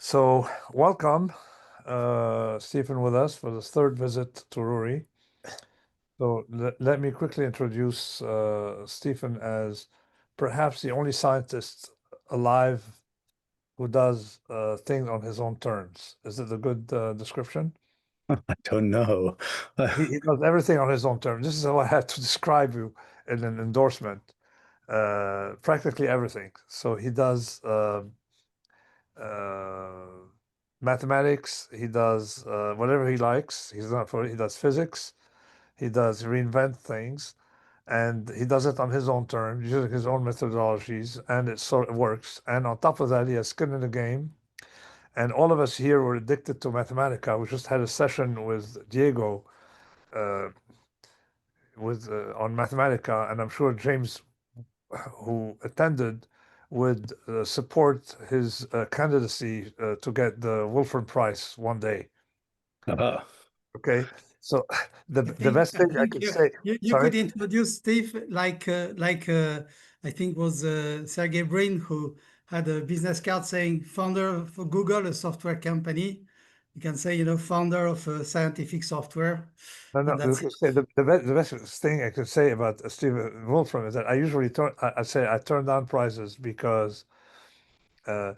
So welcome, Stephen, with us for this third visit to RWRI. So let me quickly introduce Stephen as perhaps the only scientist alive who does things on his own terms. Is it a good description? I don't know. He does everything on his own terms. This is how I had to describe you in an endorsement. Practically everything. So he does uh, mathematics. He does whatever he likes. He's not for. He does physics. He does reinvent things, and he does it on his own terms, using his own methodologies, and it sort of works. And on top of that, he has skin in the game. And all of us here were addicted to Mathematica. We just had a session with Diego uh, on Mathematica, and I'm sure James, who attended, would support his candidacy to get the Wolfram Prize one day. Okay, so the best thing I could say. You could introduce Steve like I think was Sergey Brin, who had a business card saying founder for Google, a software company. You can say, founder of scientific software. No, the best thing I could say about Stephen Wolfram is that I usually I say I turn down prizes because I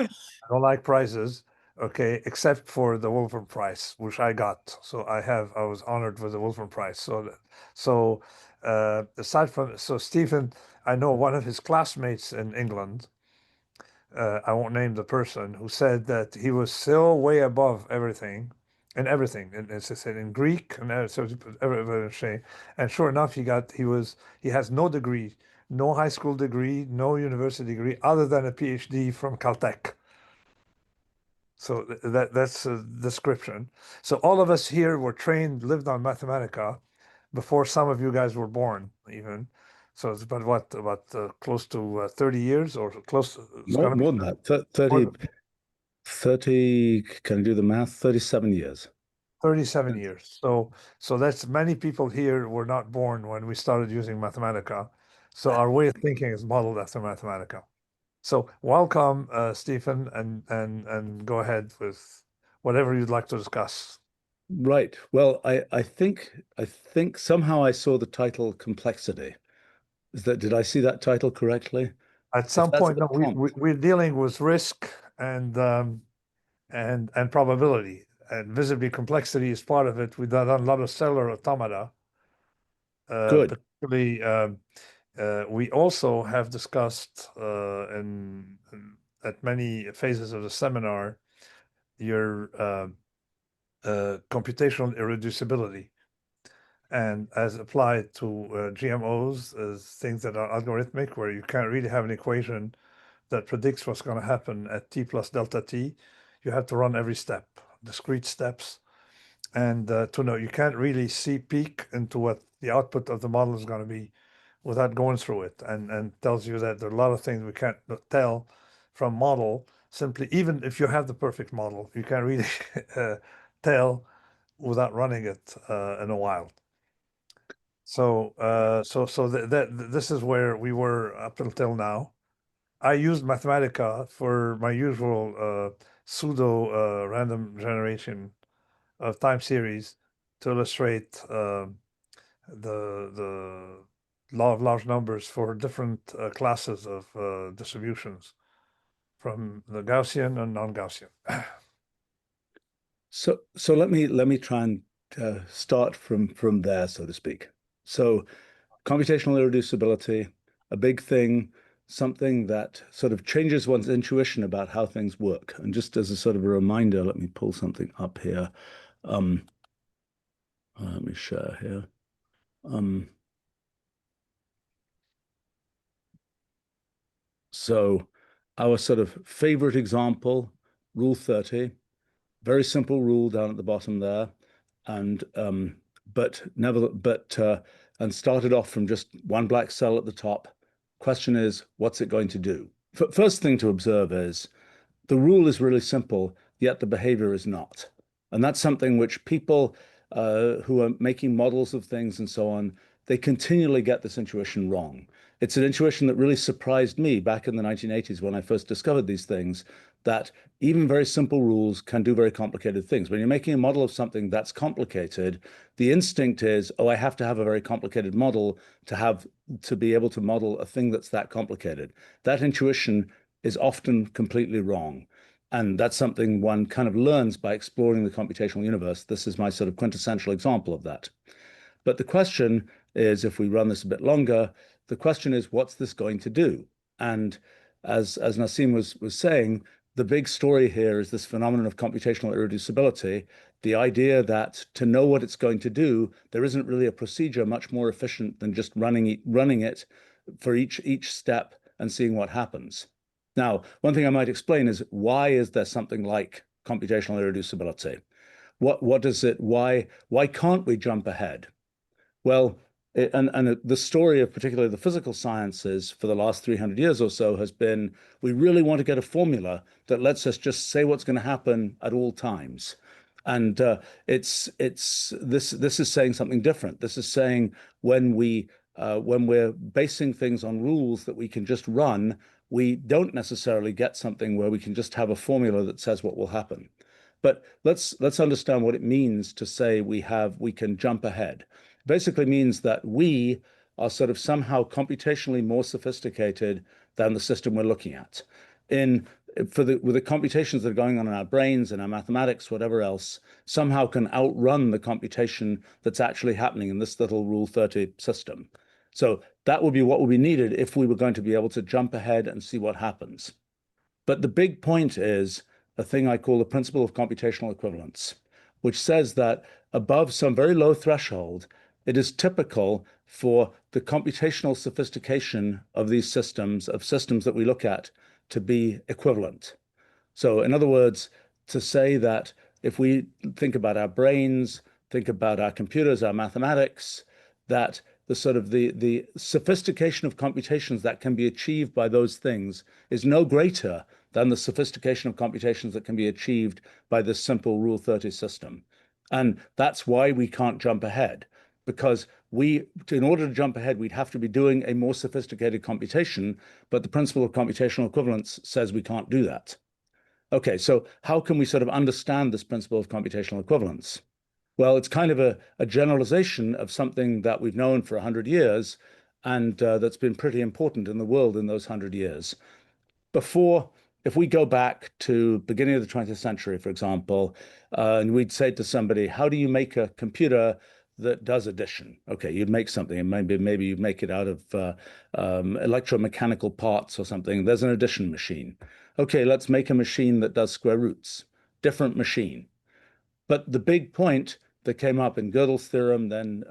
don't like prizes, okay, except for the Wolfram Prize, which I got. So I was honored with the Wolfram Prize. So aside from Stephen, I know one of his classmates in England. I won't name the person who said that he was still way above everything. And everything, and as I said, in Greek, and so everything. And sure enough, he has no degree, no high school degree, no university degree, other than a PhD from Caltech. So that's a description. So all of us here were trained, lived on Mathematica before some of you guys were born, even. So it's about close to 30 years or close. More than that. 30, can you do the math? 37 years. 37 years. So that's many people here were not born when we started using Mathematica. So our way of thinking is modeled after Mathematica. So welcome, Stephen, and go ahead with whatever you'd like to discuss. Right. Well, I think somehow I saw the title Complexity. Did I see that title correctly? At some point, no, we're dealing with risk and probability, and visibly complexity is part of it. We've done a lot of cellular automata. Good. Particularly, we also have discussed at many phases of the seminar your computational irreducibility, and as applied to GMOs as things that are algorithmic, where you can't really have an equation that predicts what's going to happen at t plus delta t. You have to run every step, discrete steps, and to know you can't really see peek into what the output of the model is going to be without going through it, and tells you that there are a lot of things we can't tell from model. Simply, even if you have the perfect model, you can't really tell without running it in a while. So this is where we were up until now. I used Mathematica for my usual pseudo random generation of time series to illustrate the law of large numbers for different classes of distributions, from the Gaussian and non-Gaussian. So let me try and start from there, so to speak. So computational irreducibility, a big thing, something that sort of changes one's intuition about how things work. And just as a sort of a reminder, let me pull something up here. Let me share here. So our sort of favorite example, Rule 30, very simple rule down at the bottom there, and and started off from just one black cell at the top. Question is, what's it going to do? First thing to observe is the rule is really simple, yet the behavior is not. And that's something which people who are making models of things and so on, they continually get this intuition wrong. It's an intuition that really surprised me back in the 1980s when I first discovered these things, that even very simple rules can do very complicated things. When you're making a model of something that's complicated, the instinct is, oh, I have to have a very complicated model to be able to model a thing that's that complicated. That intuition is often completely wrong. And that's something one kind of learns by exploring the computational universe. This is my sort of quintessential example of that. But the question is, if we run this a bit longer, the question is, what's this going to do? And as Nassim was saying, the big story here is this phenomenon of computational irreducibility, the idea that to know what it's going to do, there isn't really a procedure much more efficient than just running it for each step and seeing what happens. Now, one thing I might explain is, why is there something like computational irreducibility? What does it, why can't we jump ahead? Well, the story of particularly the physical sciences for the last 300 years or so has been, we really want to get a formula that lets us just say what's going to happen at all times. And this is saying something different. This is saying when we're basing things on rules that we can just run, we don't necessarily get something where we can just have a formula that says what will happen. But let's understand what it means to say we can jump ahead. Basically means that we are sort of somehow computationally more sophisticated than the system we're looking at. With the computations that are going on in our brains and our mathematics, whatever else, somehow can outrun the computation that's actually happening in this little Rule 30 system. So that would be what would be needed if we were going to be able to jump ahead and see what happens. But the big point is a thing I call the principle of computational equivalence, which says that above some very low threshold, it is typical for the computational sophistication of these systems that we look at, to be equivalent. So in other words, to say that if we think about our brains, think about our computers, our mathematics, that the sophistication of computations that can be achieved by those things is no greater than the sophistication of computations that can be achieved by this simple Rule 30 system. And that's why we can't jump ahead, because in order to jump ahead, we'd have to be doing a more sophisticated computation, but the principle of computational equivalence says we can't do that. Okay, so how can we sort of understand this principle of computational equivalence? Well, it's kind of a generalization of something that we've known for 100 years, and that's been pretty important in the world in those 100 years. If we go back to beginning of the 20th century, for example, and we'd say to somebody, how do you make a computer that does addition? Okay, you'd make something, and maybe you make it out of electromechanical parts or something. There's an addition machine. Okay, let's make a machine that does square roots. Different machine. But the big point that came up in Gödel's theorem, then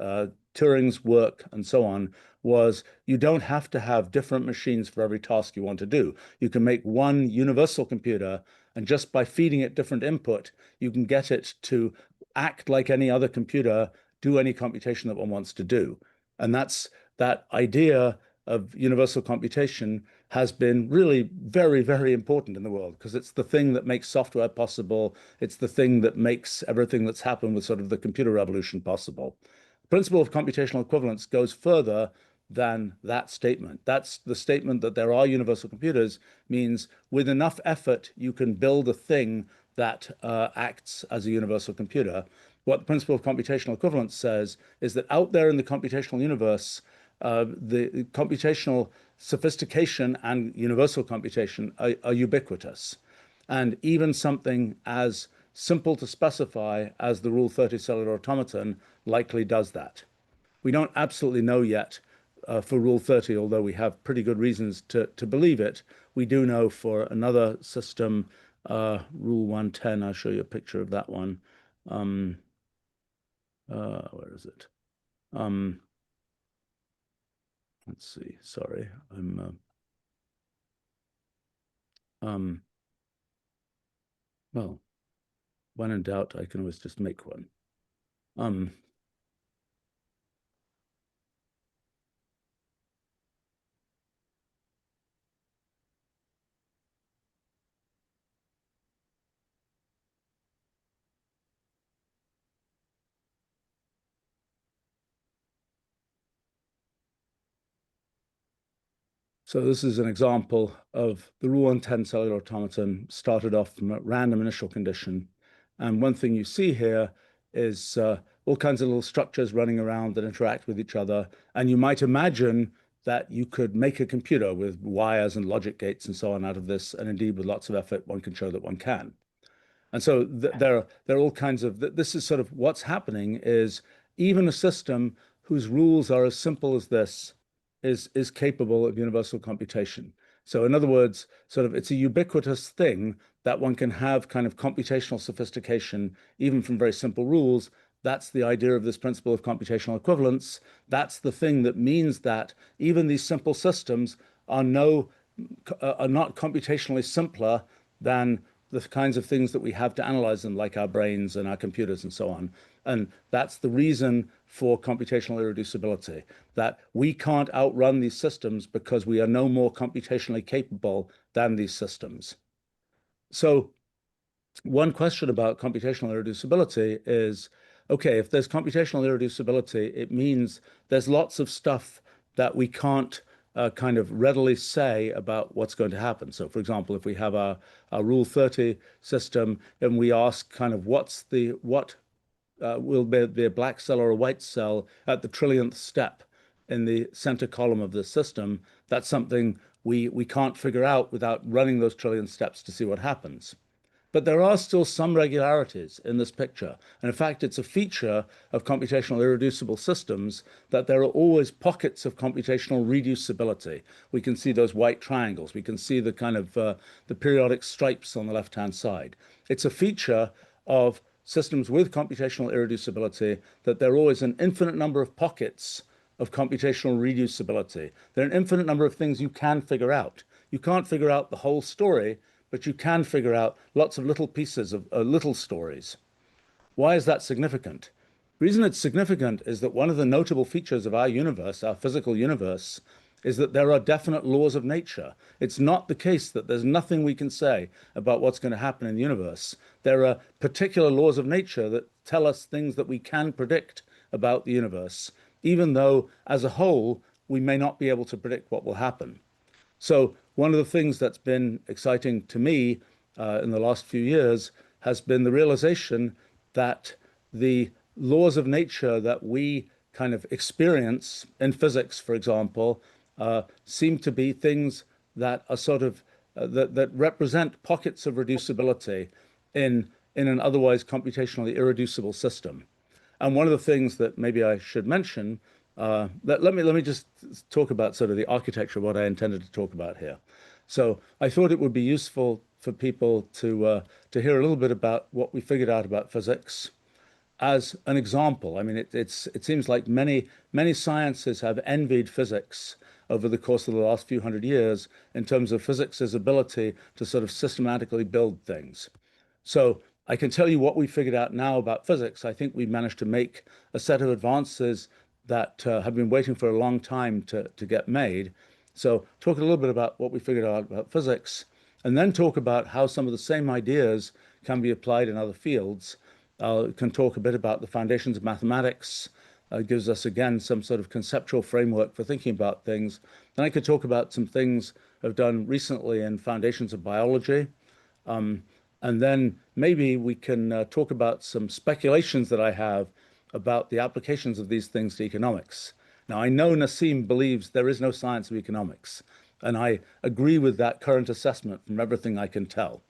Turing's work, and so on, was you don't have to have different machines for every task you want to do. You can make one universal computer, and just by feeding it different input, you can get it to act like any other computer, do any computation that one wants to do. And that idea of universal computation has been really very, very important in the world, because it's the thing that makes software possible. It's the thing that makes everything that's happened with sort of the computer revolution possible. The principle of computational equivalence goes further than that statement. That's the statement that there are universal computers, means with enough effort, you can build a thing that acts as a universal computer. What the principle of computational equivalence says is that out there in the computational universe, the computational sophistication and universal computation are ubiquitous. And even something as simple to specify as the Rule 30 cellular automaton likely does that. We don't absolutely know yet for Rule 30, although we have pretty good reasons to believe it. We do know for another system, Rule 110, I'll show you a picture of that one. Where is it? Let's see, sorry, well, when in doubt, I can always just make one. So this is an example of the Rule 110 cellular automaton started off from a random initial condition. And one thing you see here is all kinds of little structures running around that interact with each other. And you might imagine that you could make a computer with wires and logic gates and so on out of this. And indeed, with lots of effort, one can show that one can. And so there are all kinds of, this is sort of what's happening is even a system whose rules are as simple as this is capable of universal computation. So in other words, sort of it's a ubiquitous thing that one can have kind of computational sophistication, even from very simple rules. That's the idea of this principle of computational equivalence. That's the thing that means that even these simple systems are not computationally simpler than the kinds of things that we have to analyze them, like our brains and our computers and so on. And that's the reason for computational irreducibility, that we can't outrun these systems because we are no more computationally capable than these systems. So one question about computational irreducibility is, okay, if there's computational irreducibility, it means there's lots of stuff that we can't kind of readily say about what's going to happen. So for example, if we have our Rule 30 system and we ask kind of what will be a black cell or a white cell at the trillionth step in the center column of the system, that's something we can't figure out without running those trillion steps to see what happens. But there are still some regularities in this picture. And in fact, it's a feature of computational irreducible systems that there are always pockets of computational reducibility. We can see those white triangles. We can see the kind of the periodic stripes on the left-hand side. It's a feature of systems with computational irreducibility that there are always an infinite number of pockets of computational reducibility. There are an infinite number of things you can figure out. You can't figure out the whole story, but you can figure out lots of little pieces of little stories. Why is that significant? The reason it's significant is that one of the notable features of our universe, our physical universe, is that there are definite laws of nature. It's not the case that there's nothing we can say about what's going to happen in the universe. There are particular laws of nature that tell us things that we can predict about the universe, even though as a whole, we may not be able to predict what will happen. So one of the things that's been exciting to me in the last few years has been the realization that the laws of nature that we kind of experience in physics, for example, seem to be things that are sort of that represent pockets of reducibility in an otherwise computationally irreducible system. And one of the things that maybe I should mention, let me just talk about sort of the architecture of what I intended to talk about here. So I thought it would be useful for people to hear a little bit about what we figured out about physics as an example. I mean, it seems like many sciences have envied physics over the course of the last few hundred years in terms of physics's ability to sort of systematically build things. So I can tell you what we figured out now about physics. I think we've managed to make a set of advances that have been waiting for a long time to get made. So talk a little bit about what we figured out about physics, and then talk about how some of the same ideas can be applied in other fields. Can talk a bit about the foundations of mathematics. Gives us, again, some sort of conceptual framework for thinking about things. Then I could talk about some things I've done recently in foundations of biology. And then maybe we can talk about some speculations that I have about the applications of these things to economics. Now, I know Nassim believes there is no science of economics, and I agree with that current assessment from everything I can tell.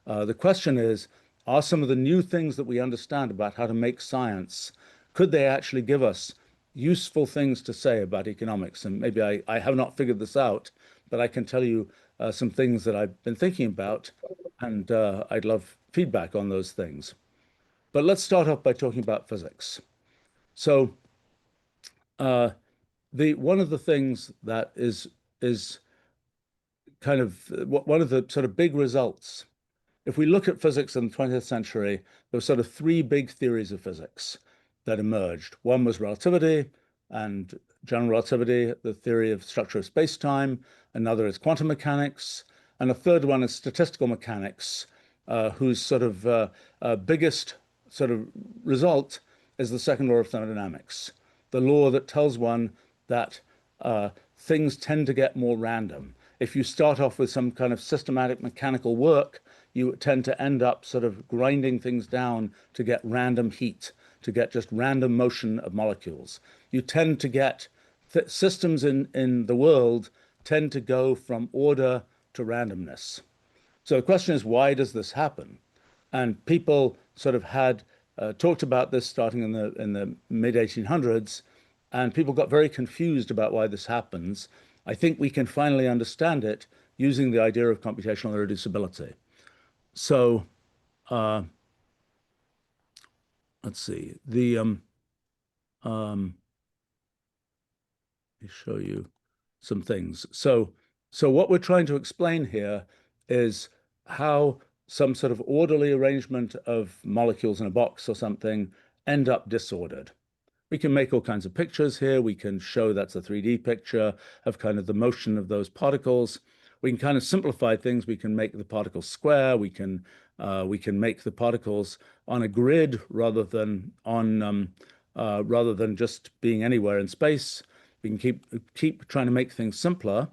The question is, are some of the new things that we understand about how to make science, could they actually give us useful things to say about economics? And maybe I have not figured this out, but I can tell you some things that I've been thinking about, and I'd love feedback on those things. But let's start off by talking about physics. So one of the things that is kind of one of the sort of big results, if we look at physics in the 20th century, there were sort of three big theories of physics that emerged. One was relativity and general relativity, the theory of structure of space-time. Another is quantum mechanics. And a third one is statistical mechanics, whose sort of biggest sort of result is the second law of thermodynamics, the law that tells one that things tend to get more random. If you start off with some kind of systematic mechanical work, you tend to end up sort of grinding things down to get random heat, to get just random motion of molecules. You tend to get systems in the world tend to go from order to randomness. So the question is, why does this happen? And people sort of had talked about this starting in the mid 1800s, and people got very confused about why this happens. I think we can finally understand it using the idea of computational irreducibility. So let's see. Let me show you some things. So what we're trying to explain here is how some sort of orderly arrangement of molecules in a box or something end up disordered. We can make all kinds of pictures here. We can show that's a 3D picture of kind of the motion of those particles. We can kind of simplify things. We can make the particles square. We can make the particles on a grid rather than just being anywhere in space. We can keep trying to make things simpler,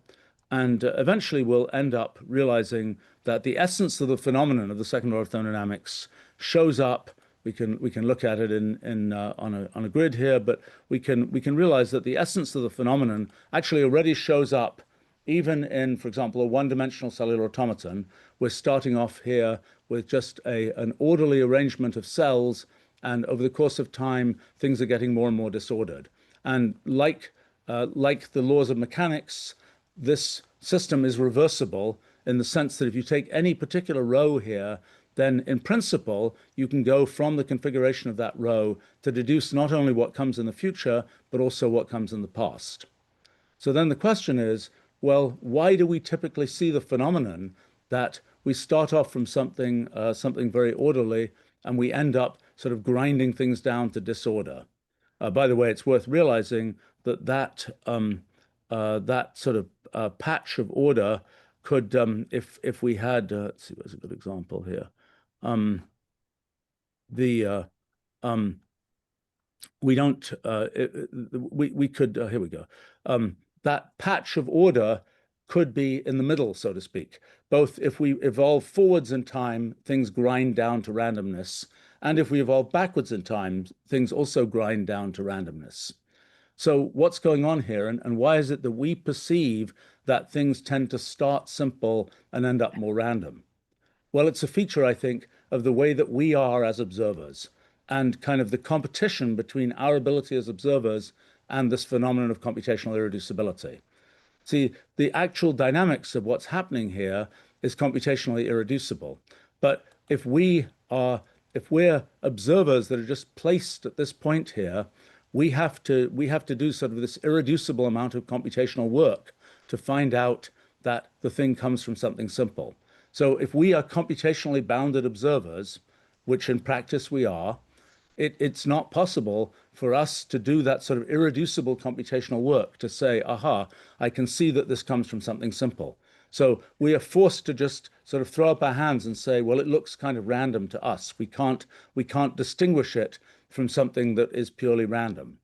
and eventually we'll end up realizing that the essence of the phenomenon of the second law of thermodynamics shows up. We can look at it on a grid here, but we can realize that the essence of the phenomenon actually already shows up even in, for example, a one-dimensional cellular automaton. We're starting off here with just an orderly arrangement of cells, and over the course of time, things are getting more and more disordered. And like the laws of mechanics, this system is reversible in the sense that if you take any particular row here, then in principle, you can go from the configuration of that row to deduce not only what comes in the future, but also what comes in the past. So then the question is, well, why do we typically see the phenomenon that we start off from something very orderly and we end up sort of grinding things down to disorder? By the way, it's worth realizing that sort of patch of order could, if we had, let's see, where's a good example here? We don't, we could, here we go. That patch of order could be in the middle, so to speak. Both if we evolve forwards in time, things grind down to randomness. And if we evolve backwards in time, things also grind down to randomness. So what's going on here, and why is it that we perceive that things tend to start simple and end up more random? Well, it's a feature, I think, of the way that we are as observers and kind of the competition between our ability as observers and this phenomenon of computational irreducibility. See, the actual dynamics of what's happening here is computationally irreducible. But if we're observers that are just placed at this point here, we have to do sort of this irreducible amount of computational work to find out that the thing comes from something simple. So if we are computationally bounded observers, which in practice we are, it's not possible for us to do that sort of irreducible computational work to say, aha, I can see that this comes from something simple. So we are forced to just sort of throw up our hands and say, well, it looks kind of random to us. We can't distinguish it from something that is purely random.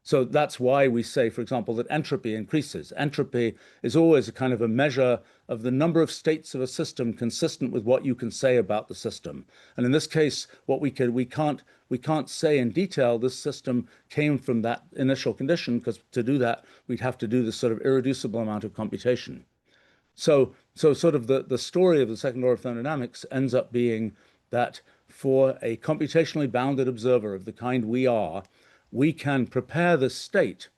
So that's why we say, for example, that entropy increases. Entropy is always a kind of a measure of the number of states of a system consistent with what you can say about the system. And in this case, what we can't say in detail this system came from that initial condition, because to do that, we'd have to do this sort of irreducible amount of computation. So sort of the story of the second law of thermodynamics ends up being that for a computationally bounded observer of the kind we are, we can prepare this state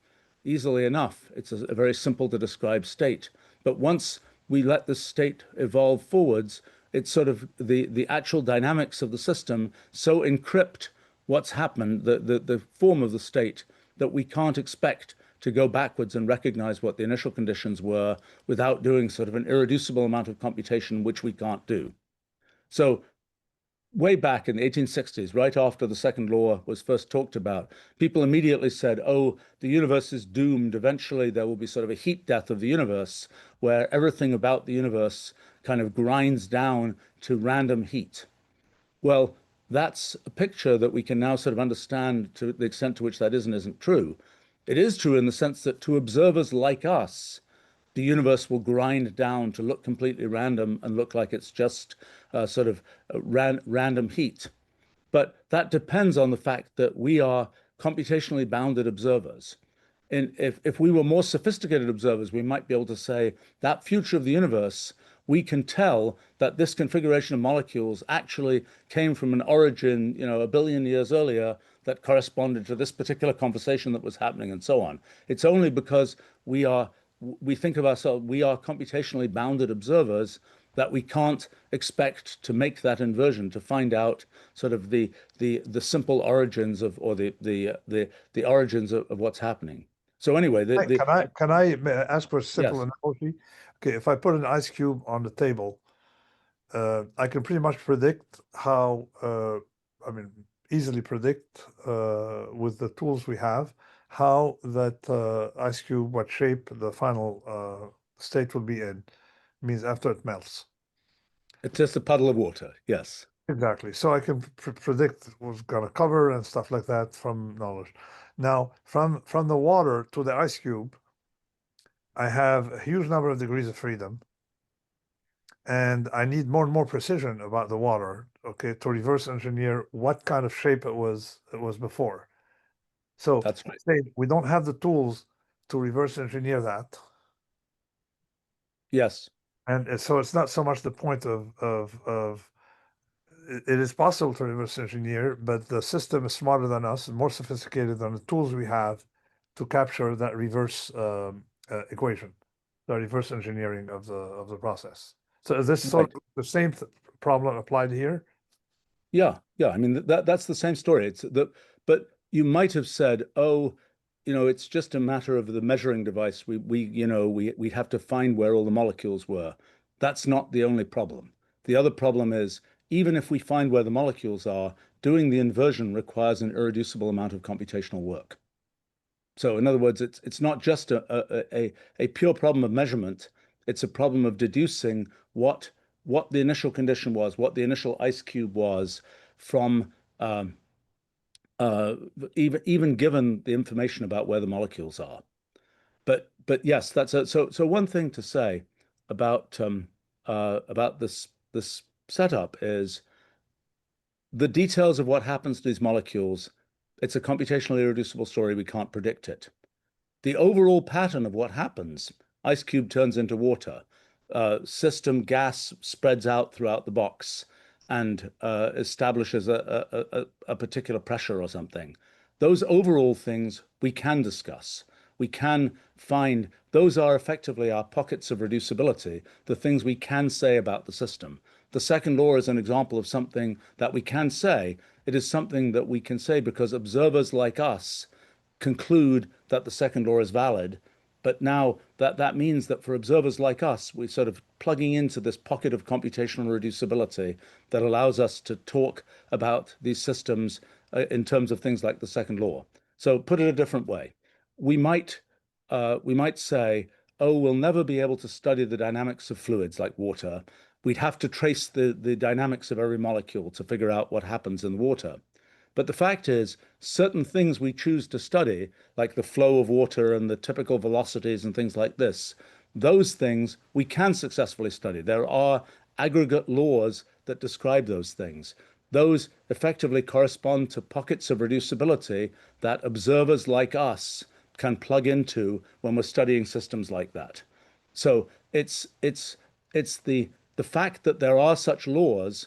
easily enough. It's a very simple to describe state. But once we let this state evolve forwards, it's sort of the actual dynamics of the system so encrypt what's happened, the form of the state, that we can't expect to go backwards and recognize what the initial conditions were without doing sort of an irreducible amount of computation, which we can't do. So way back in the 1860s, right after the second law was first talked about, people immediately said, oh, the universe is doomed. Eventually, there will be sort of a heat death of the universe where everything about the universe kind of grinds down to random heat. Well, that's a picture that we can now sort of understand to the extent to which that isn't true. It is true in the sense that to observers like us, the universe will grind down to look completely random and look like it's just sort of random heat. But that depends on the fact that we are computationally bounded observers. And if we were more sophisticated observers, we might be able to say that future of the universe, we can tell that this configuration of molecules actually came from an origin, you know, 1 billion years earlier that corresponded to this particular conversation that was happening and so on. It's only because we think of ourselves, we are computationally bounded observers that we can't expect to make that inversion to find out sort of the simple origins of or the origins of what's happening. So anyway, Can I ask for a simple yes, analogy? Okay, if I put an ice cube on the table, I can pretty much predict how, I mean, easily predict with the tools we have, how that ice cube, what shape the final state will be in, means after it melts. it's just a puddle of water. Yes, Exactly. So I can predict what's going to cover and stuff like that from knowledge. Now, from the water to the ice cube, I have a huge number of degrees of freedom, and I need more and more precision about the water, okay, to reverse engineer what kind of shape it was before. So that's right. say we don't have the tools to reverse engineer that. Yes, And so it's not so much the point of it is possible to reverse engineer, but the system is smarter than us and more sophisticated than the tools we have to capture that reverse equation, the reverse engineering of the process. So is this sort right. of the same problem applied here? Yeah, yeah. I mean that's the same story. But you might have said, oh, you know, it's just a matter of the measuring device. We have to find where all the molecules were. That's not the only problem. The other problem is even if we find where the molecules are, doing the inversion requires an irreducible amount of computational work. So in other words, it's not just a pure problem of measurement. It's a problem of deducing what the initial condition was, what the initial ice cube was from uh, even given the information about where the molecules are. But yes, so one thing to say about this setup is the details of what happens to these molecules. It's a computationally irreducible story. We can't predict it. The overall pattern of what happens, ice cube turns into water, system gas spreads out throughout the box and establishes a particular pressure or something. Those overall things we can discuss. We can find those are effectively our pockets of reducibility, the things we can say about the system. The second law is an example of something that we can say. It is something that we can say because observers like us conclude that the second law is valid. But now that means that for observers like us, we're sort of plugging into this pocket of computational reducibility that allows us to talk about these systems in terms of things like the second law. So put it a different way, we might say, oh, we'll never be able to study the dynamics of fluids like water. We'd have to trace the dynamics of every molecule to figure out what happens in the water. But the fact is, certain things we choose to study, like the flow of water and the typical velocities and things like this, those things we can successfully study. There are aggregate laws that describe those things. Those effectively correspond to pockets of reducibility that observers like us can plug into when we're studying systems like that. So it's the fact that there are such laws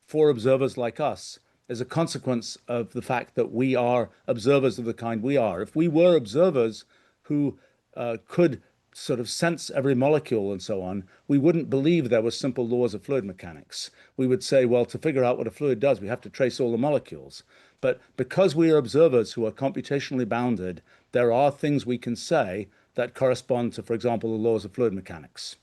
for observers like us is a consequence of the fact that we are observers of the kind we are. If we were observers who could sort of sense every molecule and so on, we wouldn't believe there were simple laws of fluid mechanics. We would say, well, to figure out what a fluid does, we have to trace all the molecules. But because we are observers who are computationally bounded, there are things we can say that correspond to, for example, the laws of fluid mechanics.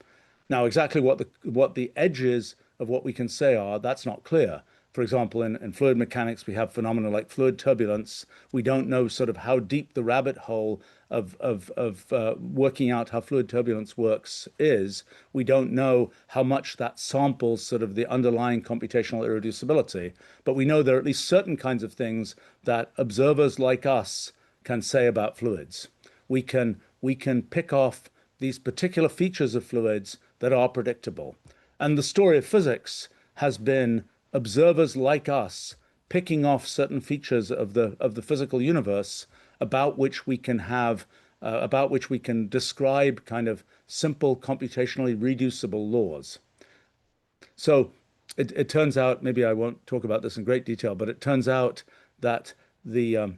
Now, exactly what the edges of what we can say are, that's not clear. For example, in fluid mechanics, we have phenomena like fluid turbulence. We don't know sort of how deep the rabbit hole of working out how fluid turbulence works is. We don't know how much that samples sort of the underlying computational irreducibility. But we know there are at least certain kinds of things that observers like us can say about fluids. we can pick off these particular features of fluids that are predictable. And the story of physics has been observers like us picking off certain features of the physical universe about which we can describe kind of simple computationally reducible laws. So it turns out, maybe I won't talk about this in great detail, but it turns out that this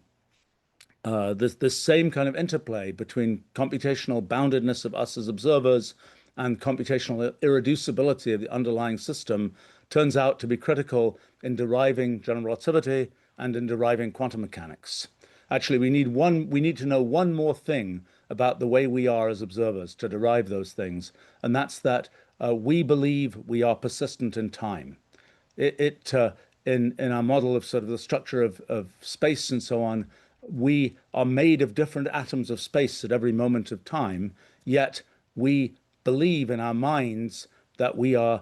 same kind of interplay between computational boundedness of us as observers and computational irreducibility of the underlying system turns out to be critical in deriving general relativity and in deriving quantum mechanics. Actually, we need to know one more thing about the way we are as observers to derive those things, and that's that we believe we are persistent in time. In our model of sort of the structure of space and so on, we are made of different atoms of space at every moment of time, yet we believe in our minds that we are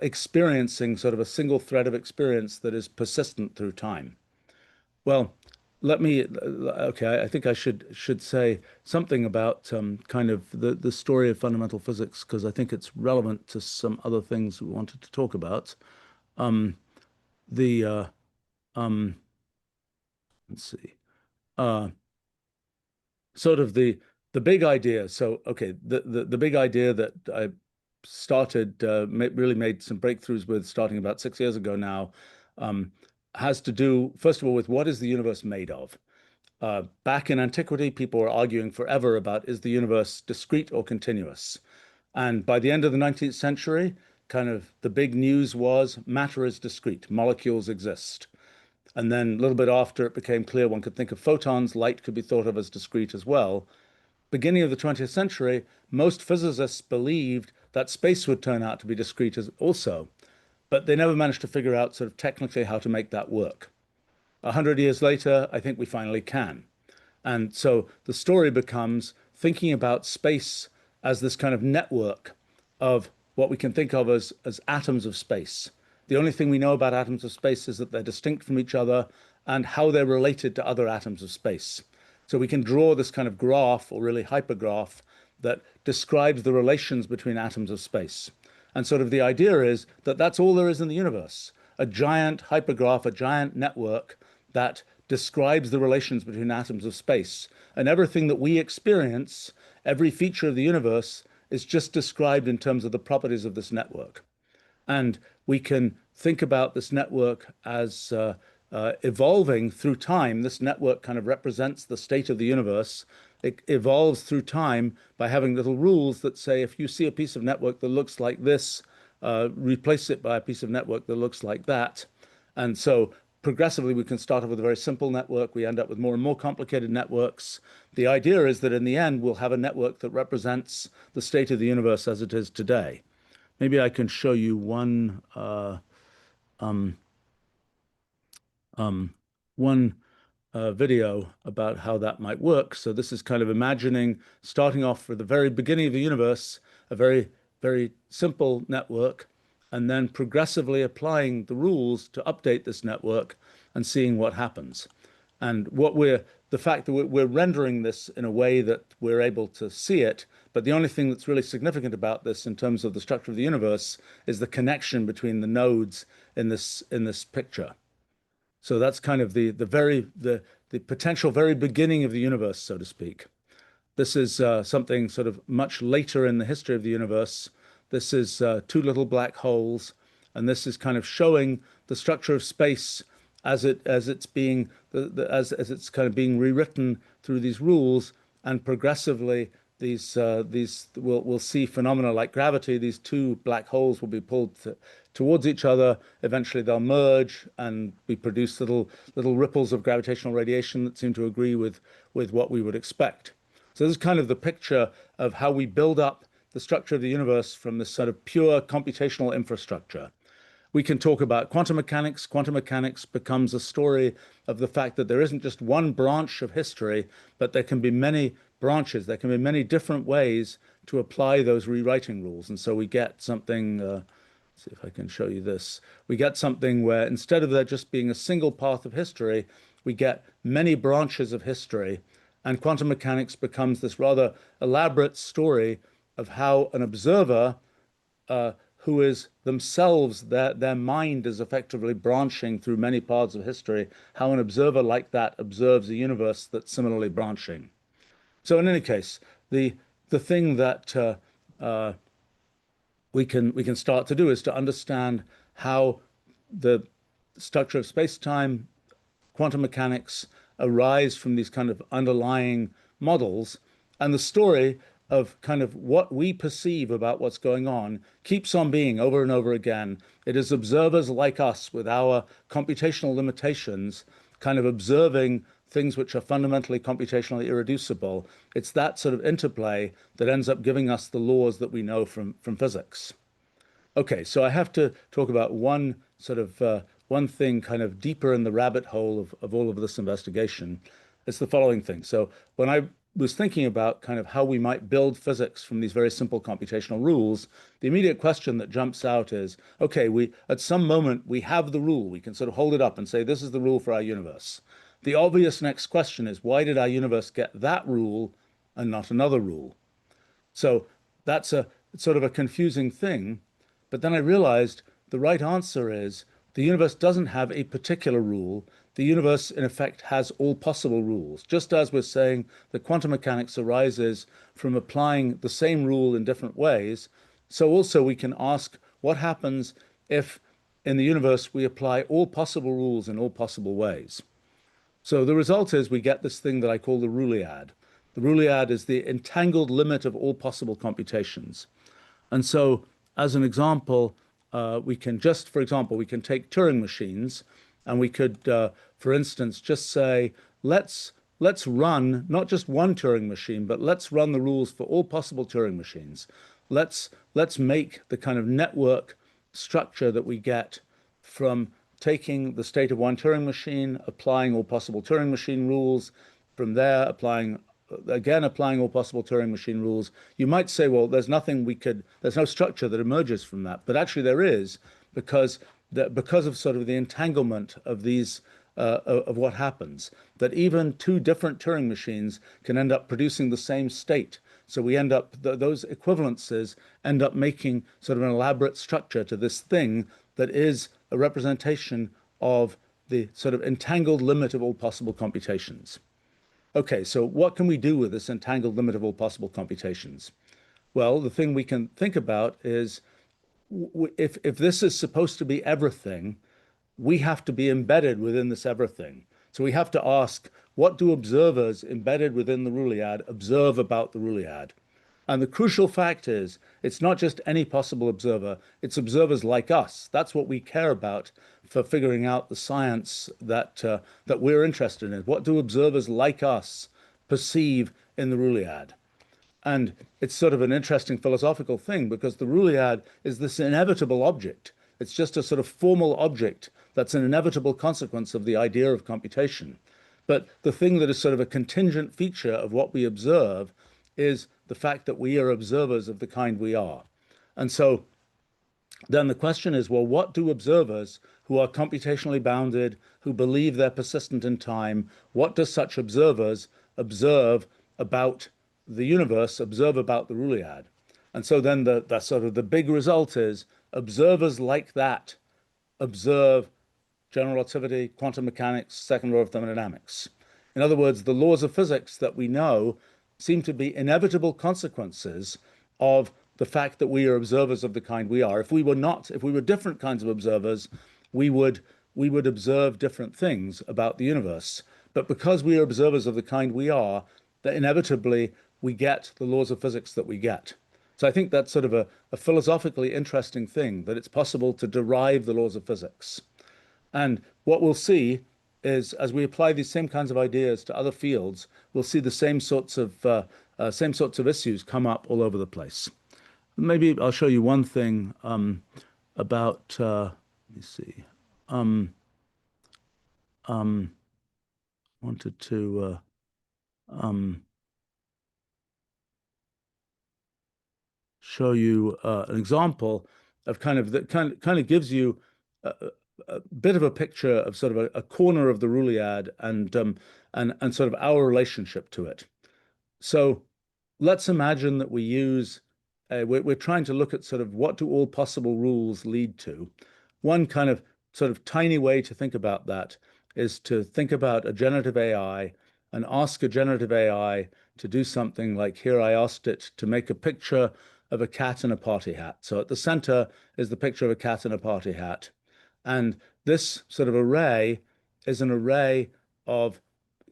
experiencing sort of a single thread of experience that is persistent through time. Well, okay, I think I should say something about kind of the story of fundamental physics, because I think it's relevant to some other things we wanted to talk about. Let's see. Sort of the big idea. So, okay, the big idea that I started really made some breakthroughs with starting about 6 years ago now, has to do, first of all, with what is the universe made of? Back in antiquity, people were arguing forever about, is the universe discrete or continuous? And by the end of the 19th century, kind of the big news was matter is discrete, molecules exist. And then a little bit after, it became clear one could think of photons, light could be thought of as discrete as well. Beginning of the 20th century, most physicists believed that space would turn out to be discrete as also, but they never managed to figure out sort of technically how to make that work. 100 years later, I think we finally can. And so the story becomes thinking about space as this kind of network of what we can think of as atoms of space. The only thing we know about atoms of space is that they're distinct from each other and how they're related to other atoms of space. So we can draw this kind of graph, or really hypergraph, that describes the relations between atoms of space. And sort of the idea is that that's all there is in the universe, a giant hypergraph, a giant network that describes the relations between atoms of space. And everything that we experience, every feature of the universe, is just described in terms of the properties of this network. And we can think about this network as evolving through time. This network kind of represents the state of the universe. It evolves through time by having little rules that say, if you see a piece of network that looks like this, replace it by a piece of network that looks like that. And so progressively, we can start off with a very simple network. We end up with more and more complicated networks. The idea is that in the end, we'll have a network that represents the state of the universe as it is today. Maybe I can show you one video about how that might work. So this is kind of imagining starting off with the very beginning of the universe, a very, very simple network, and then progressively applying the rules to update this network and seeing what happens. And the fact that we're rendering this in a way that we're able to see it, but the only thing that's really significant about this in terms of the structure of the universe is the connection between the nodes in this picture. So that's kind of the potential very beginning of the universe, so to speak. This is something sort of much later in the history of the universe. This is two little black holes, and this is kind of showing the structure of space as it's kind of being rewritten through these rules, and progressively we'll see phenomena like gravity. These two black holes will be pulled towards each other. Eventually they'll merge and we produce little ripples of gravitational radiation that seem to agree with what we would expect. So this is kind of the picture of how we build up the structure of the universe from this sort of pure computational infrastructure. We can talk about quantum mechanics. Quantum mechanics becomes a story of the fact that there isn't just one branch of history, but there can be many branches. There can be many different ways to apply those rewriting rules. And so we get something, let's see if I can show you this. We get something where instead of there just being a single path of history, we get many branches of history. and quantum mechanics becomes this rather elaborate story of how an observer who is themselves, their mind is effectively branching through many parts of history, how an observer like that observes a universe that's similarly branching. So in any case, the thing that we can start to do is to understand how the structure of space-time, quantum mechanics arise from these kind of underlying models, and the story of kind of what we perceive about what's going on keeps on being over and over again. It is observers like us with our computational limitations kind of observing things which are fundamentally computationally irreducible. It's that sort of interplay that ends up giving us the laws that we know from physics. Okay, so I have to talk about one sort of one thing kind of deeper in the rabbit hole of all of this investigation. It's the following thing. So when I was thinking about kind of how we might build physics from these very simple computational rules, the immediate question that jumps out is, okay, at some moment we have the rule. We can sort of hold it up and say, this is the rule for our universe. The obvious next question is, why did our universe get that rule and not another rule? So that's sort of a confusing thing. But then I realized the right answer is the universe doesn't have a particular rule. The universe, in effect, has all possible rules. Just as we're saying that quantum mechanics arises from applying the same rule in different ways, so also we can ask what happens if in the universe we apply all possible rules in all possible ways. So the result is we get this thing that I call the ruliad. The ruliad is the entangled limit of all possible computations. And so as an example, we can just, for example, we can take Turing machines and we could, for instance, just say, let's run not just one Turing machine, but let's run the rules for all possible Turing machines. Let's make the kind of network structure that we get from taking the state of one Turing machine, applying all possible Turing machine rules, from there applying all possible Turing machine rules. You might say, well, there's no structure that emerges from that, but actually there is, because of sort of the entanglement of these of what happens, that even two different Turing machines can end up producing the same state. So we end up, those equivalences end up making sort of an elaborate structure to this thing that is a representation of the sort of entangled limit of all possible computations. Okay, so what can we do with this entangled limit of all possible computations? Well, the thing we can think about is if this is supposed to be everything, we have to be embedded within this everything. So we have to ask, what do observers embedded within the ruliad observe about the ruliad? And the crucial fact is, it's not just any possible observer, it's observers like us. That's what we care about for figuring out the science that we're interested in. What do observers like us perceive in the ruliad? And it's sort of an interesting philosophical thing, because the ruliad is this inevitable object. It's just a sort of formal object that's an inevitable consequence of the idea of computation. But the thing that is sort of a contingent feature of what we observe is the fact that we are observers of the kind we are. And so then the question is, well, what do observers who are computationally bounded, who believe they're persistent in time, what do such observers observe about the universe, observe about the ruliad? And so then the sort of the big result is observers like that observe general relativity, quantum mechanics, second law of thermodynamics. In other words, the laws of physics that we know seem to be inevitable consequences of the fact that we are observers of the kind we are. If we were different kinds of observers, we would observe different things about the universe. But because we are observers of the kind we are, that inevitably we get the laws of physics that we get. So I think that's sort of a philosophically interesting thing, that it's possible to derive the laws of physics. And what we'll see is, as we apply these same kinds of ideas to other fields, we'll see the same sorts of issues come up all over the place. Maybe I'll show you one thing about. Let me see. Wanted to. Show you an example of kind of that kind of gives you bit of a picture of sort of a corner of the ruliad and sort of our relationship to it. So let's imagine that we use, we're trying to look at sort of what do all possible rules lead to. One kind of sort of tiny way to think about that is to think about a generative AI and ask a generative AI to do something like here I asked it to make a picture of a cat in a party hat. So at the center is the picture of a cat in a party hat. And this sort of array is an array of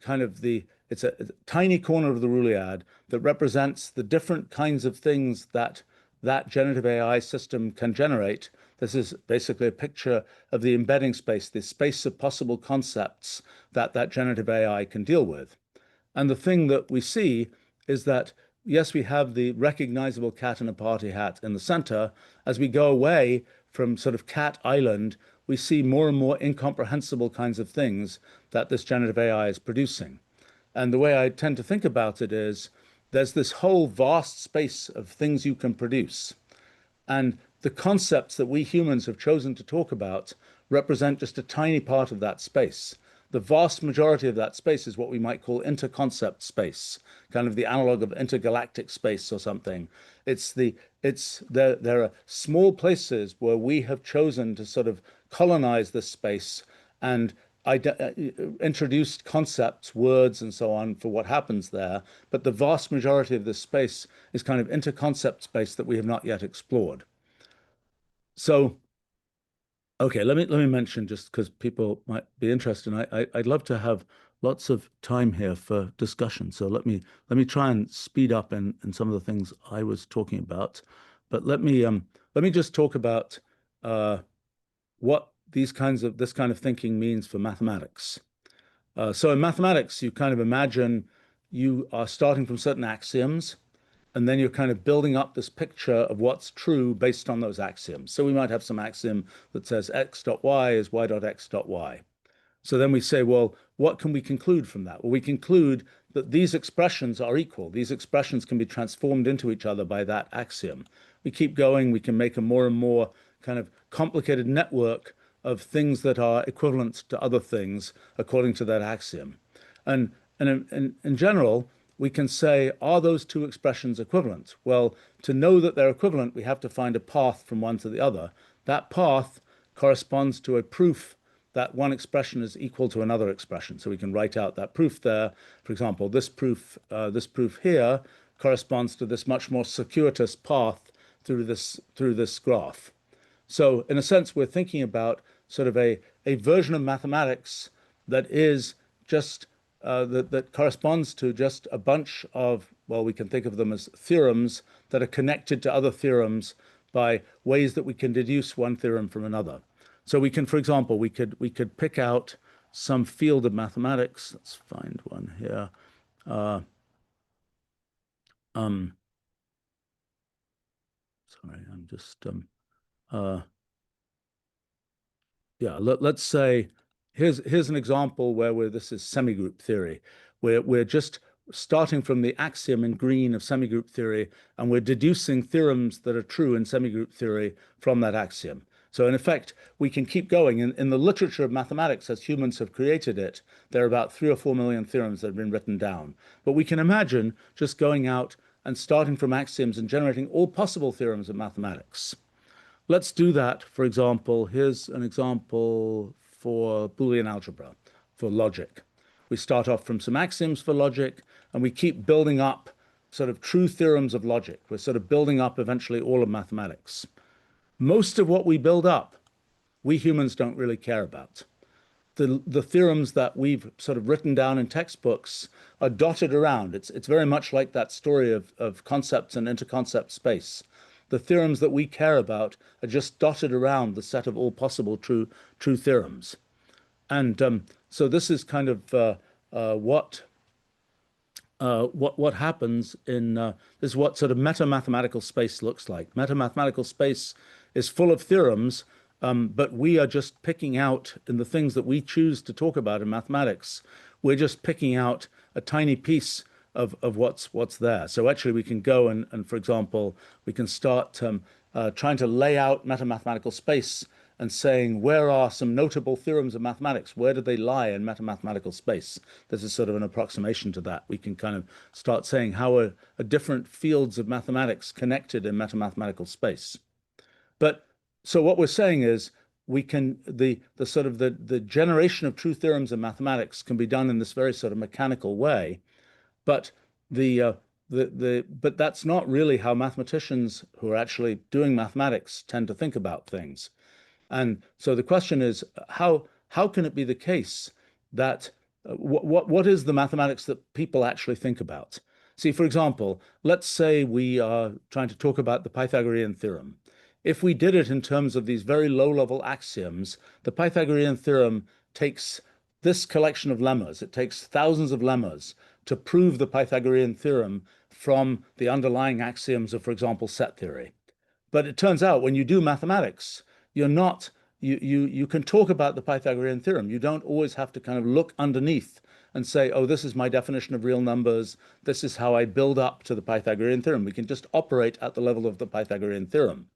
kind of it's a tiny corner of the ruliad that represents the different kinds of things that that generative AI system can generate. This is basically a picture of the embedding space, the space of possible concepts that that generative AI can deal with. And the thing that we see is that, yes, we have the recognizable cat in a party hat in the center. As we go away from sort of Cat Island, we see more and more incomprehensible kinds of things that this generative AI is producing. And the way I tend to think about it is there's this whole vast space of things you can produce. And the concepts that we humans have chosen to talk about represent just a tiny part of that space. The vast majority of that space is what we might call interconcept space, kind of the analog of intergalactic space or something. There are small places where we have chosen to sort of colonize this space and introduced concepts, words, and so on for what happens there. But the vast majority of this space is kind of interconcept space that we have not yet explored. So, okay, let me mention, just because people might be interested, and I'd love to have lots of time here for discussion. So let me try and speed up in some of the things I was talking about. But let me just talk about what this kind of thinking means for mathematics. So in mathematics, you kind of imagine you are starting from certain axioms, and then you're kind of building up this picture of what's true based on those axioms. So we might have some axiom that says x dot y is y dot x dot y. So then we say, well, what can we conclude from that? Well, we conclude that these expressions are equal. These expressions can be transformed into each other by that axiom. We keep going, we can make a more and more kind of complicated network of things that are equivalent to other things according to that axiom. And in general, we can say, are those two expressions equivalent? Well, to know that they're equivalent, we have to find a path from one to the other. That path corresponds to a proof that one expression is equal to another expression. So we can write out that proof there. For example, this proof here corresponds to this much more circuitous path through this graph. So in a sense, we're thinking about sort of a version of mathematics that is just that corresponds to just a bunch of, well, we can think of them as theorems that are connected to other theorems by ways that we can deduce one theorem from another. So we can, for example, we could pick out some field of mathematics. Let's find one here. Sorry, I'm just yeah. Let's say here's an example where this is semigroup theory, where we're just starting from the axiom in green of semigroup theory, and we're deducing theorems that are true in semigroup theory from that axiom. So in effect, we can keep going. In the literature of mathematics, as humans have created it, there are about 3 or 4 million theorems that have been written down. But we can imagine just going out and starting from axioms and generating all possible theorems of mathematics. Let's do that, for example. Here's an example for Boolean algebra, for logic. We start off from some axioms for logic, and we keep building up sort of true theorems of logic. We're sort of building up eventually all of mathematics. Most of what we build up, we humans don't really care about. The theorems that we've sort of written down in textbooks are dotted around. It's very much like that story of concepts and interconcept space. The theorems that we care about are just dotted around the set of all possible true theorems. And so this is kind of what happens in this is what sort of meta-mathematical space looks like. Meta-mathematical space is full of theorems, but we are just picking out in the things that we choose to talk about in mathematics. We're just picking out a tiny piece of what's there. So actually, we can go and for example, we can start trying to lay out meta-mathematical space and saying, where are some notable theorems of mathematics? Where do they lie in metamathematical space? This is sort of an approximation to that. We can kind of start saying how are different fields of mathematics connected in metamathematical space. But so what we're saying is we can the sort of the generation of true theorems in mathematics can be done in this very sort of mechanical way, but but that's not really how mathematicians who are actually doing mathematics tend to think about things. And so the question is, how can it be the case that what is the mathematics that people actually think about? See, for example, let's say we are trying to talk about the Pythagorean theorem. If we did it in terms of these very low-level axioms, the Pythagorean theorem takes this collection of lemmas. It takes thousands of lemmas to prove the Pythagorean theorem from the underlying axioms of, for example, set theory. But it turns out when you do mathematics, you're not, you can talk about the Pythagorean theorem. You don't always have to kind of look underneath and say, oh, this is my definition of real numbers. This is how I build up to the Pythagorean theorem. We can just operate at the level of the Pythagorean theorem.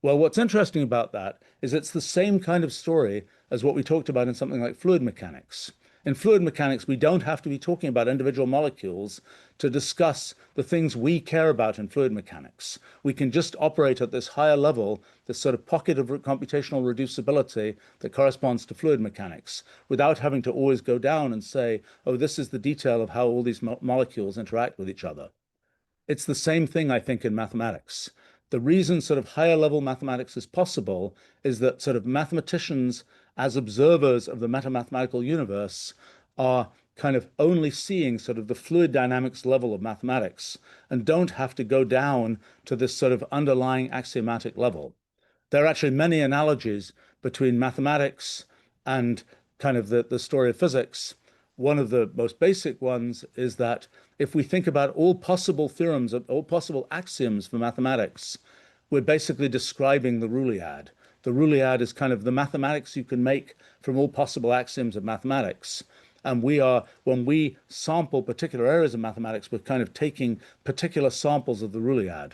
Well, what's interesting about that is it's the same kind of story as what we talked about in something like fluid mechanics. In fluid mechanics, we don't have to be talking about individual molecules to discuss the things we care about in fluid mechanics. We can just operate at this higher level, this sort of pocket of computational reducibility that corresponds to fluid mechanics, without having to always go down and say, oh, this is the detail of how all these molecules interact with each other. It's the same thing, I think, in mathematics. The reason sort of higher level mathematics is possible is that sort of mathematicians as observers of the metamathematical universe are kind of only seeing sort of the fluid dynamics level of mathematics and don't have to go down to this sort of underlying axiomatic level. There are actually many analogies between mathematics and kind of the story of physics. One of the most basic ones is that if we think about all possible theorems, all possible axioms for mathematics, we're basically describing the ruliad. The ruliad is kind of the mathematics you can make from all possible axioms of mathematics. And when we sample particular areas of mathematics, we're kind of taking particular samples of the ruliad.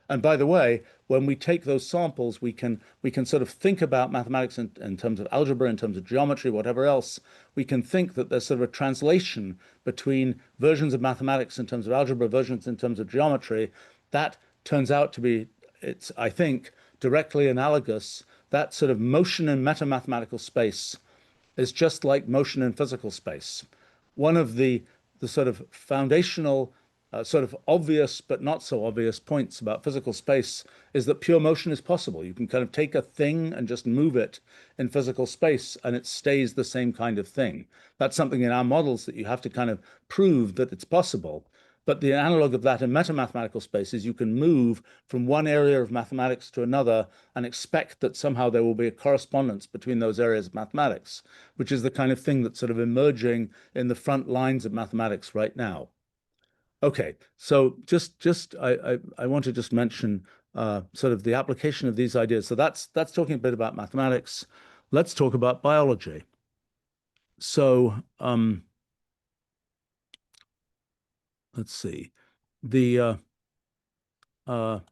And by the way, when we take those samples, we can sort of think about mathematics in terms of algebra, in terms of geometry, whatever else. We can think that there's sort of a translation between versions of mathematics in terms of algebra, versions in terms of geometry. That turns out to be, it's, I think, directly analogous. That sort of motion in metamathematical space is just like motion in physical space. One of the sort of foundational sort of obvious but not so obvious points about physical space is that pure motion is possible. You can kind of take a thing and just move it in physical space and it stays the same kind of thing. That's something in our models that you have to kind of prove that it's possible. But the analog of that in metamathematical space is you can move from one area of mathematics to another and expect that somehow there will be a correspondence between those areas of mathematics, which is the kind of thing that's sort of emerging in the front lines of mathematics right now. Okay, so I want to just mention sort of the application of these ideas. So that's talking a bit about mathematics. Let's talk about biology. So let's see, how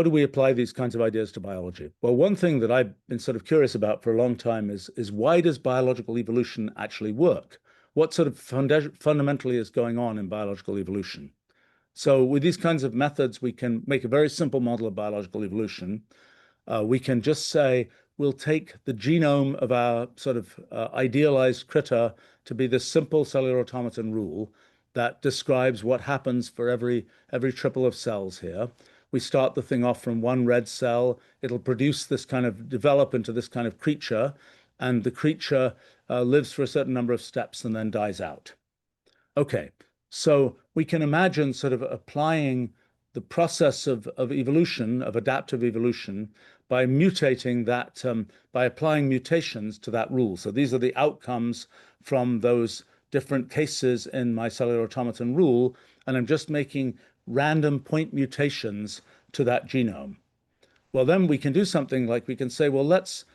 do we apply these kinds of ideas to biology? Well, one thing that I've been sort of curious about for a long time is why does biological evolution actually work? What sort of fundamentally is going on in biological evolution? So with these kinds of methods, we can make a very simple model of biological evolution. We can just say, we'll take the genome of our sort of idealized critter to be this simple cellular automaton rule that describes what happens for every triple of cells here. We start the thing off from one red cell. It'll produce this kind of, develop into this kind of creature, and the creature lives for a certain number of steps and then dies out. Okay, so we can imagine sort of applying the process of evolution, of adaptive evolution, by mutating that, by applying mutations to that rule. So these are the outcomes from those different cases in my cellular automaton rule, and I'm just making random point mutations to that genome. Well, then we can do something like we can say, well, let's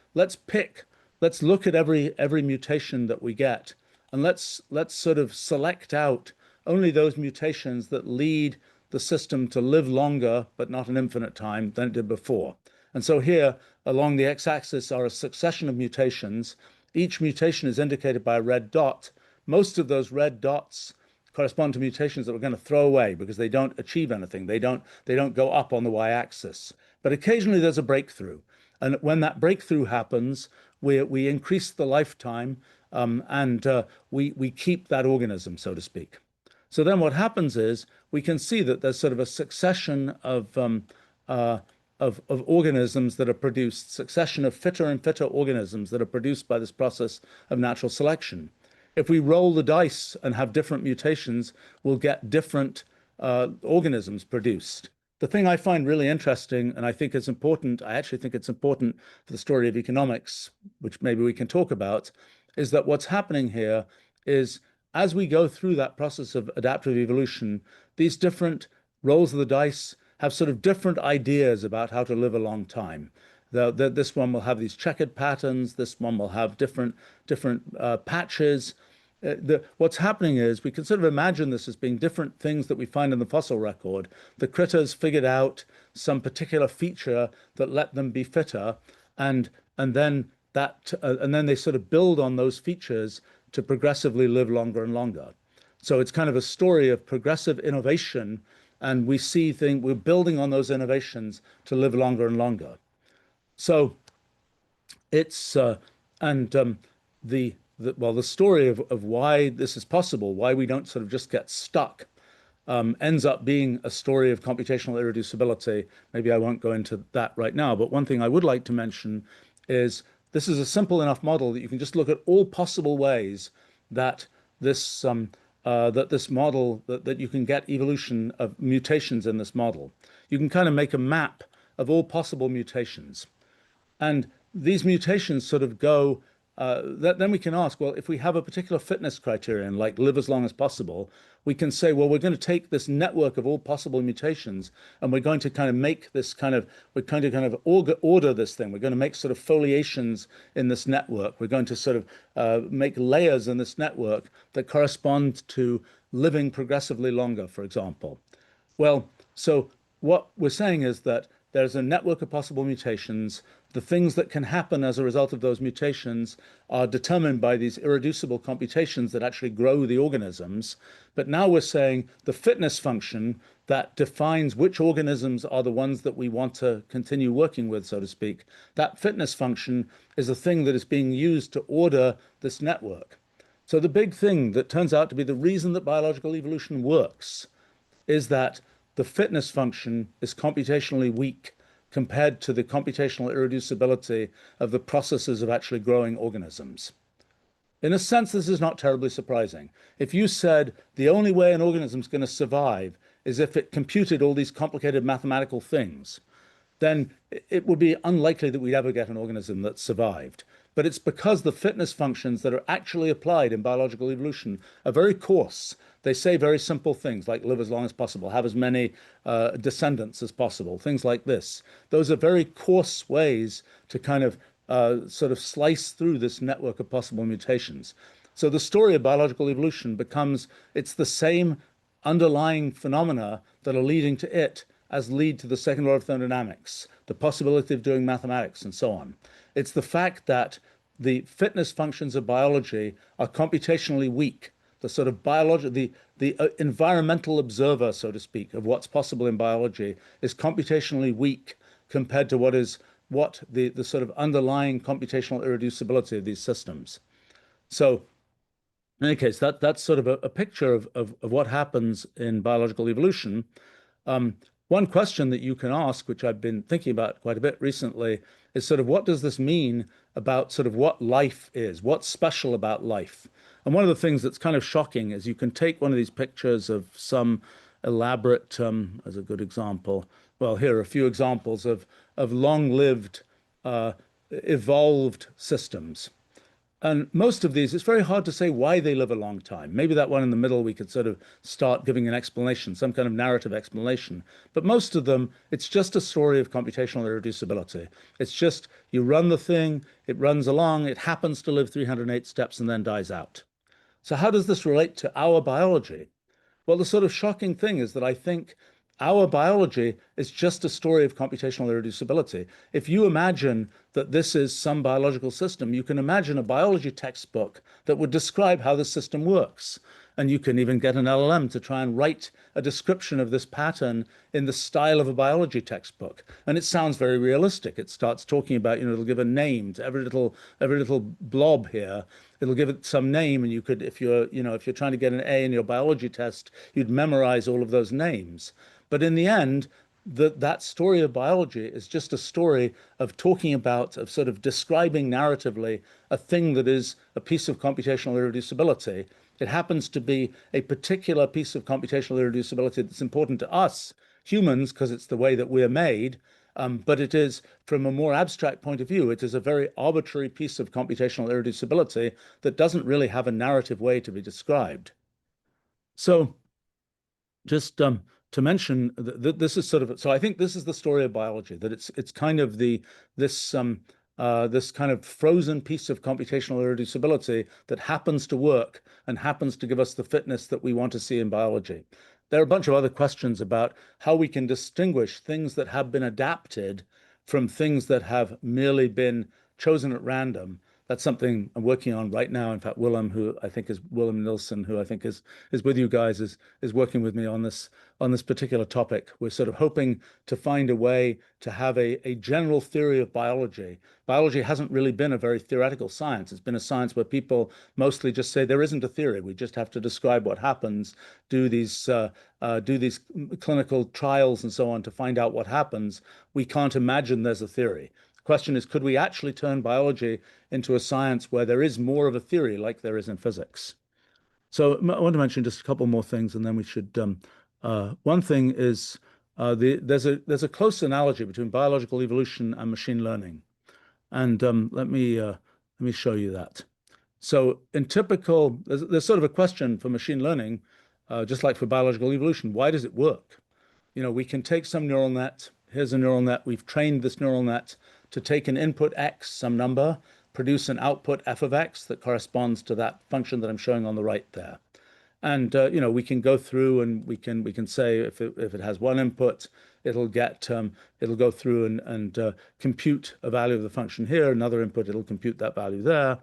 look at every mutation that we get, and let's sort of select out only those mutations that lead the system to live longer, but not an infinite time, than it did before. And so here, along the x-axis are a succession of mutations. Each mutation is indicated by a red dot. Most of those red dots correspond to mutations that we're going to throw away because they don't achieve anything. They don't go up on the y-axis. But occasionally there's a breakthrough. And when that breakthrough happens, we increase the lifetime and we keep that organism, so to speak. So then what happens is we can see that there's sort of a succession of organisms that are produced, succession of fitter and fitter organisms that are produced by this process of natural selection. If we roll the dice and have different mutations, we'll get different organisms produced. The thing I find really interesting, and I think it's important, I actually think it's important for the story of economics, which maybe we can talk about, is that what's happening here is as we go through that process of adaptive evolution, these different rolls of the dice have sort of different ideas about how to live a long time. This one will have these checkered patterns. This one will have different patches. What's happening is we can sort of imagine this as being different things that we find in the fossil record. The critters figured out some particular feature that let them be fitter, and then they sort of build on those features to progressively live longer and longer. So it's kind of a story of progressive innovation, and we see we're building on those innovations to live longer and longer. So it's the story of why this is possible, why we don't sort of just get stuck, ends up being a story of computational irreducibility. Maybe I won't go into that right now, but one thing I would like to mention is this is a simple enough model that you can just look at all possible ways that this model that you can get evolution of mutations in this model. You can kind of make a map of all possible mutations. And these mutations sort of go, then we can ask, well, if we have a particular fitness criterion, like live as long as possible, we can say, well, we're going to take this network of all possible mutations, and we're going to kind of make this order this thing. We're going to make sort of foliations in this network. We're going to sort of make layers in this network that correspond to living progressively longer, for example. Well, so what we're saying is that there's a network of possible mutations. The things that can happen as a result of those mutations are determined by these irreducible computations that actually grow the organisms. But now we're saying the fitness function that defines which organisms are the ones that we want to continue working with, so to speak, that fitness function is a thing that is being used to order this network. So the big thing that turns out to be the reason that biological evolution works is that the fitness function is computationally weak compared to the computational irreducibility of the processes of actually growing organisms. In a sense, this is not terribly surprising. If you said the only way an organism is going to survive is if it computed all these complicated mathematical things, then it would be unlikely that we'd ever get an organism that survived. But it's because the fitness functions that are actually applied in biological evolution are very coarse. They say very simple things like live as long as possible, have as many descendants as possible, things like this. Those are very coarse ways to kind of sort of slice through this network of possible mutations. So the story of biological evolution becomes, it's the same underlying phenomena that are leading to it as lead to the second law of thermodynamics, the possibility of doing mathematics, and so on. It's the fact that the fitness functions of biology are computationally weak. The sort of the environmental observer, so to speak, of what's possible in biology is computationally weak compared to what the sort of underlying computational irreducibility of these systems. So in any case, that's sort of a picture of what happens in biological evolution. One question that you can ask, which I've been thinking about quite a bit recently, is sort of what does this mean about sort of what life is? What's special about life? And one of the things that's kind of shocking is you can take one of these pictures of some elaborate, as a good example, well, here are a few examples of long-lived, evolved systems. And most of these, it's very hard to say why they live a long time. Maybe that one in the middle, we could sort of start giving an explanation, some kind of narrative explanation. But most of them, it's just a story of computational irreducibility. It's just you run the thing, it runs along, it happens to live 308 steps and then dies out. So how does this relate to our biology? Well, the sort of shocking thing is that I think our biology is just a story of computational irreducibility. If you imagine that this is some biological system, you can imagine a biology textbook that would describe how the system works. And you can even get an LLM to try and write a description of this pattern in the style of a biology textbook. And it sounds very realistic. It starts talking about, it'll give a name to every little blob here. It'll give it some name, and you could, if you're trying to get an A in your biology test, you'd memorize all of those names. But in the end, that story of biology is just a story of talking about, of sort of describing narratively a thing that is a piece of computational irreducibility. It happens to be a particular piece of computational irreducibility that's important to us humans because it's the way that we're made. But it is, from a more abstract point of view, it is a very arbitrary piece of computational irreducibility that doesn't really have a narrative way to be described. So just to mention that this is sort of, so I think this is the story of biology, that it's kind of this kind of frozen piece of computational irreducibility that happens to work and happens to give us the fitness that we want to see in biology. There are a bunch of other questions about how we can distinguish things that have been adapted from things that have merely been chosen at random. That's something I'm working on right now. In fact, Willem Nilsson, who I think is with you guys, is working with me on this particular topic. We're sort of hoping to find a way to have a general theory of biology. Biology hasn't really been a very theoretical science. It's been a science where people mostly just say there isn't a theory. We just have to describe what happens, do these clinical trials and so on to find out what happens. We can't imagine there's a theory. The question is, could we actually turn biology into a science where there is more of a theory like there is in physics? So I want to mention just a couple more things, and then we should. One thing is there's a close analogy between biological evolution and machine learning, and let me show you that. So in typical, there's sort of a question for machine learning, just like for biological evolution. Why does it work? We can take some neural net. Here's a neural net. We've trained this neural net to take an input x, some number, produce an output f of x that corresponds to that function that I'm showing on the right there. And we can go through and we can say if it has one input, it'll go through and compute a value of the function here. Another input, it'll compute that value there.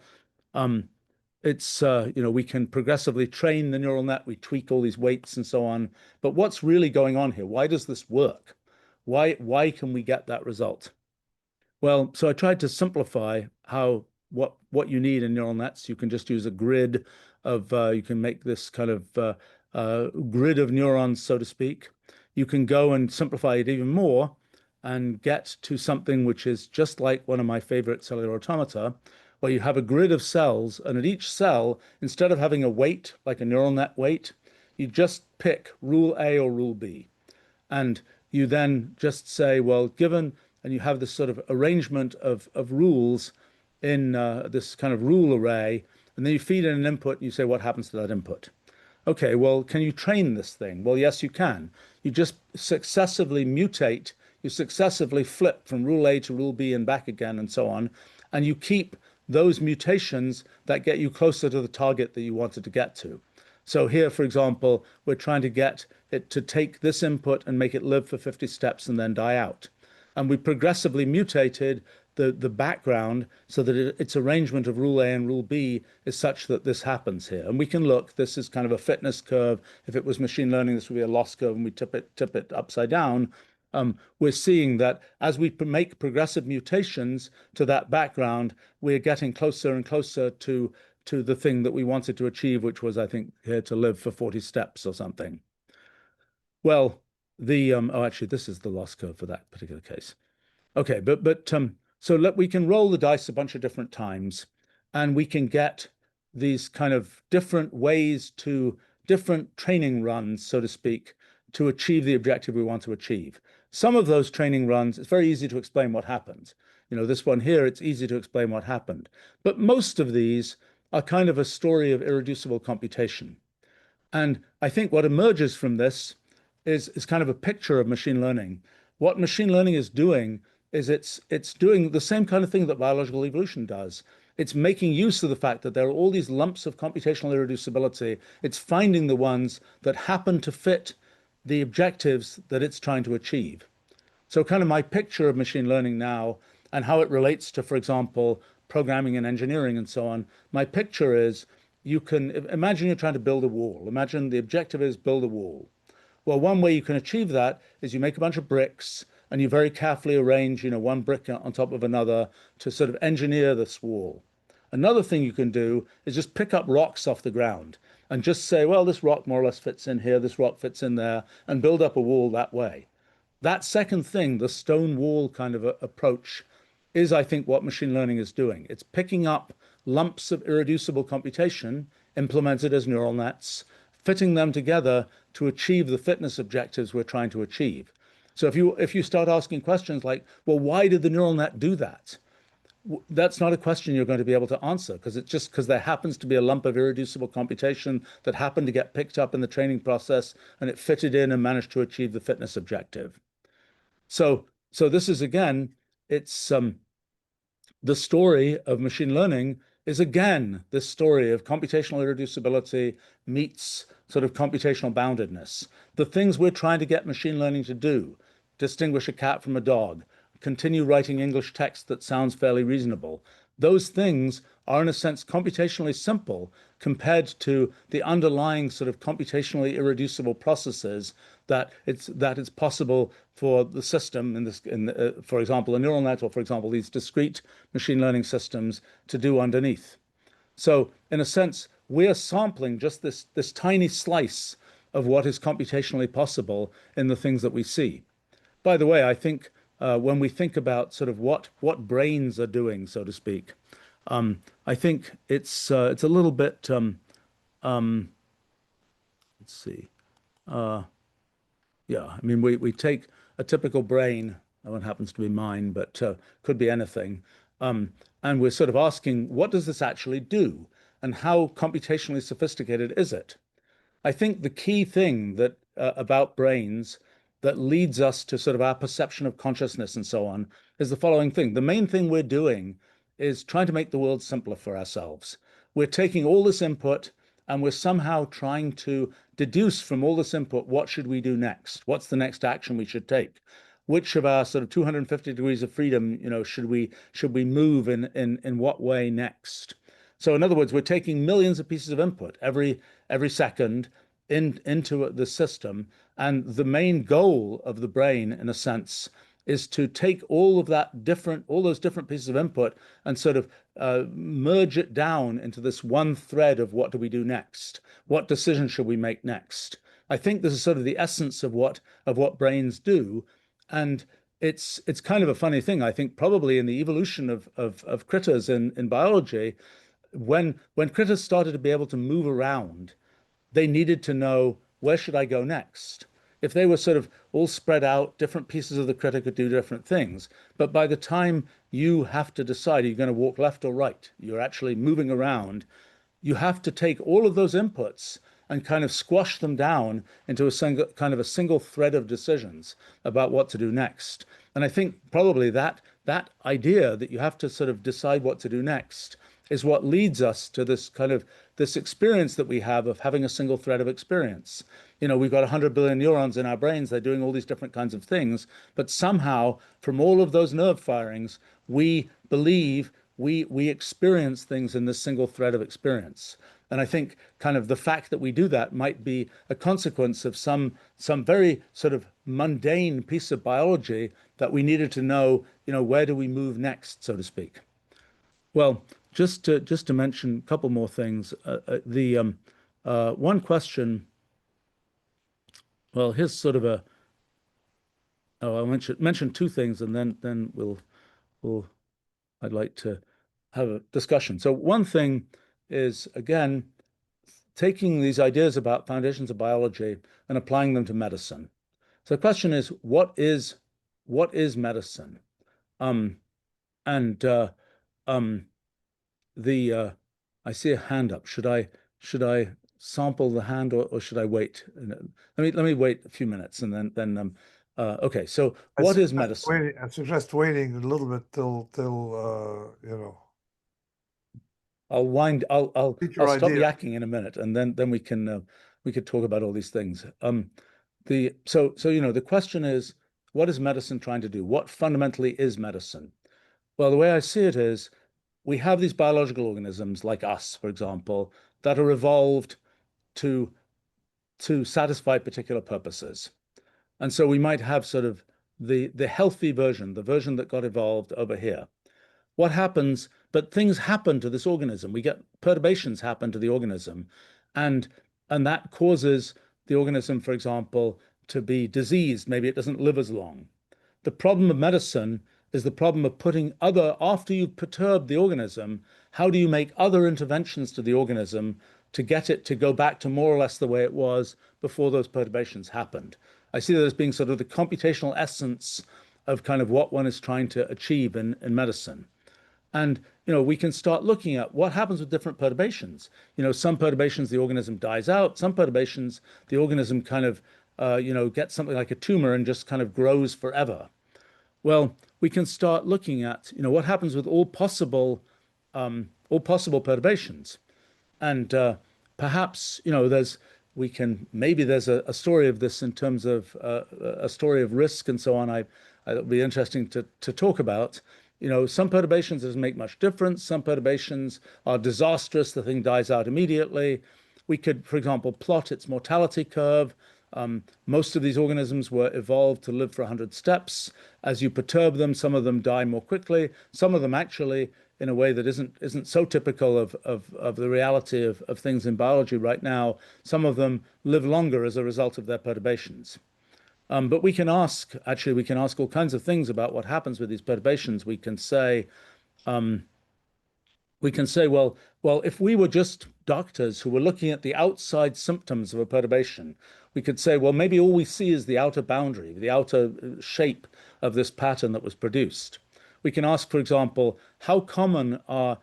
We can progressively train the neural net. We tweak all these weights and so on. But what's really going on here? Why does this work? Why can we get that result? Well, so I tried to simplify what you need in neural nets. You can just use a grid of, you can make this kind of grid of neurons, so to speak. You can go and simplify it even more and get to something which is just like one of my favorite cellular automata, where you have a grid of cells, and at each cell, instead of having a weight, like a neural net weight, you just pick rule A or rule B. And you then just say, well, given, and you have this sort of arrangement of rules in this kind of rule array, and then you feed in an input, and you say, what happens to that input? Okay, well, can you train this thing? Well, yes, you can. You just successively mutate, you successively flip from rule A to rule B and back again and so on, and you keep those mutations that get you closer to the target that you wanted to get to. So here, for example, we're trying to get it to take this input and make it live for 50 steps and then die out. And we progressively mutated the background so that its arrangement of rule A and rule B is such that this happens here. And we can look, this is kind of a fitness curve. If it was machine learning, this would be a loss curve, and we tip it upside down. We're seeing that as we make progressive mutations to that background, we're getting closer and closer to the thing that we wanted to achieve, which was, I think, here to live for 40 steps or something. Well, actually, this is the loss curve for that particular case. Okay, so we can roll the dice a bunch of different times, and we can get these kind of different ways to different training runs, so to speak, to achieve the objective we want to achieve. Some of those training runs, it's very easy to explain what happened. This one here, it's easy to explain what happened. But most of these are kind of a story of irreducible computation. And I think what emerges from this is kind of a picture of machine learning. What machine learning is doing is it's doing the same kind of thing that biological evolution does. It's making use of the fact that there are all these lumps of computational irreducibility. It's finding the ones that happen to fit the objectives that it's trying to achieve. So kind of my picture of machine learning now and how it relates to, for example, programming and engineering and so on, my picture is you can imagine you're trying to build a wall. Imagine the objective is build a wall. Well, one way you can achieve that is you make a bunch of bricks and you very carefully arrange, one brick on top of another to sort of engineer this wall. Another thing you can do is just pick up rocks off the ground and just say, well, this rock more or less fits in here, this rock fits in there, and build up a wall that way. That second thing, the stone wall kind of approach, is, I think, what machine learning is doing. It's picking up lumps of irreducible computation implemented as neural nets, fitting them together to achieve the fitness objectives we're trying to achieve. So if you start asking questions like, well, why did the neural net do that? That's not a question you're going to be able to answer, because it's just because there happens to be a lump of irreducible computation that happened to get picked up in the training process and it fitted in and managed to achieve the fitness objective. So this is, again, it's the story of machine learning is, again, this story of computational irreducibility meets sort of computational boundedness. The things we're trying to get machine learning to do, distinguish a cat from a dog, continue writing English text that sounds fairly reasonable, those things are, in a sense, computationally simple compared to the underlying sort of computationally irreducible processes that it's possible for the system, for example, a neural net, or for example, these discrete machine learning systems to do underneath. So in a sense, we're sampling just this tiny slice of what is computationally possible in the things that we see. By the way, I think when we think about sort of what brains are doing, so to speak, I think it's a little bit, let's see, yeah, I mean, we take a typical brain, one happens to be mine, but could be anything, and we're sort of asking, what does this actually do? And how computationally sophisticated is it? I think the key thing that about brains that leads us to sort of our perception of consciousness and so on is the following thing. The main thing we're doing is trying to make the world simpler for ourselves. We're taking all this input and we're somehow trying to deduce from all this input, what should we do next? What's the next action we should take? Which of our sort of 250 degrees of freedom, should we move in what way next? So in other words, we're taking millions of pieces of input every second into the system, and the main goal of the brain, in a sense, is to take all those different pieces of input and sort of merge it down into this one thread of what do we do next? What decision should we make next? I think this is sort of the essence of what brains do, and it's kind of a funny thing. I think probably in the evolution of critters in biology, when critters started to be able to move around, they needed to know, where should I go next? If they were sort of all spread out, different pieces of the critter could do different things. But by the time you have to decide, are you going to walk left or right? You're actually moving around. You have to take all of those inputs and kind of squash them down into a single thread of decisions about what to do next. And I think probably that idea that you have to sort of decide what to do next is what leads us to this experience that we have of having a single thread of experience. We've got 100 billion neurons in our brains. They're doing all these different kinds of things. But somehow, from all of those nerve firings, we believe we experience things in this single thread of experience. And I think kind of the fact that we do that might be a consequence of some very sort of mundane piece of biology that we needed to know, where do we move next, so to speak. Well, just to mention a couple more things. One question. Well, here's sort of I'll mention two things, and then I'd like to have a discussion. So one thing is, again, taking these ideas about foundations of biology and applying them to medicine. So the question is, what is medicine? I see a hand up. Should I sample the hand, or should I wait? Let me wait a few minutes and then okay. So what is medicine? I suggest waiting a little bit till I'll Repeat your stop idea. yakking in a minute, and then we could talk about all these things. the question is, what is medicine trying to do? What fundamentally is medicine? Well, the way I see it is we have these biological organisms like us, for example, that are evolved to satisfy particular purposes. And so we might have sort of the healthy version, the version that got evolved over here. What happens, but things happen to this organism. We get perturbations happen to the organism, and that causes the organism, for example, to be diseased. Maybe it doesn't live as long. The problem of medicine is the problem of putting after you've perturbed the organism, how do you make other interventions to the organism to get it to go back to more or less the way it was before those perturbations happened? I see that as being sort of the computational essence of kind of what one is trying to achieve in medicine. And, we can start looking at what happens with different perturbations. Some perturbations, the organism dies out. Some perturbations, the organism kind of, gets something like a tumor and just kind of grows forever. Well, we can start looking at, what happens with all possible perturbations. And perhaps, maybe there's a story of this in terms of a story of risk and so on. It'll be interesting to talk about. Some perturbations doesn't make much difference. Some perturbations are disastrous. The thing dies out immediately. We could, for example, plot its mortality curve. Most of these organisms were evolved to live for 100 steps. As you perturb them, some of them die more quickly. Some of them actually, in a way that isn't so typical of the reality of things in biology right now, some of them live longer as a result of their perturbations. But we can ask all kinds of things about what happens with these perturbations. We can say, well, if we were just doctors who were looking at the outside symptoms of a perturbation, we could say, well, maybe all we see is the outer boundary, the outer shape of this pattern that was produced. We can ask, for example, how common are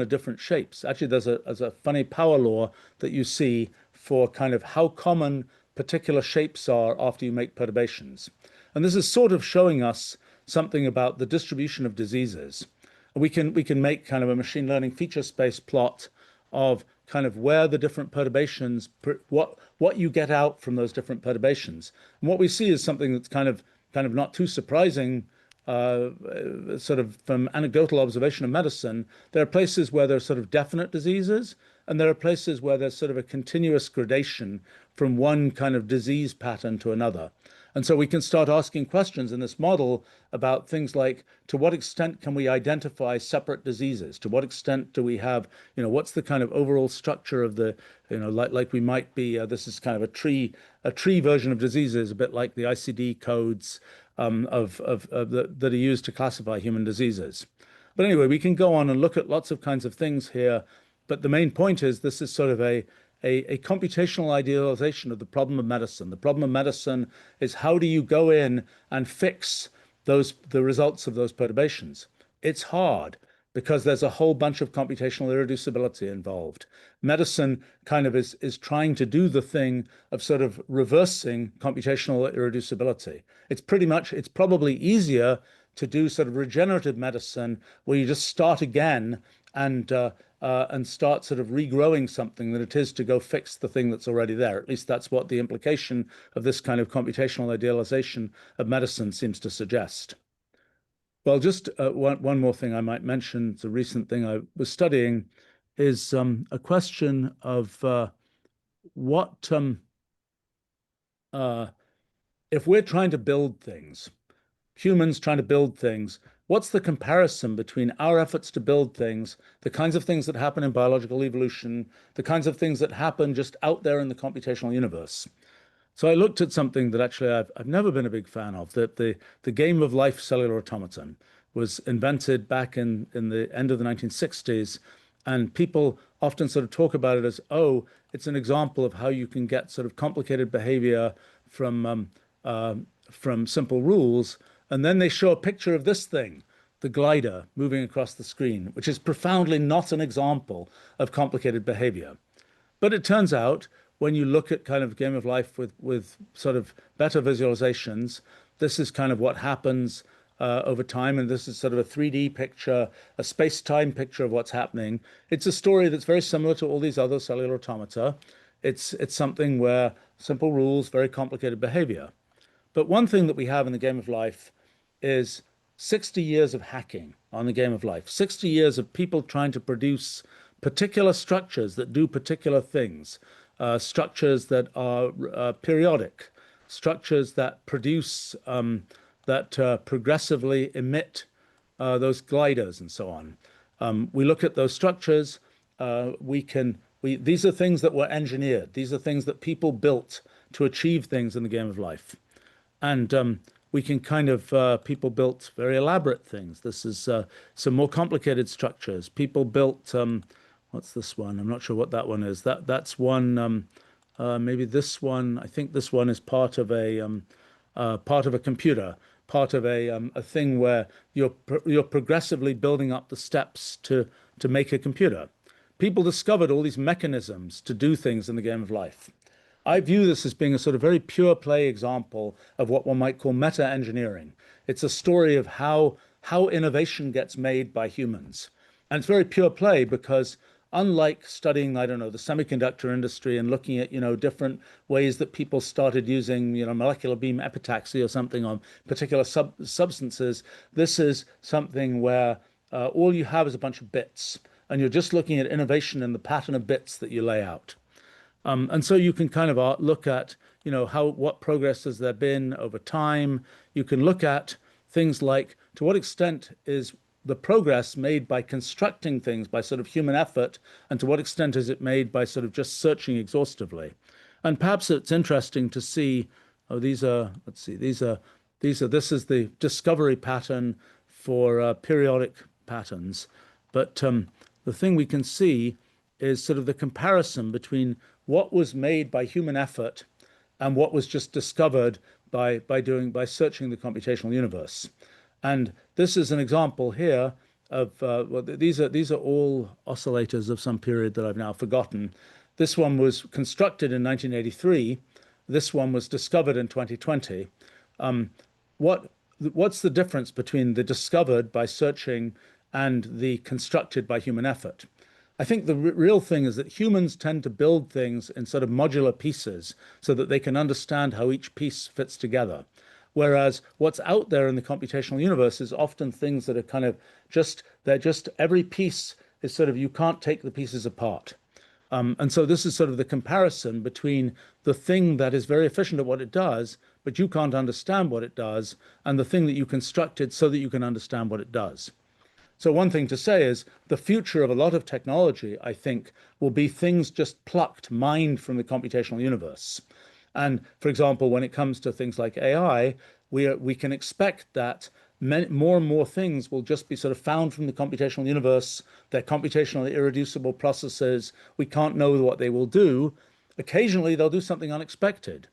different shapes? Actually, there's a funny power law that you see for kind of how common particular shapes are after you make perturbations. And this is sort of showing us something about the distribution of diseases. We can make kind of a machine learning feature space plot of kind of where the different perturbations, what you get out from those different perturbations. And what we see is something that's kind of not too surprising, sort of from anecdotal observation of medicine. There are places where there's sort of definite diseases, and there are places where there's sort of a continuous gradation from one kind of disease pattern to another. And so we can start asking questions in this model about things like, to what extent can we identify separate diseases? To what extent do we have, what's the kind of overall structure of the, like we might be, this is kind of a tree version of diseases, a bit like the ICD codes that are used to classify human diseases. But anyway, we can go on and look at lots of kinds of things here. But the main point is this is sort of a computational idealization of the problem of medicine. The problem of medicine is how do you go in and fix the results of those perturbations? It's hard because there's a whole bunch of computational irreducibility involved. Medicine kind of is trying to do the thing of sort of reversing computational irreducibility. It's probably easier to do sort of regenerative medicine where you just start again and start sort of regrowing something than it is to go fix the thing that's already there. At least that's what the implication of this kind of computational idealization of medicine seems to suggest. Well, just one more thing I might mention. It's a recent thing I was studying, is a question of if we're trying to build things, humans trying to build things, what's the comparison between our efforts to build things, the kinds of things that happen in biological evolution, the kinds of things that happen just out there in the computational universe? So I looked at something that actually I've never been a big fan of, that the game of life cellular automaton was invented back in the end of the 1960s. And people often sort of talk about it as, oh, it's an example of how you can get sort of complicated behavior from simple rules. And then they show a picture of this thing, the glider moving across the screen, which is profoundly not an example of complicated behavior. But it turns out when you look at kind of game of life with sort of better visualizations, this is kind of what happens over time. And this is sort of a 3D picture, a space-time picture of what's happening. It's a story that's very similar to all these other cellular automata. It's something where simple rules, very complicated behavior. But one thing that we have in the game of life is 60 years of hacking on the game of life, 60 years of people trying to produce particular structures that do particular things, structures that are periodic, structures that produce, that progressively emit those gliders and so on. We look at those structures, these are things that were engineered. These are things that people built to achieve things in the game of life. And we can kind of, people built very elaborate things. This is some more complicated structures. People built, what's this one? I'm not sure what that one is. That's one, maybe this one, I think this one is part of a computer, part of a thing where you're progressively building up the steps to make a computer. People discovered all these mechanisms to do things in the game of life. I view this as being a sort of very pure play example of what one might call meta engineering. It's a story of how innovation gets made by humans. And it's very pure play because unlike studying, I don't know, the semiconductor industry and looking at, different ways that people started using, molecular beam epitaxy or something on particular substances, this is something where all you have is a bunch of bits. And you're just looking at innovation in the pattern of bits that you lay out. And so you can kind of look at, what progress has there been over time. You can look at things like, to what extent is the progress made by constructing things by sort of human effort, and to what extent is it made by sort of just searching exhaustively? And perhaps it's interesting to see, this is the discovery pattern for periodic patterns. But the thing we can see is sort of the comparison between what was made by human effort and what was just discovered by searching the computational universe. And this is an example here of these are all oscillators of some period that I've now forgotten. This one was constructed in 1983. This one was discovered in 2020. What's the difference between the discovered by searching and the constructed by human effort? I think the real thing is that humans tend to build things in sort of modular pieces so that they can understand how each piece fits together. Whereas what's out there in the computational universe is often things that are kind of every piece is sort of, you can't take the pieces apart. And so this is sort of the comparison between the thing that is very efficient at what it does, but you can't understand what it does, and the thing that you constructed so that you can understand what it does. So one thing to say is the future of a lot of technology, I think, will be things just plucked, mined from the computational universe. And for example, when it comes to things like AI, we can expect that more and more things will just be sort of found from the computational universe. They're computationally irreducible processes. We can't know what they will do. Occasionally, they'll do something unexpected.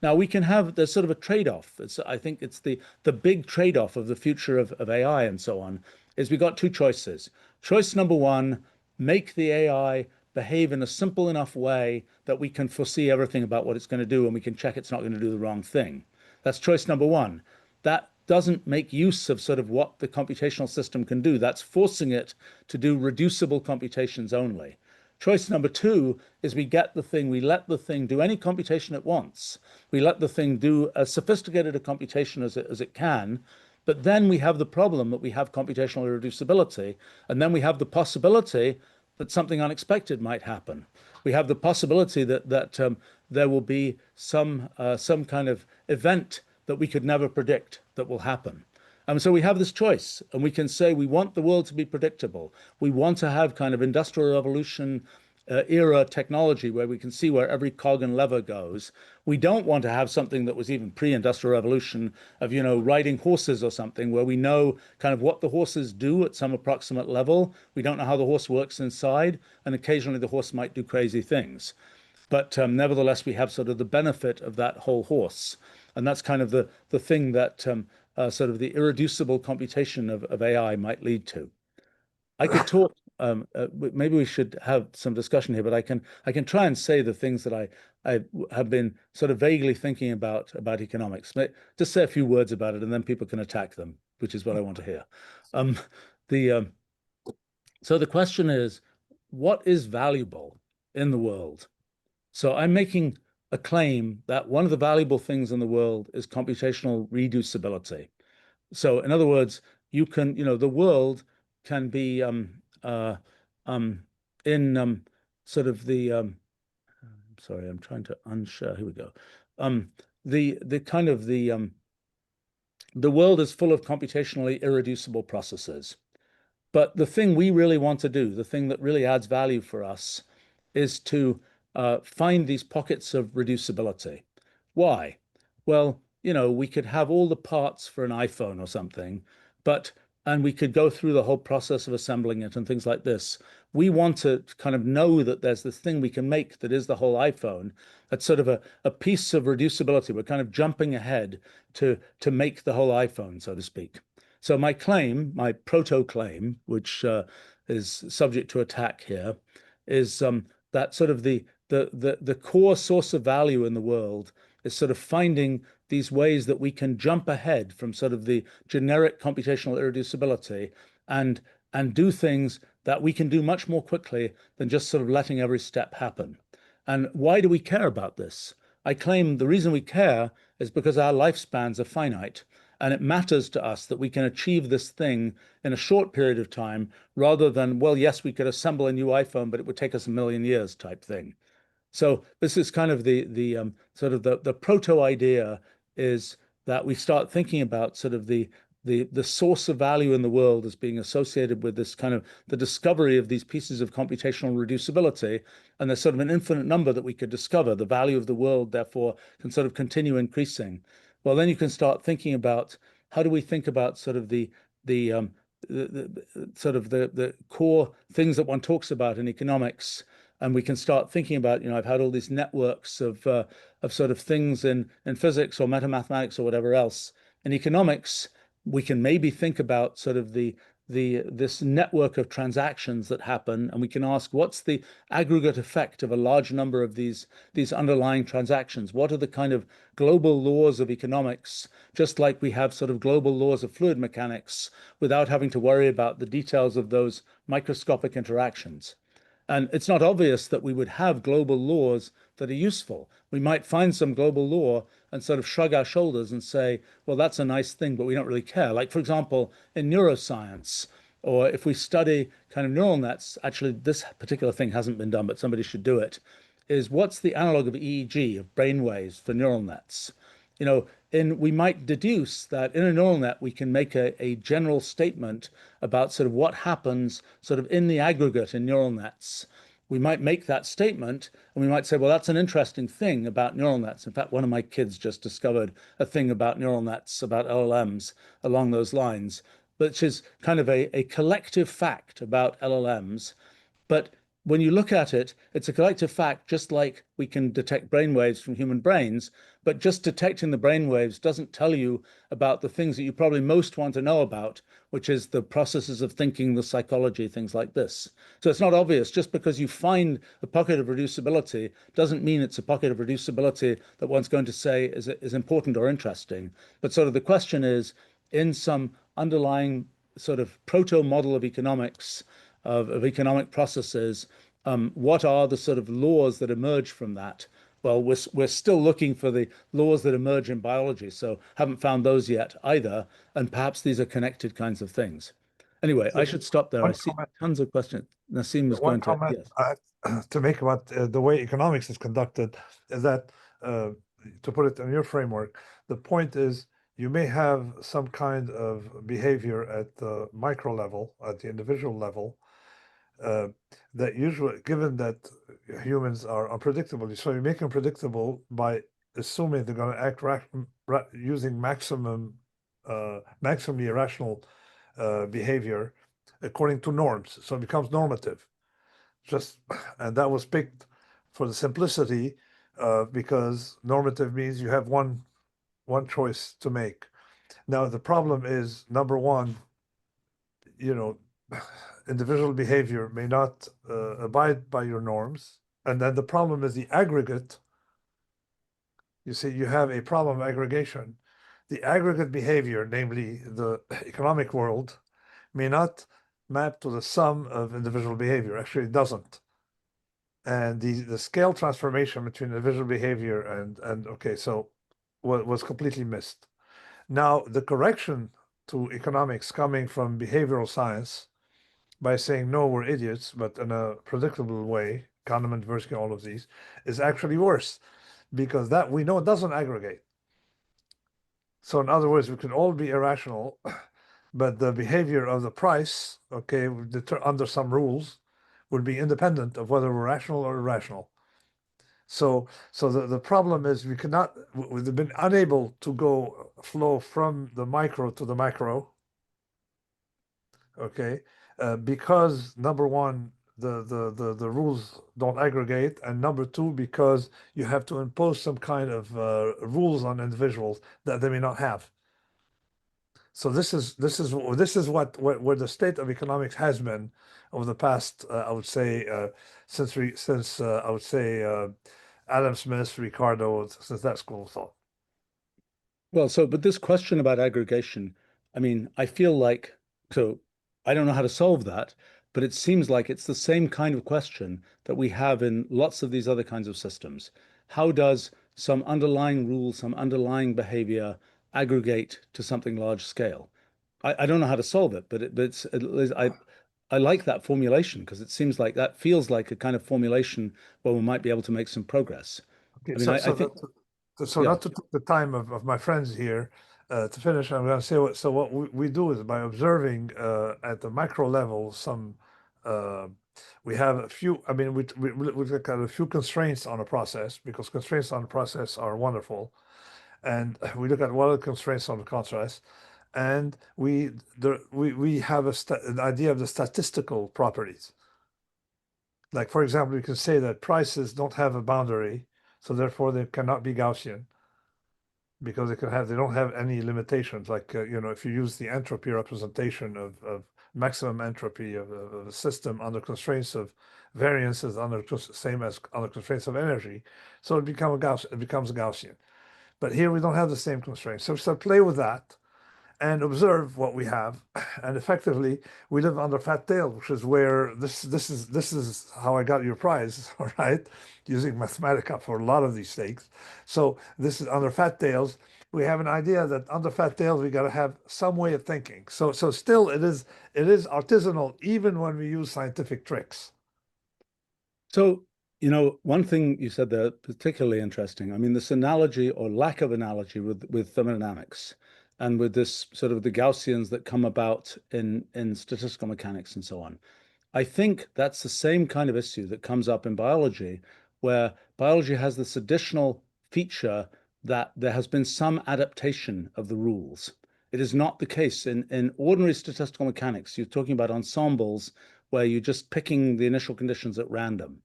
Now, there's sort of a trade-off. I think it's the big trade-off of the future of AI and so on, is we've got two choices. Choice number one, make the AI behave in a simple enough way that we can foresee everything about what it's going to do and we can check it's not going to do the wrong thing. That's choice number one. That doesn't make use of sort of what the computational system can do. That's forcing it to do reducible computations only. Choice number two is we let the thing do any computation it wants. We let the thing do as sophisticated a computation as it can, but then we have the problem that we have computational irreducibility, and then we have the possibility that something unexpected might happen. We have the possibility that there will be some kind of event that we could never predict that will happen. And so we have this choice, and we can say we want the world to be predictable. We want to have kind of industrial revolution era technology where we can see where every cog and lever goes. We don't want to have something that was even pre-industrial revolution of, riding horses or something where we know kind of what the horses do at some approximate level. We don't know how the horse works inside, and occasionally the horse might do crazy things. But nevertheless, we have sort of the benefit of that whole horse. And that's kind of the thing that sort of the irreducible computation of AI might lead to. I could talk, maybe we should have some discussion here, but I can try and say the things that I have been sort of vaguely thinking about economics. Just say a few words about it, and then people can attack them, which is what I want to hear. So the question is, what is valuable in the world? So I'm making a claim that one of the valuable things in the world is computational reducibility. So in other words, you can, the world can be in sort of the sorry, I'm trying to unshare. Here we go. The kind of the world is full of computationally irreducible processes. But the thing we really want to do, the thing that really adds value for us, is to find these pockets of reducibility. Why? Well, we could have all the parts for an iPhone or something, and we could go through the whole process of assembling it and things like this. We want to kind of know that there's this thing we can make that is the whole iPhone. That's sort of a piece of reducibility. We're kind of jumping ahead to make the whole iPhone, so to speak. So my claim, my proto-claim, which is subject to attack here, is that sort of the core source of value in the world is sort of finding these ways that we can jump ahead from sort of the generic computational irreducibility and do things that we can do much more quickly than just sort of letting every step happen. And why do we care about this? I claim the reason we care is because our lifespans are finite. And it matters to us that we can achieve this thing in a short period of time rather than, well, yes, we could assemble a new iPhone, but it would take us 1,000,000 years type thing. So this is kind of the sort of the proto idea is that we start thinking about sort of the source of value in the world as being associated with this kind of the discovery of these pieces of computational reducibility. And there's sort of an infinite number that we could discover. The value of the world, therefore, can sort of continue increasing. Well, then you can start thinking about how do we think about sort of the sort of the core things that one talks about in economics, and we can start thinking about, I've had all these networks of sort of things in physics or metamathematics or whatever else. In economics, we can maybe think about sort of this network of transactions that happen, and we can ask what's the aggregate effect of a large number of these underlying transactions? What are the kind of global laws of economics, just like we have sort of global laws of fluid mechanics without having to worry about the details of those microscopic interactions? And it's not obvious that we would have global laws that are useful. We might find some global law and sort of shrug our shoulders and say, well, that's a nice thing, but we don't really care. Like, for example, in neuroscience, or if we study kind of neural nets, actually, this particular thing hasn't been done, but somebody should do it, is what's the analog of EEG, of brainwaves for neural nets? We might deduce that in a neural net, we can make a general statement about sort of what happens sort of in the aggregate in neural nets. We might make that statement and we might say, well, that's an interesting thing about neural nets. In fact, one of my kids just discovered a thing about neural nets, about LLMs along those lines, which is kind of a collective fact about LLMs. But when you look at it, it's a collective fact, just like we can detect brainwaves from human brains, but just detecting the brainwaves doesn't tell you about the things that you probably most want to know about, which is the processes of thinking, the psychology, things like this. So it's not obvious. Just because you find a pocket of reducibility doesn't mean it's a pocket of reducibility that one's going to say is important or interesting. But sort of the question is, in some underlying sort of proto-model of economics, of economic processes, what are the sort of laws that emerge from that? Well, we're still looking for the laws that emerge in biology, so haven't found those yet either, and perhaps these are connected kinds of things. Anyway, I should stop there. I see tons of questions. Nassim was going to, comment yes. I have to make about the way economics is conducted is that, to put it in your framework, the point is you may have some kind of behavior at the micro level, at the individual level, that usually, given that humans are unpredictable, so you make them predictable by assuming they're going to act using maximally irrational behavior according to norms. So it becomes normative. And that was picked for the simplicity, because normative means you have one choice to make. Now the problem is, number one, individual behavior may not abide by your norms. And then the problem is the aggregate. You see, you have a problem of aggregation. The aggregate behavior, namely the economic world, may not map to the sum of individual behavior. Actually, it doesn't. and the scale transformation between individual behavior and okay, so was completely missed. Now the correction to economics coming from behavioral science by saying no, we're idiots, but in a predictable way, Kahneman, Tversky, all of these, is actually worse, because that we know it doesn't aggregate. So in other words, we can all be irrational, but the behavior of the price, okay, under some rules, would be independent of whether we're rational or irrational. So the problem is we've been unable to flow from the micro to the macro, okay, because number one, the rules don't aggregate, and number two, because you have to impose some kind of rules on individuals that they may not have. So this is what where the state of economics has been over the past, I would say, since I would say Adam Smith, Ricardo, since that school of thought. Well, but this question about aggregation, I mean, I feel like, so I don't know how to solve that, but it seems like it's the same kind of question that we have in lots of these other kinds of systems. How does some underlying rule, some underlying behavior aggregate to something large scale? I don't know how to solve it, but I like that formulation because it seems like that feels like a kind of formulation where we might be able to make some progress. Okay, I mean, I think, so yeah. not to take the time of my friends here to finish, I'm going to say what we do is by observing at the macro level we have a few. I mean, we look at a few constraints on a process, because constraints on a process are wonderful, and we look at what are the constraints on the contrast, and we have an idea of the statistical properties. Like, for example, you can say that prices don't have a boundary, so therefore they cannot be Gaussian, because they don't have any limitations. Like, if you use the entropy representation of maximum entropy of a system under constraints of variances same as under constraints of energy, so it becomes Gaussian. But here we don't have the same constraints. So play with that and observe what we have, and effectively we live under fat tail, which is where this is how I got your prize, all right, using Mathematica for a lot of these things. So this is under fat tails. We have an idea that under fat tails we got to have some way of thinking. So still it is artisanal even when we use scientific tricks. So, one thing you said there particularly interesting. I mean, this analogy or lack of analogy with thermodynamics and with this sort of the Gaussians that come about in statistical mechanics and so on. I think that's the same kind of issue that comes up in biology, where biology has this additional feature that there has been some adaptation of the rules. It is not the case in ordinary statistical mechanics. You're talking about ensembles where you're just picking the initial conditions at random.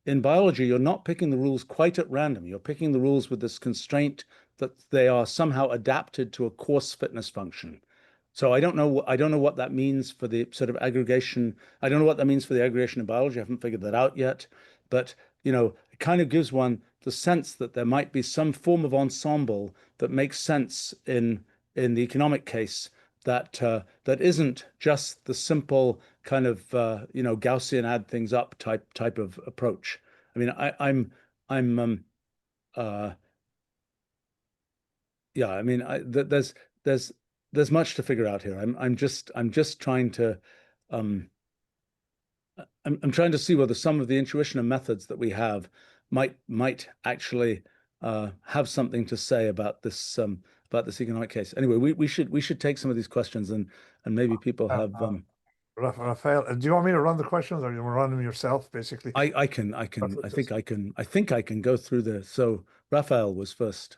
In biology, you're not picking the rules quite at random. You're picking the rules with this constraint that they are somehow adapted to a coarse fitness function. So I don't know what that means for the sort of aggregation. I don't know what that means for the aggregation in biology. I haven't figured that out yet. But, it kind of gives one the sense that there might be some form of ensemble that makes sense in the economic case that isn't just the simple kind of Gaussian add things up type of approach. I mean, yeah. I mean, there's much to figure out here. I'm just trying to I'm trying to see whether some of the intuition and methods that we have might actually have something to say about this economic case. Anyway, we should take some of these questions and maybe people have. Raphael, do you want me to run the questions, or you want to run them yourself, basically? I think I can go through this. So Raphael was first.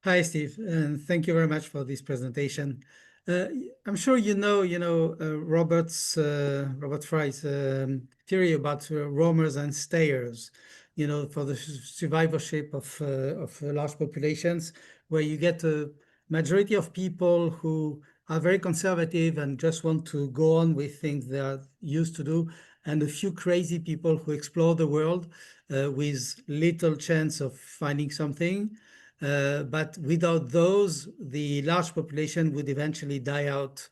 Hi, Steve, and thank you very much for this presentation. I'm sure Robert Fry's theory about roamers and stayers, for the survivorship of large populations, where you get a majority of people who are very conservative and just want to go on with things they are used to do, and a few crazy people who explore the world with little chance of finding something. But without those, the large population would eventually die out.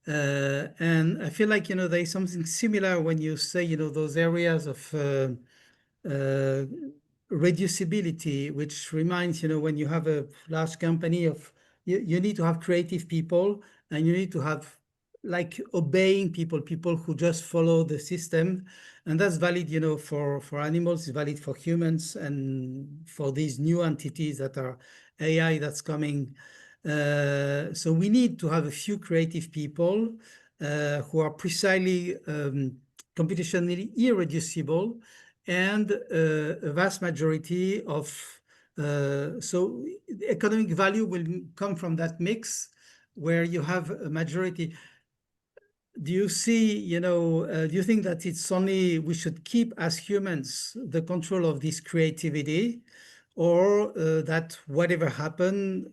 And I feel like, there is something similar when you say, those areas of uh, reducibility, which reminds, when you have a large company of, you need to have creative people, and you need to have like obeying people who just follow the system. And that's valid, for animals, it's valid for humans, and for these new entities that are AI that's coming. So we need to have a few creative people who are precisely computationally irreducible, and a vast majority of so the economic value will come from that mix where you have a majority. Do you see, do you think that it's only we should keep as humans the control of this creativity, or that whatever happen,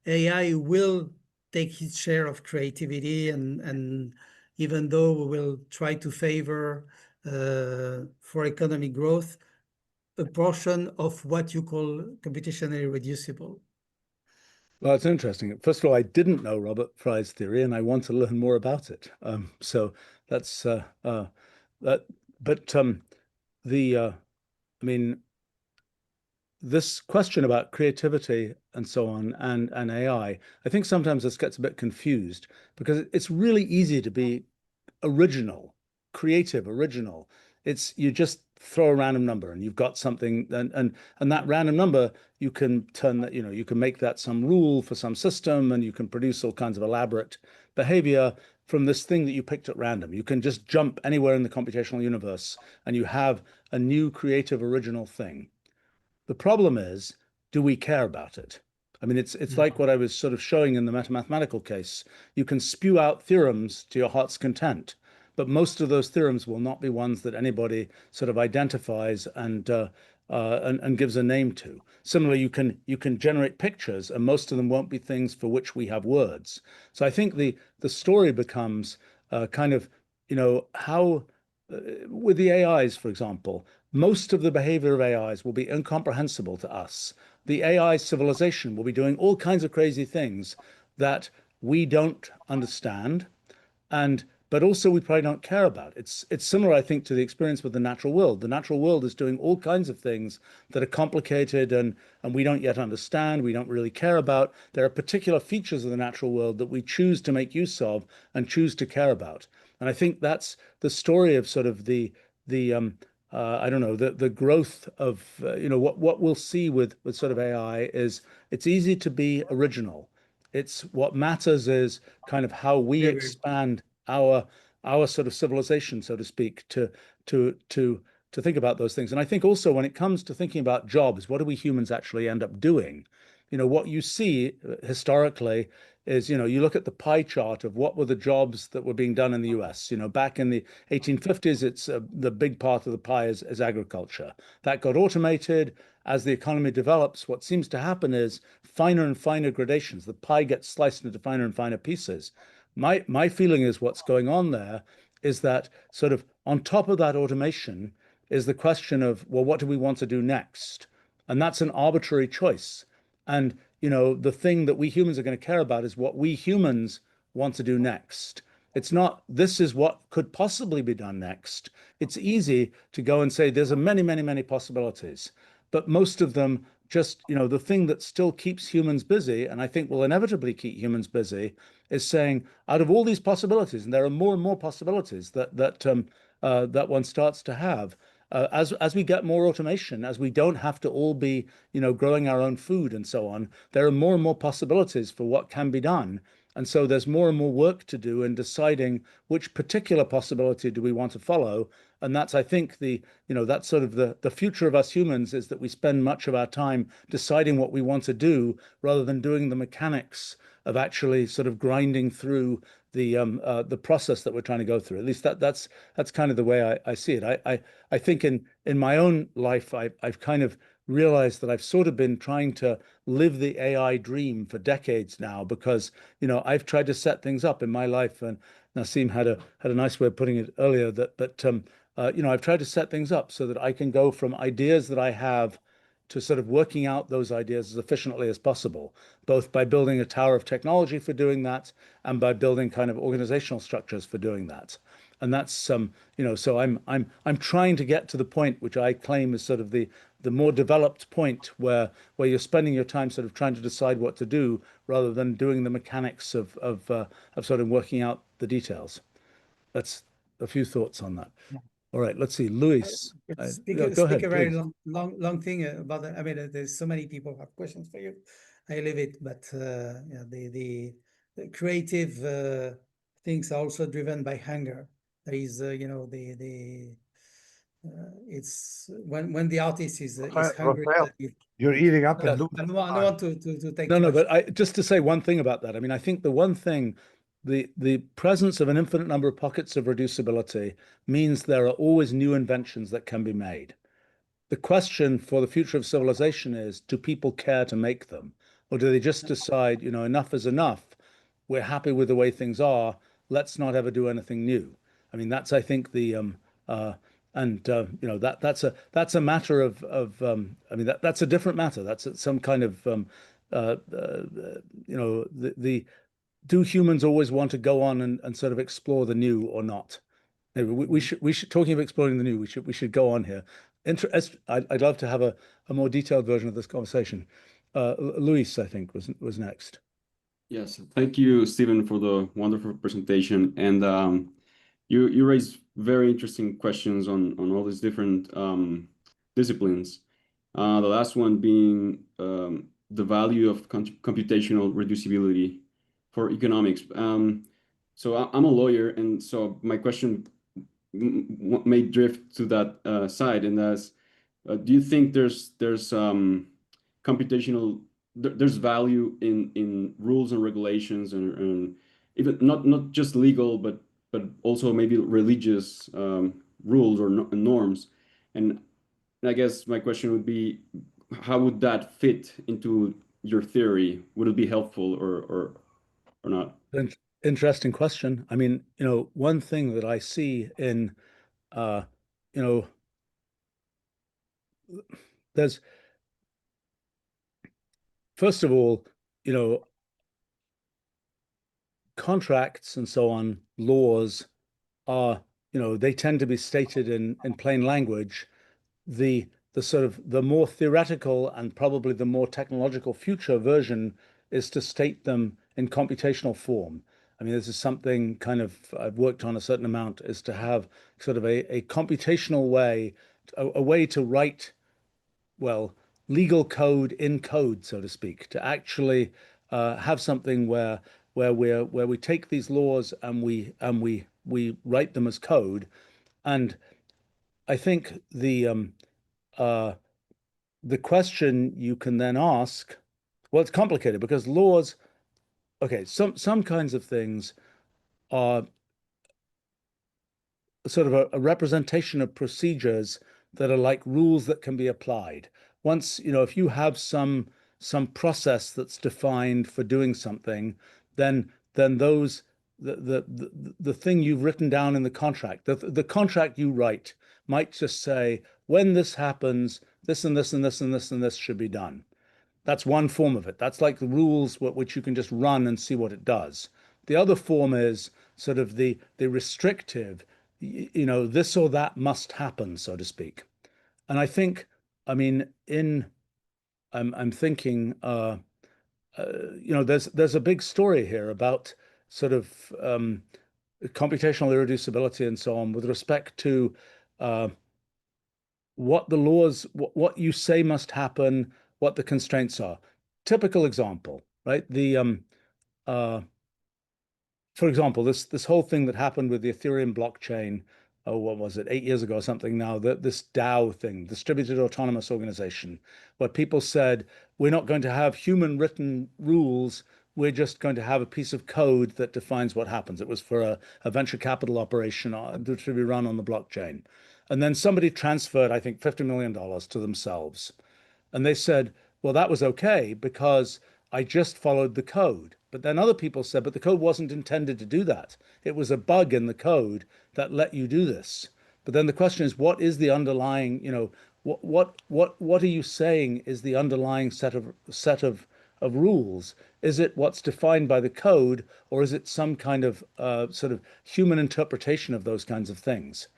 AI will take its share of creativity, and even though we will try to favor for economic growth a portion of what you call computationally reducible? Well, it's interesting. First of all, I didn't know Robert Fry's theory, and I want to learn more about it. So that's that. But I mean, this question about creativity and so on, and AI, I think sometimes this gets a bit confused because it's really easy to be original, creative, original. It's you just throw a random number and you've got something, and that random number you can turn that, you can make that some rule for some system, and you can produce all kinds of elaborate behavior from this thing that you picked at random. You can just jump anywhere in the computational universe and you have a new creative original thing. The problem is, do we care about it? I mean, it's like what I was sort of showing in the mathematical case. You can spew out theorems to your heart's content, but most of those theorems will not be ones that anybody sort of identifies and gives a name to. Similarly, you can generate pictures, and most of them won't be things for which we have words. So I think the story becomes kind of, how with the AIs, for example, most of the behavior of AIs will be incomprehensible to us. The AI civilization will be doing all kinds of crazy things that we don't understand, and but also we probably don't care about. It's similar, I think, to the experience with the natural world. The natural world is doing all kinds of things that are complicated and we don't yet understand, we don't really care about. There are particular features of the natural world that we choose to make use of and choose to care about. And I think that's the story of sort of the I don't know, the growth of what we'll see with sort of AI is it's easy to be original. It's what matters is kind of how we expand our sort of civilization, so to speak, to think about those things. And I think also when it comes to thinking about jobs, what do we humans actually end up doing? What you see historically is, you look at the pie chart of what were the jobs that were being done in the US. Back in the 1850s, it's the big part of the pie is agriculture. That got automated. As the economy develops, what seems to happen is finer and finer gradations. The pie gets sliced into finer and finer pieces. My feeling is what's going on there is that sort of on top of that automation is the question of, well, what do we want to do next? And that's an arbitrary choice. And, the thing that we humans are going to care about is what we humans want to do next. It's not, this is what could possibly be done next. It's easy to go and say there's a many, many, many possibilities, but most of them just, the thing that still keeps humans busy, and I think will inevitably keep humans busy, is saying out of all these possibilities, and there are more and more possibilities that one starts to have, as we get more automation, as we don't have to all be, growing our own food and so on, there are more and more possibilities for what can be done. And so there's more and more work to do in deciding which particular possibility do we want to follow. And that's, I think, that's sort of the future of us humans, is that we spend much of our time deciding what we want to do rather than doing the mechanics of actually sort of grinding through the process that we're trying to go through. At least that's kind of the way I see it. I think in my own life, I've kind of realized that I've sort of been trying to live the AI dream for decades now, because I've tried to set things up in my life, and Nassim had a nice way of putting it earlier, that I've tried to set things up so that I can go from ideas that I have to sort of working out those ideas as efficiently as possible, both by building a tower of technology for doing that and by building kind of organizational structures for doing that. And that's so I'm trying to get to the point which I claim is sort of the more developed point where you're spending your time sort of trying to decide what to do rather than doing the mechanics of sort of working out the details. That's a few thoughts on that. All right, let's see, Luis. Go ahead, a very please. long thing about that. I mean, there's so many people have questions for you. I leave it, but yeah, the creative things are also driven by hunger. There is, it's when the artist is hungry. Raphael, you're eating up and I losing don't want to take No, too no, much. but just to say one thing about that. I mean, I think the one thing, the presence of an infinite number of pockets of reducibility means there are always new inventions that can be made. The question for the future of civilization is, do people care to make them? Or do they just decide, enough is enough? We're happy with the way things are. Let's not ever do anything new. I mean, that's, I think, that's a matter of I mean, that's a different matter. That's some kind of, do humans always want to go on and sort of explore the new or not? Maybe we should talking of exploring the new. We should go on here. I'd love to have a more detailed version of this conversation. Luis, I think, was next. Yes, thank you, Stephen, for the wonderful presentation. And you raised very interesting questions on all these different disciplines. The last one being the value of computational reducibility for economics. So I'm a lawyer, and so my question may drift to that side, and that's, do you think there's computational there's value in rules and regulations and even not just legal but also maybe religious rules or norms? And I guess my question would be, how would that fit into your theory? Would it be helpful or not? Interesting question. I mean, one thing that I see in there's first of all, contracts and so on, laws are, they tend to be stated in plain language. The sort of the more theoretical and probably the more technological future version is to state them in computational form. I mean, this is something kind of I've worked on a certain amount, is to have sort of a computational way, a way to write, well, legal code in code, so to speak, to actually have something where we take these laws and we write them as code. And I think the question you can then ask, well, it's complicated because laws, okay, some kinds of things are sort of a representation of procedures that are like rules that can be applied. Once, if you have some process that's defined for doing something, then those the thing you've written down in the contract, the contract you write might just say, when this happens, this and this and this and this and this should be done. That's one form of it. That's like the rules which you can just run and see what it does. The other form is sort of the restrictive, this or that must happen, so to speak. And I think, I mean, I'm thinking, there's a big story here about sort of computational irreducibility and so on with respect to what the laws, what you say must happen, what the constraints are. Typical example, right? For example, this whole thing that happened with the Ethereum blockchain, what was it, 8 years ago or something now, this DAO thing, distributed autonomous organization, where people said, we're not going to have human written rules, we're just going to have a piece of code that defines what happens. It was for a venture capital operation to be run on the blockchain. And then somebody transferred, I think, $50 million to themselves. And they said, well, that was okay because I just followed the code. But then other people said, but the code wasn't intended to do that. It was a bug in the code that let you do this. But then the question is, what is the underlying, what are you saying is the underlying set of rules? Is it what's defined by the code, or is it some kind of sort of human interpretation of those kinds of things?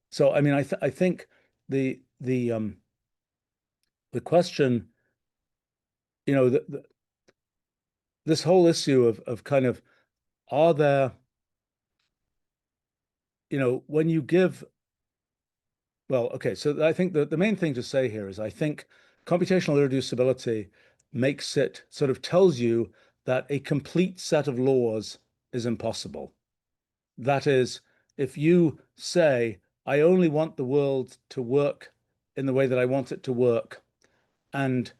So, I mean, I think the question, this whole issue of kind of, are there, when you give, well, okay, so I think the main thing to say here is I think computational irreducibility makes it, sort of tells you that a complete set of laws is impossible. That is, if you say, I only want the world to work in the way that I want it to work, and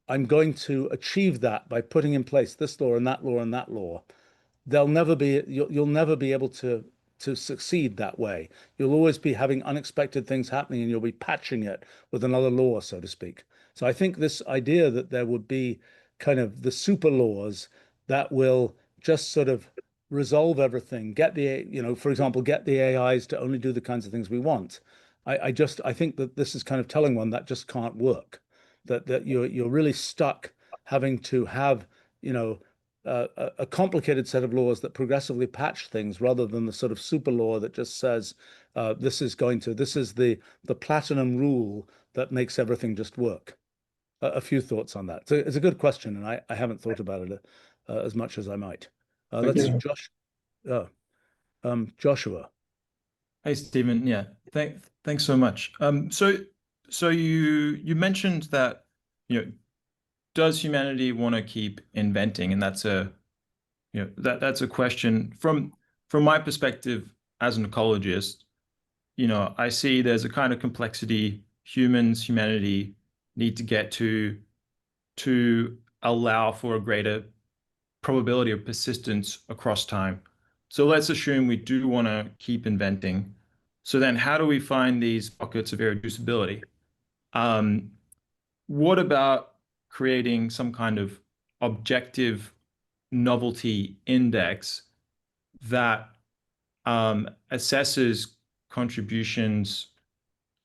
I'm going to achieve that by putting in place this law and that law and that law, you'll never be able to succeed that way. You'll always be having unexpected things happening, and you'll be patching it with another law, so to speak. So I think this idea that there would be kind of the super laws that will just sort of resolve everything, for example, get the AIs to only do the kinds of things we want. I think that this is kind of telling one that just can't work. That you're really stuck having to have, a complicated set of laws that progressively patch things, rather than the sort of super law that just says this is the platinum rule that makes everything just work. A few thoughts on that. So it's a good question, and I haven't thought about it as much as I might. Let's Joshua. Hey, Stephen. Yeah, thanks so much. So you mentioned that, does humanity want to keep inventing? And that's a question from my perspective as an ecologist. I see there's a kind of complexity humanity need to get to allow for a greater probability of persistence across time. So let's assume we do want to keep inventing. So then how do we find these pockets of irreducibility? What about creating some kind of objective novelty index that assesses contributions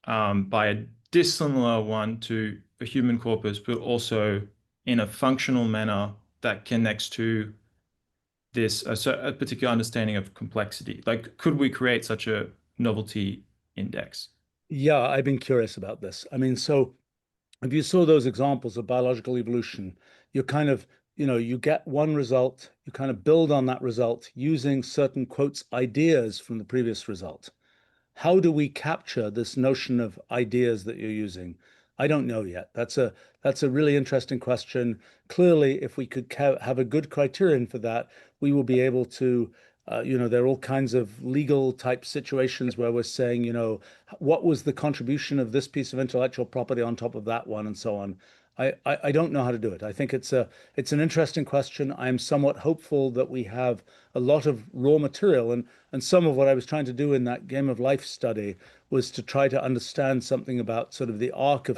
by a dissimilar one to a human corpus, but also in a functional manner that connects to this a particular understanding of complexity? Like, could we create such a novelty index? Yeah, I've been curious about this. I mean, so if you saw those examples of biological evolution, you kind of, you get one result, you kind of build on that result using certain quotes, ideas from the previous result. How do we capture this notion of ideas that you're using? I don't know yet. That's a really interesting question. Clearly, if we could have a good criterion for that, we will be able to, there are all kinds of legal type situations where we're saying, what was the contribution of this piece of intellectual property on top of that one, and so on. I don't know how to do it. I think it's an interesting question. I'm somewhat hopeful that we have a lot of raw material, and some of what I was trying to do in that Game of Life study was to try to understand something about sort of the arc of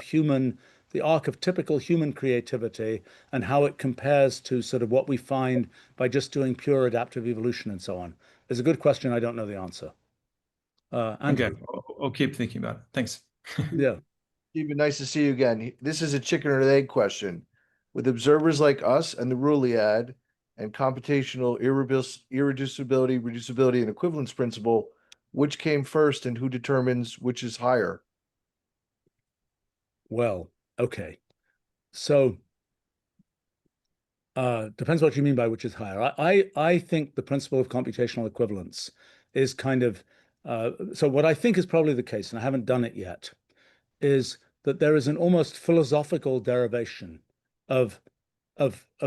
typical human creativity, and how it compares to sort of what we find by just doing pure adaptive evolution and so on. It's a good question. I don't know the answer. Andrew. Okay, I'll keep thinking about it. Thanks. Yeah. Stephen, nice to see you again. This is a chicken or egg question. With observers like us and the ruliad and computational irreducibility, reducibility, and equivalence principle, which came first and who determines which is higher? Well, okay. So depends what you mean by which is higher. I think the principle of computational equivalence is kind of, so what I think is probably the case, and I haven't done it yet, is that there is an almost philosophical derivation of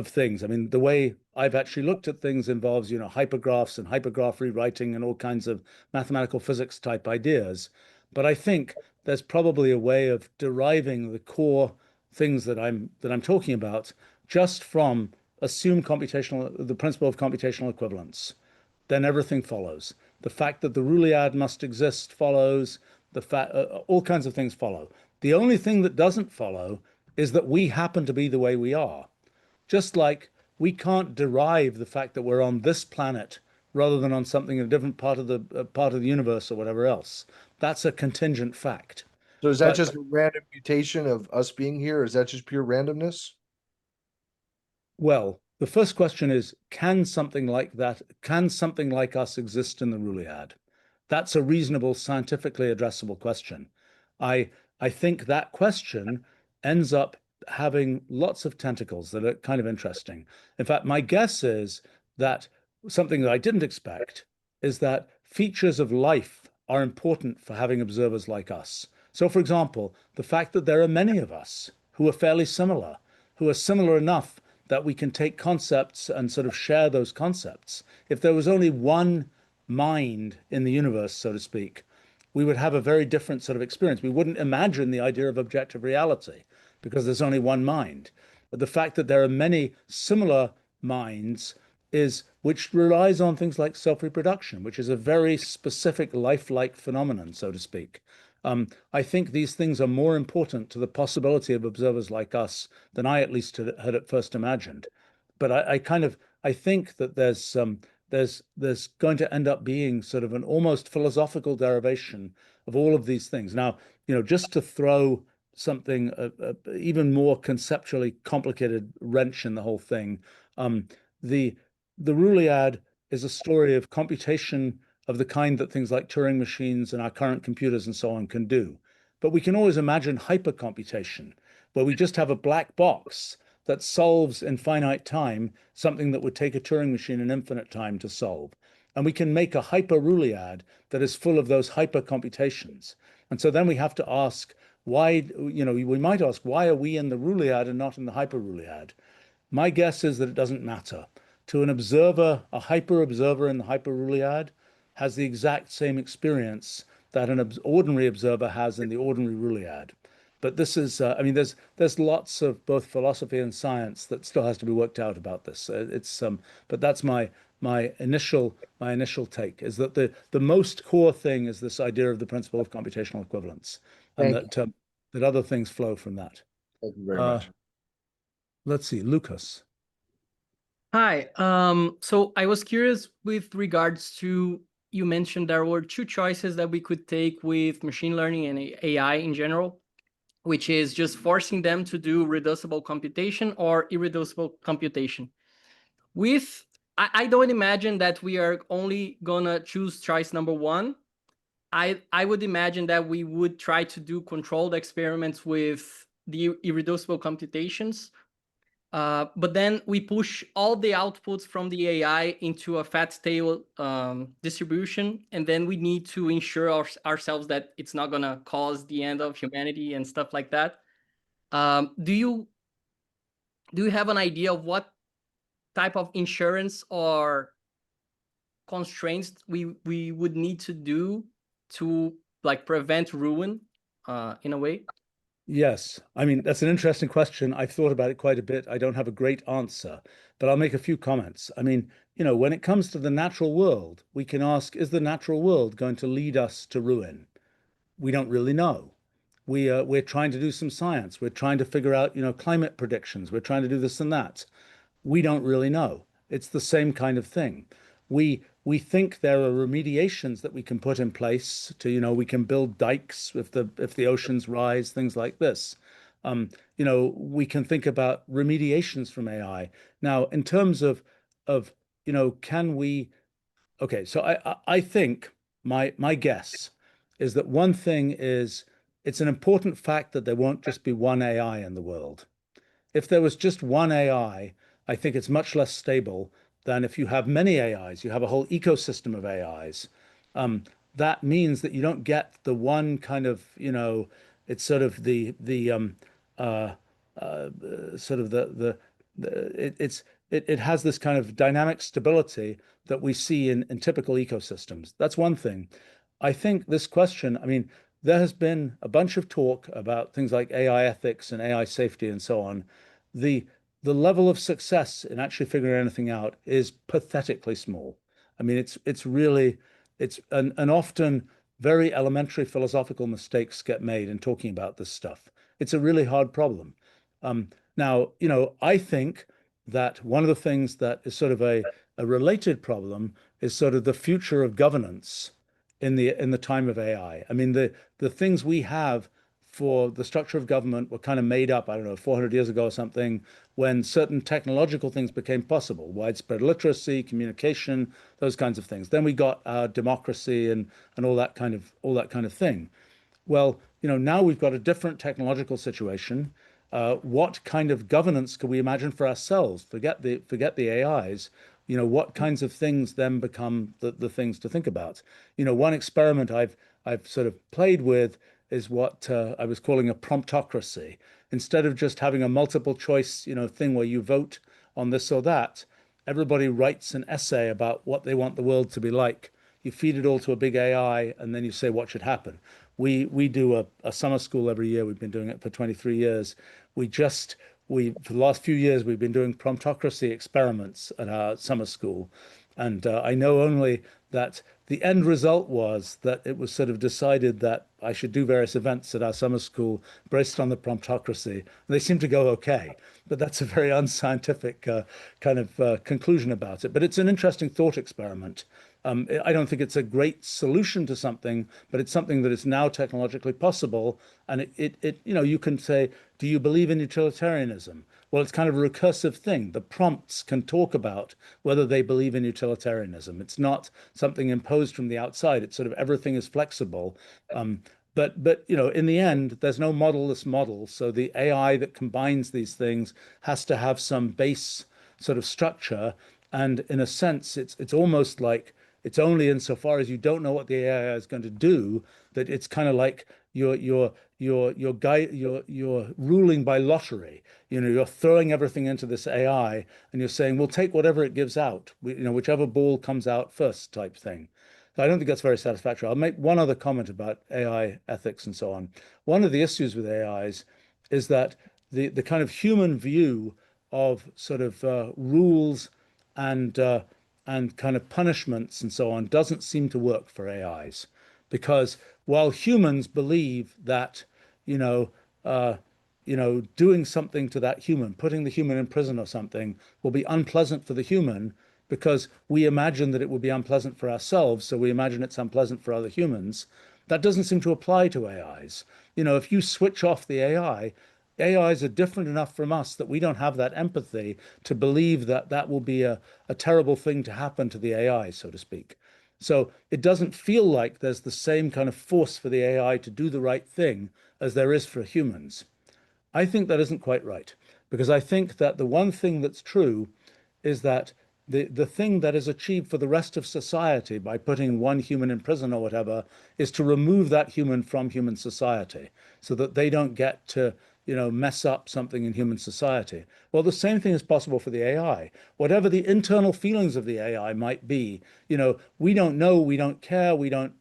things. I mean, the way I've actually looked at things involves, hypergraphs and hypergraph rewriting and all kinds of mathematical physics type ideas. But I think there's probably a way of deriving the core things that I'm talking about just from the principle of computational equivalence. Then everything follows. The fact that the ruliad must exist follows. All kinds of things follow. The only thing that doesn't follow is that we happen to be the way we are. Just like we can't derive the fact that we're on this planet rather than on something in a different part of the universe or whatever else. that's a contingent fact. So is that But- just a random mutation of us being here? Is that just pure randomness? Well, the first question is, can something like us exist in the ruliad? That's a reasonable, scientifically addressable question. I think that question ends up having lots of tentacles that are kind of interesting. In fact, my guess is that something that I didn't expect is that features of life are important for having observers like us. So, for example, the fact that there are many of us who are fairly similar, who are similar enough that we can take concepts and sort of share those concepts. If there was only one mind in the universe, so to speak, we would have a very different sort of experience. We wouldn't imagine the idea of objective reality because there's only one mind. But the fact that there are many similar minds which relies on things like self-reproduction, which is a very specific lifelike phenomenon, so to speak. I think these things are more important to the possibility of observers like us than I at least had at first imagined. But I think that there's going to end up being sort of an almost philosophical derivation of all of these things. Now, just to throw something even more conceptually complicated wrench in the whole thing, the ruliad is a story of computation of the kind that things like Turing machines and our current computers and so on can do. But we can always imagine hypercomputation, where we just have a black box that solves in finite time something that would take a Turing machine an infinite time to solve. And we can make a hyper-ruliad that is full of those hypercomputations. And so then we have to ask why, we might ask, why are we in the ruliad and not in the hyper-ruliad? My guess is that it doesn't matter. To an observer, a hyper-observer in the hyper-ruliad has the exact same experience that an ordinary observer has in the ordinary ruliad. But this is, there's lots of both philosophy and science that still has to be worked out about this. But that's my initial take, is that the most core thing is this idea of the principle of computational equivalence, and that other things flow from that. Thank you very much. Let's see, Lucas. Hi. So I was curious with regards to, you mentioned there were two choices that we could take with machine learning and AI in general, which is just forcing them to do reducible computation or irreducible computation. I don't imagine that we are only gonna choose choice number one. I would imagine that we would try to do controlled experiments with the irreducible computations. But then we push all the outputs from the AI into a fat tail distribution, and then we need to ensure ourselves that it's not going to cause the end of humanity and stuff like that. Do you have an idea of what type of insurance or constraints we would need to do to prevent ruin in a way? Yes, I mean, that's an interesting question. I've thought about it quite a bit. I don't have a great answer, but I'll make a few comments. I mean, when it comes to the natural world, we can ask, is the natural world going to lead us to ruin? We don't really know. We're trying to do some science. We're trying to figure out, climate predictions. We're trying to do this and that. We don't really know. It's the same kind of thing. We think there are remediations that we can put in place to, we can build dikes if the oceans rise, things like this. We can think about remediations from AI. Now, in terms of can we? Okay, so I think my guess is that one thing is it's an important fact that there won't just be one AI in the world. If there was just one AI, I think it's much less stable than if you have many AIs, you have a whole ecosystem of AIs. That means that you don't get the one kind of, it's sort of it has this kind of dynamic stability that we see in typical ecosystems. That's one thing. I think this question, I mean, there has been a bunch of talk about things like AI ethics and AI safety and so on. The level of success in actually figuring anything out is pathetically small. I mean, and often very elementary philosophical mistakes get made in talking about this stuff. It's a really hard problem. Now, I think that one of the things that is sort of a related problem is sort of the future of governance in the time of AI. I mean, the things we have for the structure of government were kind of made up, I don't know, 400 years ago or something, when certain technological things became possible, widespread literacy, communication, those kinds of things. Then we got our democracy and all that kind of thing. Well, now we've got a different technological situation. What kind of governance could we imagine for ourselves? Forget the AIs. What kinds of things then become the things to think about? One experiment I've sort of played with is what I was calling a promptocracy. Instead of just having a multiple choice, thing where you vote on this or that, everybody writes an essay about what they want the world to be like. You feed it all to a big AI, and then you say what should happen. We do a summer school every year. We've been doing it for 23 years. For the last few years, we've been doing promptocracy experiments at our summer school. And I know only that the end result was that it was sort of decided that I should do various events at our summer school based on the promptocracy. They seem to go okay, but that's a very unscientific kind of conclusion about it. But it's an interesting thought experiment. I don't think it's a great solution to something, but it's something that is now technologically possible. And you can say, do you believe in utilitarianism? Well, it's kind of a recursive thing. The prompts can talk about whether they believe in utilitarianism. It's not something imposed from the outside. It's sort of everything is flexible. But in the end, there's no modelless model. So the AI that combines these things has to have some base sort of structure. And in a sense, it's almost like it's only insofar as you don't know what the AI is going to do that it's kind of like you're ruling by lottery. You're throwing everything into this AI and you're saying, we'll take whatever it gives out, whichever ball comes out first type thing. So I don't think that's very satisfactory. I'll make one other comment about AI ethics and so on. One of the issues with AIs is that the kind of human view of sort of rules and kind of punishments and so on doesn't seem to work for AIs, because while humans believe that doing something to that human, putting the human in prison or something, will be unpleasant for the human because we imagine that it would be unpleasant for ourselves, so we imagine it's unpleasant for other humans. That doesn't seem to apply to AIs. If you switch off the AIs are different enough from us that we don't have that empathy to believe that that will be a terrible thing to happen to the AI, so to speak. So it doesn't feel like there's the same kind of force for the AI to do the right thing as there is for humans. I think that isn't quite right, because I think that the one thing that's true is that the thing that is achieved for the rest of society by putting one human in prison or whatever is to remove that human from human society so that they don't get to mess up something in human society. Well, the same thing is possible for the AI. Whatever the internal feelings of the AI might be, we don't know, we don't care, we can't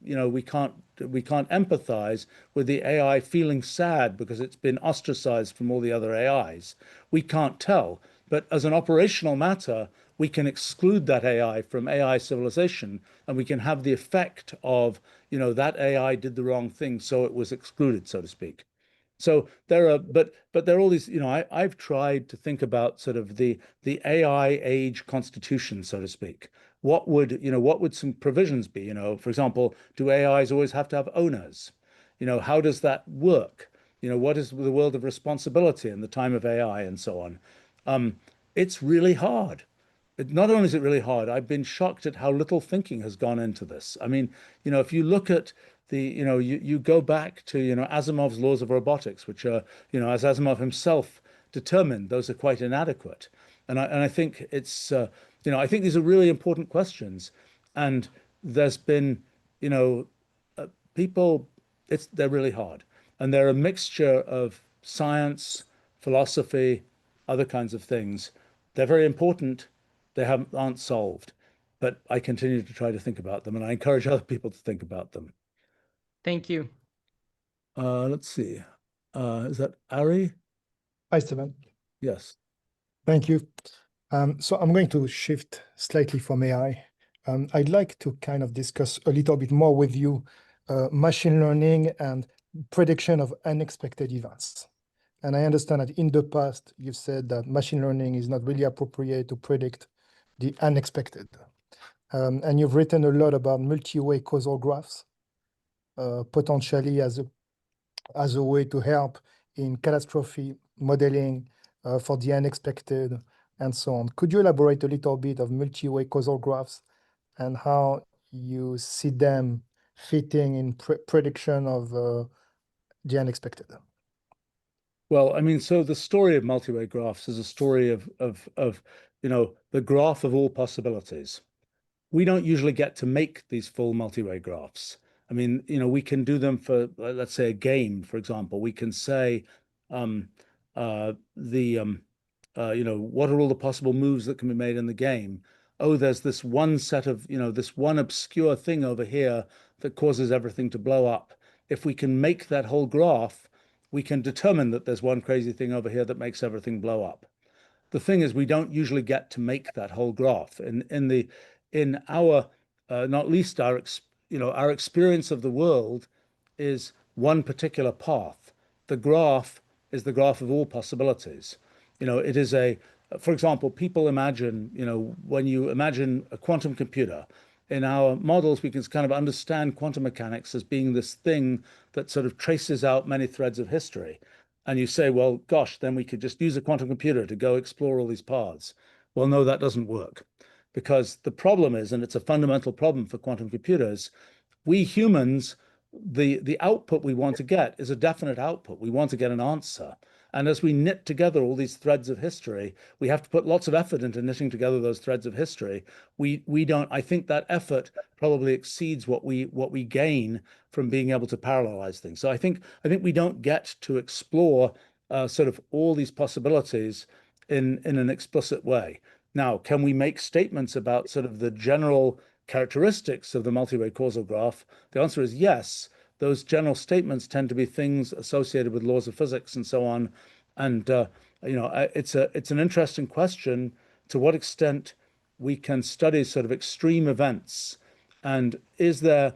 empathize with the AI feeling sad because it's been ostracized from all the other AIs. We can't tell. But as an operational matter, we can exclude that AI from AI civilization, and we can have the effect of, that AI did the wrong thing, so it was excluded, so to speak. So there are, but there are all these, I've tried to think about sort of the AI age constitution, so to speak. What would some provisions be? For example, do AIs always have to have owners? How does that work? What is the world of responsibility in the time of AI and so on? It's really hard. Not only is it really hard, I've been shocked at how little thinking has gone into this. I mean, if you look at you go back to, Asimov's laws of robotics, which are, as Asimov himself determined, those are quite inadequate. And I think it's, I think these are really important questions. And there's been, they're really hard. And they're a mixture of science, philosophy, other kinds of things. They're very important. They aren't solved. But I continue to try to think about them, and I encourage other people to think about them. Thank you. Let's see. Is that Ari? Hi, Stephen. Yes. Thank you. So I'm going to shift slightly from AI. I'd like to kind of discuss a little bit more with you machine learning and prediction of unexpected events. And I understand that in the past, you've said that machine learning is not really appropriate to predict the unexpected. And you've written a lot about multi-way causal graphs. potentially as a way to help in catastrophe modeling for the unexpected and so on. Could you elaborate a little bit of multi-way causal graphs and how you see them fitting in prediction of the unexpected? Well, I mean, so the story of multi-way graphs is a story of the graph of all possibilities. We don't usually get to make these full multi-way graphs. I mean, we can do them for, let's say, a game, for example. We can say what are all the possible moves that can be made in the game? Oh, there's this one set of, this one obscure thing over here that causes everything to blow up. If we can make that whole graph, we can determine that there's one crazy thing over here that makes everything blow up. The thing is, we don't usually get to make that whole graph. In our, not least our experience of the world is one particular path. The graph is the graph of all possibilities. It is for example, people imagine, when you imagine a quantum computer, in our models, we can kind of understand quantum mechanics as being this thing that sort of traces out many threads of history. And you say, well, gosh, then we could just use a quantum computer to go explore all these paths. Well, no, that doesn't work. Because the problem is, and it's a fundamental problem for quantum computers, we humans, the output we want to get is a definite output. We want to get an answer. And as we knit together all these threads of history, we have to put lots of effort into knitting together those threads of history. I think that effort probably exceeds what we gain from being able to parallelize things. So I think we don't get to explore sort of all these possibilities in an explicit way. Now, can we make statements about sort of the general characteristics of the multi-way causal graph? The answer is yes. Those general statements tend to be things associated with laws of physics and so on. And it's an interesting question to what extent we can study sort of extreme events. And is there,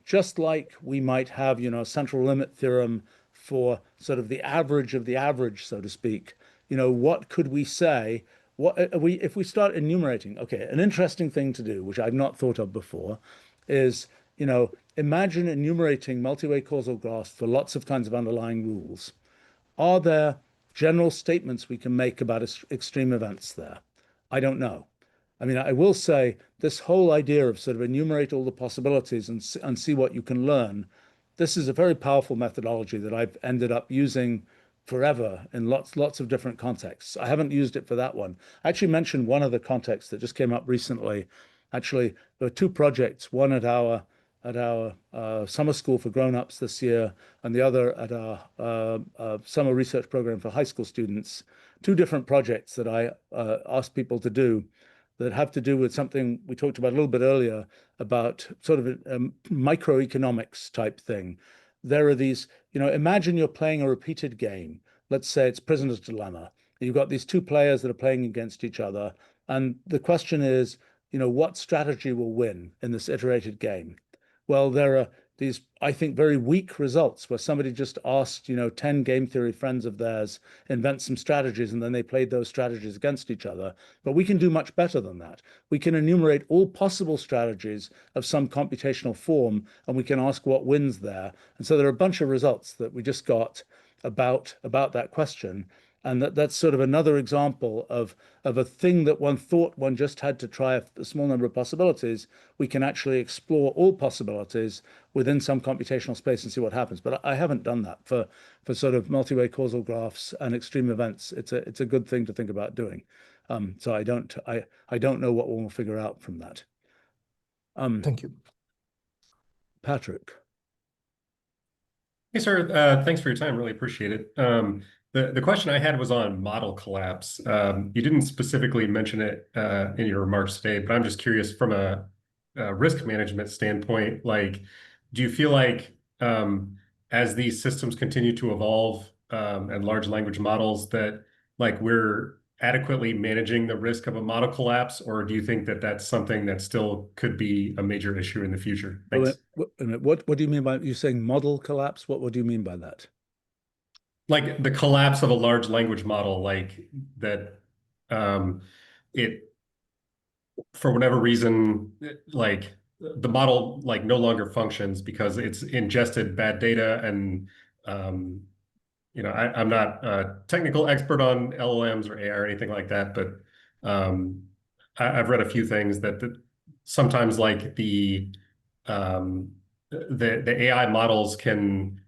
just like we might have, a central limit theorem for sort of the average of the average, so to speak, what could we say? If we start enumerating, okay, an interesting thing to do, which I've not thought of before, is, imagine enumerating multi-way causal graphs for lots of kinds of underlying rules. Are there general statements we can make about extreme events there? I don't know. I mean, I will say this whole idea of sort of enumerate all the possibilities and see what you can learn, this is a very powerful methodology that I've ended up using forever in lots of different contexts. I haven't used it for that one. I actually mentioned one other context that just came up recently. Actually, there were two projects, one at our summer school for grown-ups this year, and the other at our summer research program for high school students. Two different projects that I asked people to do that have to do with something we talked about a little bit earlier about sort of a microeconomics type thing. There are these, imagine you're playing a repeated game. Let's say it's Prisoner's Dilemma. You've got these two players that are playing against each other. And the question is, what strategy will win in this iterated game? Well, there are these, I think, very weak results where somebody just asked, 10 game theory friends of theirs invent some strategies, and then they played those strategies against each other. But we can do much better than that. We can enumerate all possible strategies of some computational form, and we can ask what wins there. And so there are a bunch of results that we just got about that question. And that's sort of another example of a thing that one thought one just had to try a small number of possibilities. We can actually explore all possibilities within some computational space and see what happens. But I haven't done that for sort of multi-way causal graphs and extreme events. It's a good thing to think about doing. So I don't know what we'll figure out from that. Thank you. Patrick. Hey, sir. Thanks for your time. Really appreciate it. The question I had was on model collapse. You didn't specifically mention it in your remarks today, but I'm just curious from a risk management standpoint, do you feel like as these systems continue to evolve and large language models that we're adequately managing the risk of a model collapse, or do you think that that's something that still could be a major issue in the future? Thanks. What do you mean by you saying model collapse? What do you mean by that? Like the collapse of a large language model, that it, for whatever reason, the model like no longer functions because it's ingested bad data. And I'm not a technical expert on LLMs or AI or anything like that, but I've read a few things that sometimes like the AI models can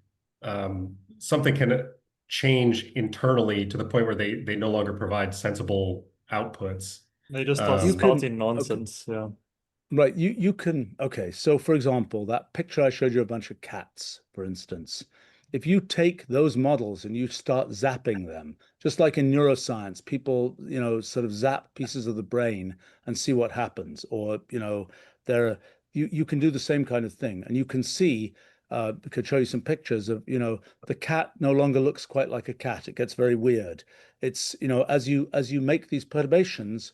something can change internally to the point where they no longer provide sensible outputs. They just start You can- spouting nonsense. Yeah. Right, you can, okay, so for example, that picture I showed you a bunch of cats, for instance. If you take those models and you start zapping them, just like in neuroscience, people, sort of zap pieces of the brain and see what happens. Or, you can do the same kind of thing. And you can see, could show you some pictures of, the cat no longer looks quite like a cat. It gets very weird. It's, as you make these perturbations,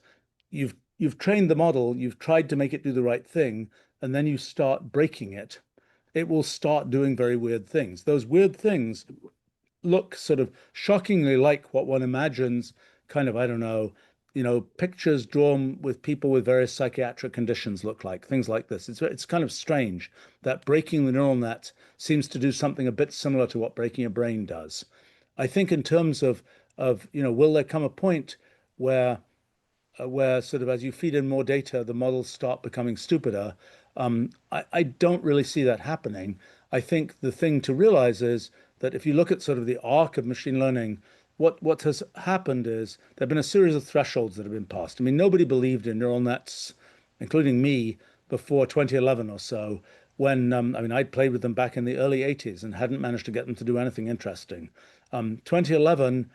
you've trained the model, you've tried to make it do the right thing, and then you start breaking it, it will start doing very weird things. Those weird things look sort of shockingly like what one imagines, kind of, I don't know, pictures drawn with people with various psychiatric conditions look like, things like this. It's kind of strange that breaking the neural net seems to do something a bit similar to what breaking a brain does. I think in terms of will there come a point where sort of as you feed in more data, the models start becoming stupider? I don't really see that happening. I think the thing to realize is that if you look at sort of the arc of machine learning, what has happened is there have been a series of thresholds that have been passed. I mean, nobody believed in neural nets, including me, before 2011 or so, when, I'd played with them back in the early 80s and hadn't managed to get them to do anything interesting. 2011,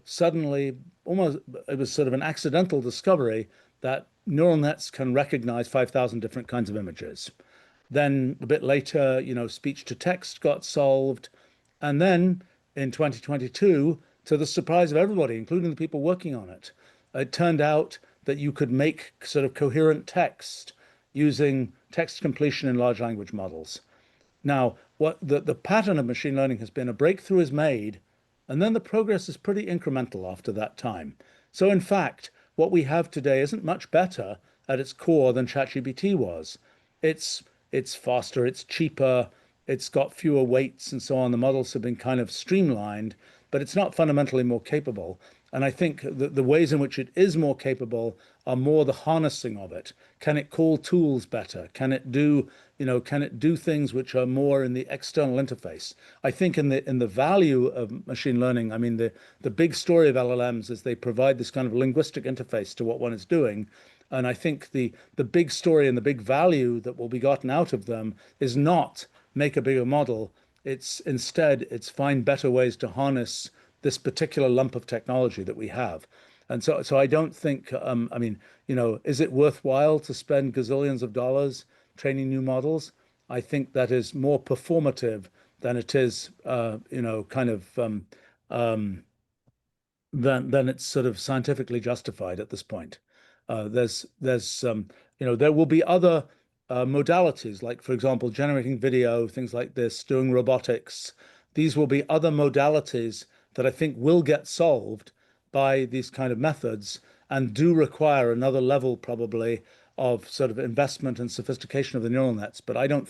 suddenly, almost, it was sort of an accidental discovery that neural nets can recognize 5,000 different kinds of images. Then a bit later, speech to text got solved. And then in 2022, to the surprise of everybody, including the people working on it, it turned out that you could make sort of coherent text using text completion in large language models. Now, what the pattern of machine learning has been, a breakthrough is made, and then the progress is pretty incremental after that time. So in fact, what we have today isn't much better at its core than ChatGPT was. It's faster, it's cheaper, it's got fewer weights and so on. The models have been kind of streamlined, but it's not fundamentally more capable. And I think the ways in which it is more capable are more the harnessing of it. Can it call tools better? Can it do things which are more in the external interface? I think in the value of machine learning, I mean, the big story of LLMs is they provide this kind of linguistic interface to what one is doing. And I think the big story and the big value that will be gotten out of them is not make a bigger model. It's find better ways to harness this particular lump of technology that we have. And so I don't think, is it worthwhile to spend gazillions of dollars training new models? I think that is more performative than it is, than it's sort of scientifically justified at this point. There will be other modalities, like, for example, generating video, things like this, doing robotics. These will be other modalities that I think will get solved by these kind of methods and do require another level probably of sort of investment and sophistication of the neural nets. But I don't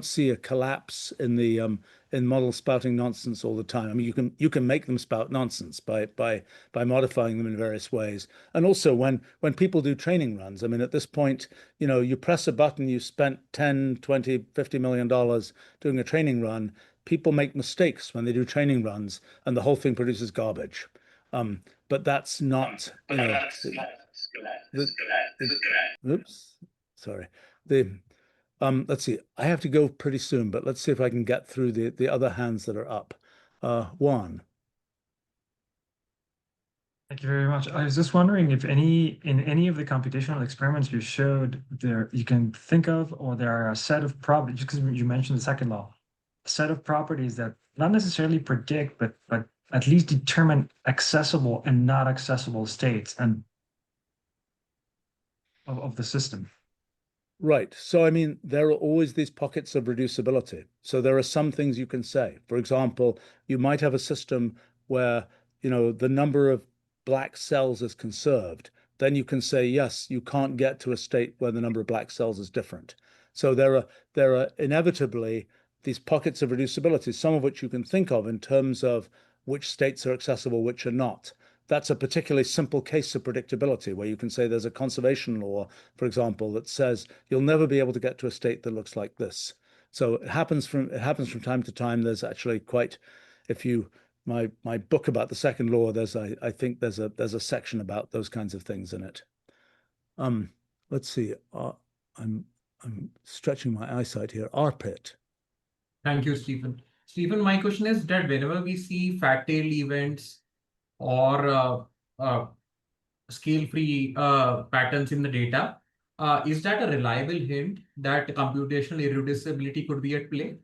see a collapse in the in models spouting nonsense all the time. I mean, you can make them spout nonsense by modifying them in various ways. And also when people do training runs, I mean, at this point, you press a button, you spent 10, 20, $50 million doing a training run. People make mistakes when they do training runs, and the whole thing produces garbage. But that's not, oops, sorry. Let's see. I have to go pretty soon, but let's see if I can get through the other hands that are up. Juan. Thank you very much. I was just wondering if in any of the computational experiments you showed there you can think of, or there are a set of properties, because you mentioned the second law, a set of properties that not necessarily predict, but at least determine accessible and not accessible states and of the system. Right. So, I mean, there are always these pockets of reducibility. So there are some things you can say. For example, you might have a system where, the number of black cells is conserved, then you can say, yes, you can't get to a state where the number of black cells is different. So there are inevitably these pockets of reducibility, some of which you can think of in terms of which states are accessible, which are not. That's a particularly simple case of predictability, where you can say there's a conservation law, for example, that says you'll never be able to get to a state that looks like this. So it happens from time to time. There's actually quite, my book about the second law, I think there's a section about those kinds of things in it. Let's see. I'm stretching my eyesight here. RPIT. Thank you, Stephen. Stephen, my question is that whenever we see fat tail events or scale-free patterns in the data, is that a reliable hint that computational irreducibility could be at play?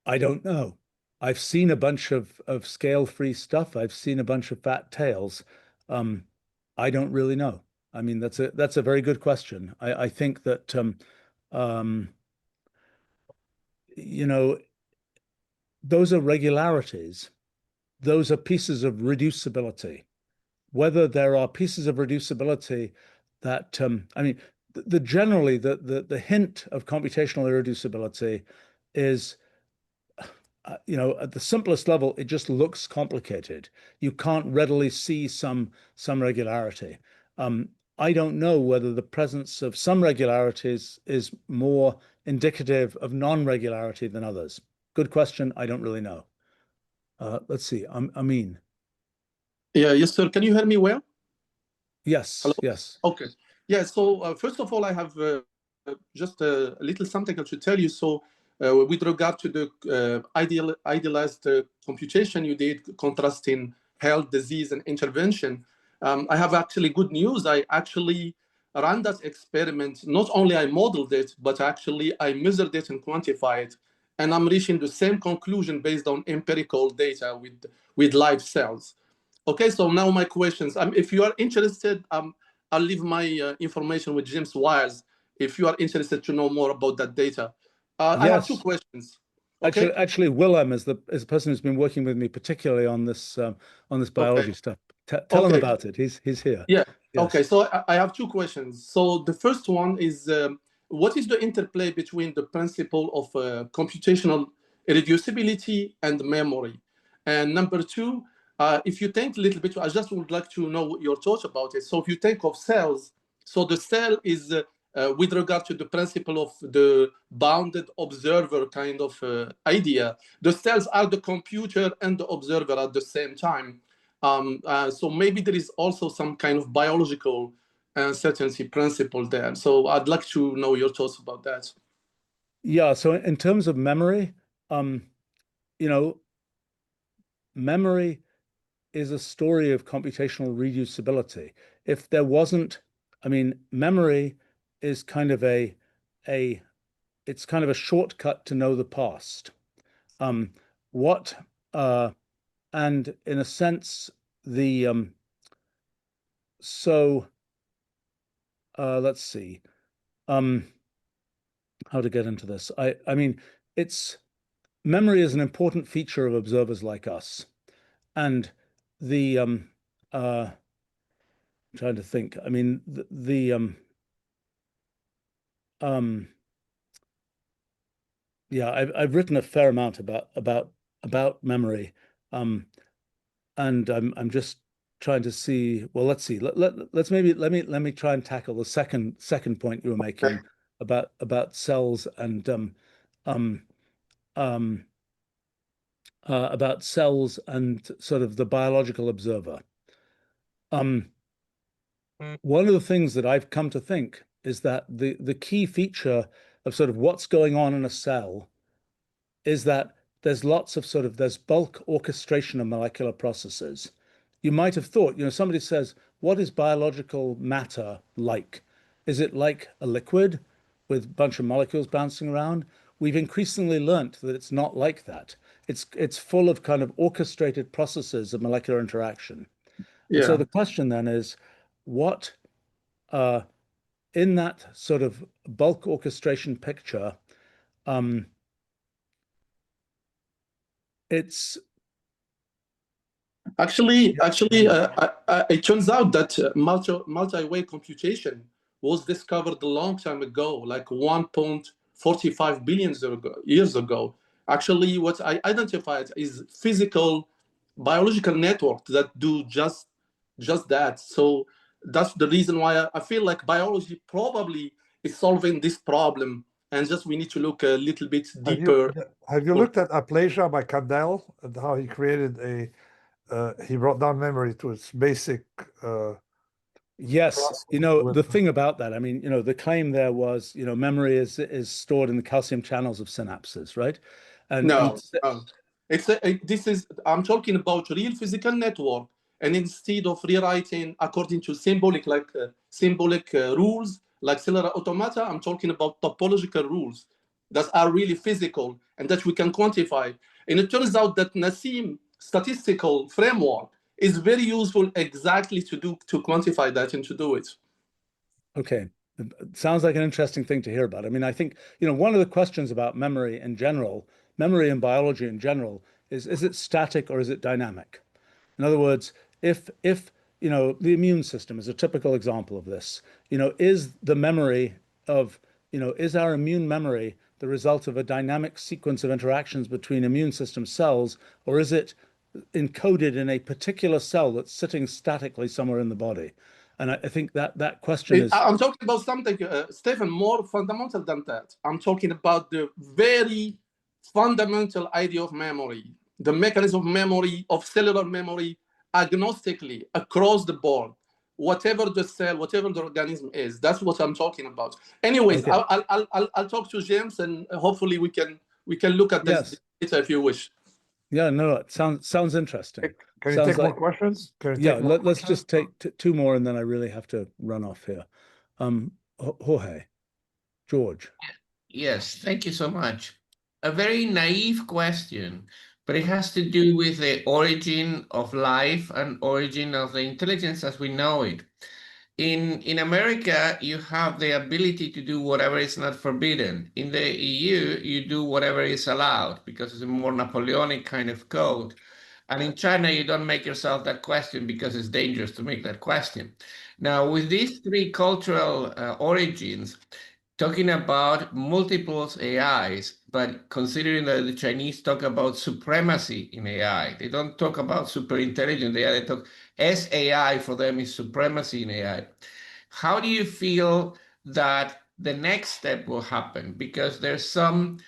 I don't know. I've seen a bunch of scale-free stuff. I've seen a bunch of fat tails. I don't really know. I mean, that's a very good question. I think that you know, those are regularities. Those are pieces of reducibility. Whether there are pieces of reducibility that I mean, generally the hint of computational irreducibility is, you know, at the simplest level, it just looks complicated. You can't readily see some regularity. I don't know whether the presence of some regularities is more indicative of non-regularity than others. Good question. I don't really know. Let's see. Amin. Yeah, yes, sir. Can you hear me well? Yes. Hello? Yes. Okay. Yeah. So first of all, I have just a little something I should tell you. So with regard to the idealized computation you did, contrasting health, disease, and intervention, I have actually good news. I actually ran that experiment. Not only I modeled it, but actually I measured it and quantified it. And I'm reaching the same conclusion based on empirical data with live cells. Okay, so now my questions. If you are interested, I'll leave my information with James Wires if you are interested to know more about that data. I have two questions. Okay? Actually, Willem is the person who's been working with me particularly on this biology stuff. Tell him about it. He's here. Yeah. Yes. Okay. So I have two questions. So the first one is, what is the interplay between the principle of computational irreducibility and memory? And number two, if you think a little bit, I just would like to know your thoughts about it. So if you think of cells, so the cell is with regard to the principle of the bounded observer kind of idea, the cells are the computer and the observer at the same time. So maybe there is also some kind of biological uncertainty principle there. So I'd like to know your thoughts about that. Yeah. So in terms of memory, you know, memory is a story of computational reducibility. If there wasn't, I mean, memory is kind of it's kind of a shortcut to know the past. And in a sense, let's see, how to get into this. I mean, memory is an important feature of observers like us. And I'm trying to think. I mean, yeah, I've written a fair amount about memory, and I'm just trying to see. Well, let's see. Let's maybe let me try and tackle the second point you were making about cells and about cells and sort of the biological observer. One of the things that I've come to think is that the key feature of sort of what's going on in a cell is that there's lots of there's bulk orchestration of molecular processes. You might have thought, you know, somebody says, what is biological matter like? Is it like a liquid with a bunch of molecules bouncing around? We've increasingly learnt that it's not like that. It's full of kind of orchestrated processes of molecular interaction. Yeah. And so the question then is, what in that sort of bulk orchestration picture, Actually, it turns out that multi-way computation was discovered a long time ago, like 1.45 billion years ago. Actually, what I identified is physical, biological networks that do just that. So that's the reason why I feel like biology probably is solving this problem, and just we need to look a little bit deeper. Have you looked at aplasia by Kandel and how he created he brought down memory to its basic Yes, the thing about that, I mean, the claim there was, memory is stored in the calcium channels of synapses, right? And I'm talking about real physical network, and instead of rewriting according to symbolic rules like cellular automata, I'm talking about topological rules that are really physical and that we can quantify. And it turns out that Nassim statistical framework is very useful exactly to quantify that and to do it. Okay. Sounds like an interesting thing to hear about. I mean, I think, one of the questions about memory in general, memory in biology in general, is it static or is it dynamic? In other words, if the immune system is a typical example of this, is the memory of, is our immune memory the result of a dynamic sequence of interactions between immune system cells, or is it encoded in a particular cell that's sitting statically somewhere in the body? And I think that question is... I'm talking about something, Stephen, more fundamental than that. I'm talking about the very fundamental idea of memory, the mechanism of memory, of cellular memory, agnostically, across the board, whatever the cell, whatever the organism is. That's what I'm talking about. Anyways, okay. I'll talk to James, and hopefully we can look at this data if you wish. Yeah, no, it sounds interesting. Can you take more questions? Let's just take two more, and then I really have to run off here. George. Yes, thank you so much. A very naive question, but it has to do with the origin of life and origin of the intelligence as we know it. In America, you have the ability to do whatever is not forbidden. In the EU, you do whatever is allowed because it's a more Napoleonic kind of code. And in China, you don't make yourself that question because it's dangerous to make that question. Now, with these three cultural origins, talking about multiples AIs, but considering that the Chinese talk about supremacy in AI, they don't talk about super intelligent AI, they talk SAI for them is supremacy in AI. How do you feel that the next step will happen? Because there's some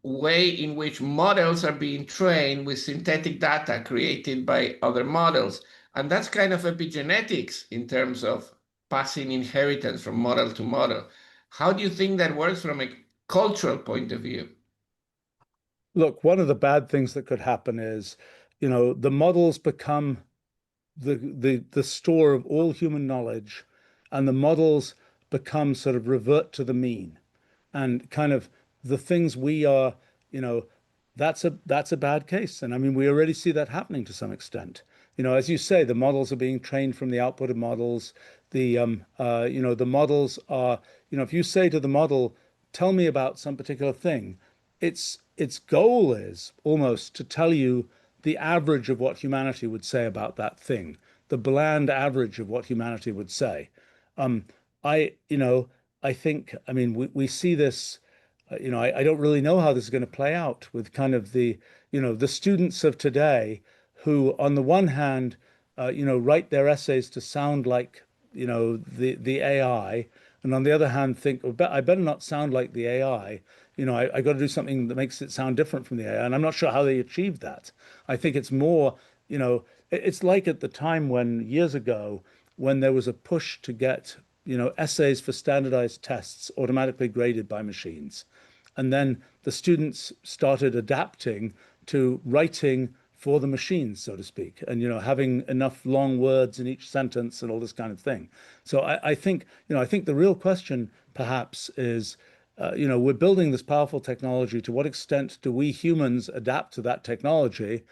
way in which models are being trained with synthetic data created by other models. And that's kind of epigenetics in terms of passing inheritance from model to model. How do you think that works from a cultural point of view? Look, one of the bad things that could happen is, the models become the store of all human knowledge, and the models become sort of revert to the mean. And kind of the things we are, that's a bad case. And I mean, we already see that happening to some extent. As you say, the models are being trained from the output of models. The models are, if you say to the model, tell me about some particular thing, its goal is almost to tell you the average of what humanity would say about that thing, the bland average of what humanity would say. I think, I mean, we see this, I don't really know how this is going to play out with kind of the students of today who, on the one hand, write their essays to sound like, the AI, and on the other hand, think, oh, I better not sound like the AI. I got to do something that makes it sound different from the AI, and I'm not sure how they achieve that. I think it's more, it's like at the time years ago, when there was a push to get essays for standardized tests automatically graded by machines. And then the students started adapting to writing for the machines, so to speak, and having enough long words in each sentence and all this kind of thing. So I think the real question perhaps is, we're building this powerful technology. To what extent do we humans adapt to that technology?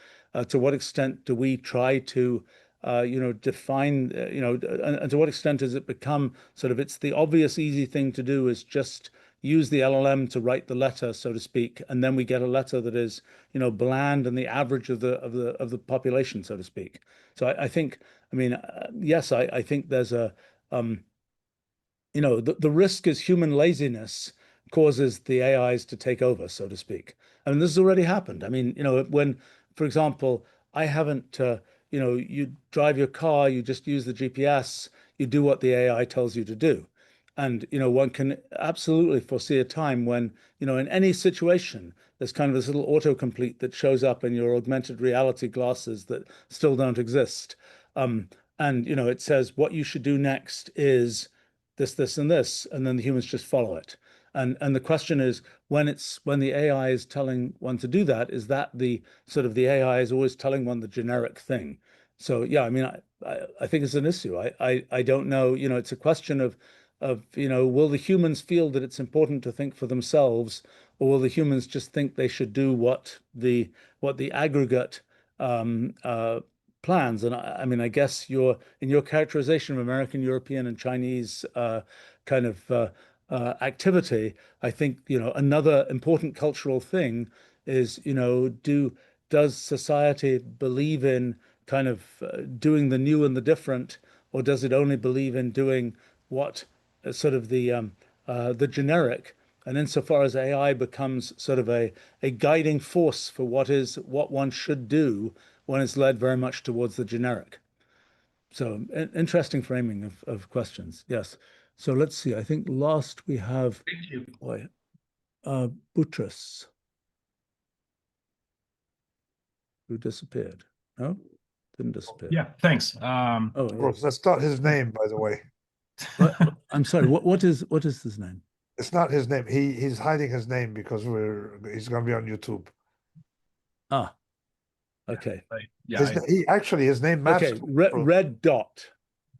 To what extent do we try to define, and to what extent does it become sort of, it's the obvious, easy thing to do is just, use the LLM to write the letter, so to speak, and then we get a letter that is, you know, bland and the average of the population, so to speak. So I think, I mean, yes, I think there's a, you know, the risk is human laziness causes the AIs to take over, so to speak. I mean, this has already happened. I mean, you know, when, for example, I haven't, you know, you drive your car, you just use the GPS, you do what the AI tells you to do. And, you know, one can absolutely foresee a time when, you know, in any situation, there's kind of this little autocomplete that shows up in your augmented reality glasses that still don't exist. And, you know, it says what you should do next is this, and this, and then the humans just follow it. And the question is, when the AI is telling one to do that, is that the sort of the AI is always telling one the generic thing? So yeah, I mean, I think it's an issue. I don't know, you know, it's a question of, you know, will the humans feel that it's important to think for themselves, or will the humans just think they should do what the aggregate plans? And I mean, I guess in your characterization of American, European, and Chinese kind of activity, I think, you know, another important cultural thing is, you know, does society believe in kind of doing the new and the different, or does it only believe in doing what sort of the generic? And insofar as AI becomes sort of a guiding force for what one should do, one is led very much towards the generic. So interesting framing of questions. Yes. So let's see. I think last we have Boutros, who disappeared. No, didn't disappear. Yeah, thanks. That's not his name, by the way. I'm sorry. What is his name? It's not his name. He's hiding his name because he's going to be on YouTube. Ah, okay. Yeah, his name maps. Okay, red dot.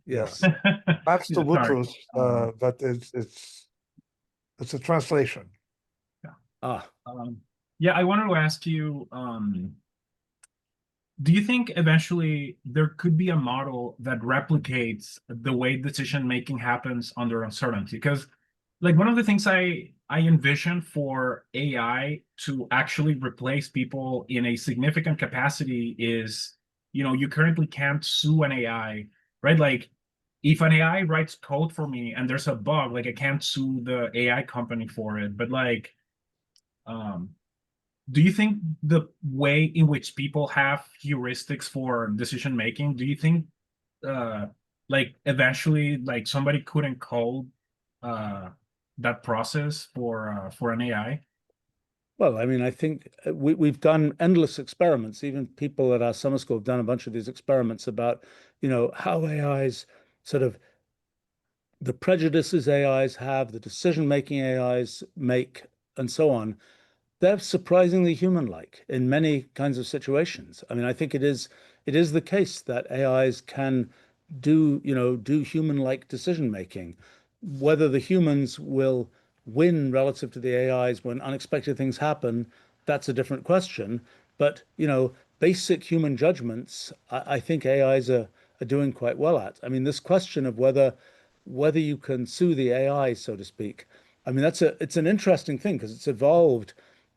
Yes, maps to Sorry. Boutros, but it's a translation. Yeah. Yeah, I wanted to ask you, do you think eventually there could be a model that replicates the way decision making happens under uncertainty? Because, like, one of the things I envision for AI to actually replace people in a significant capacity is, you know, you currently can't sue an AI, right? Like, if an AI writes code for me and there's a bug, like, I can't sue the AI company for it. But, like, do you think the way in which people have heuristics for decision making, do you think like eventually like somebody could encode that process for an AI? Well, I mean, I think we've done endless experiments. Even people at our summer school have done a bunch of these experiments about, you know, how AIs sort of the prejudices AIs have, the decision-making AIs make, and so on. They're surprisingly human-like in many kinds of situations. I mean, I think it is the case that AIs can do human-like decision-making. Whether the humans will win relative to the AIs when unexpected things happen, that's a different question. But, you know, basic human judgments, I think AIs are doing quite well at. I mean, this question of whether you can sue the AI, so to speak, I mean, it's an interesting thing because it's evolved.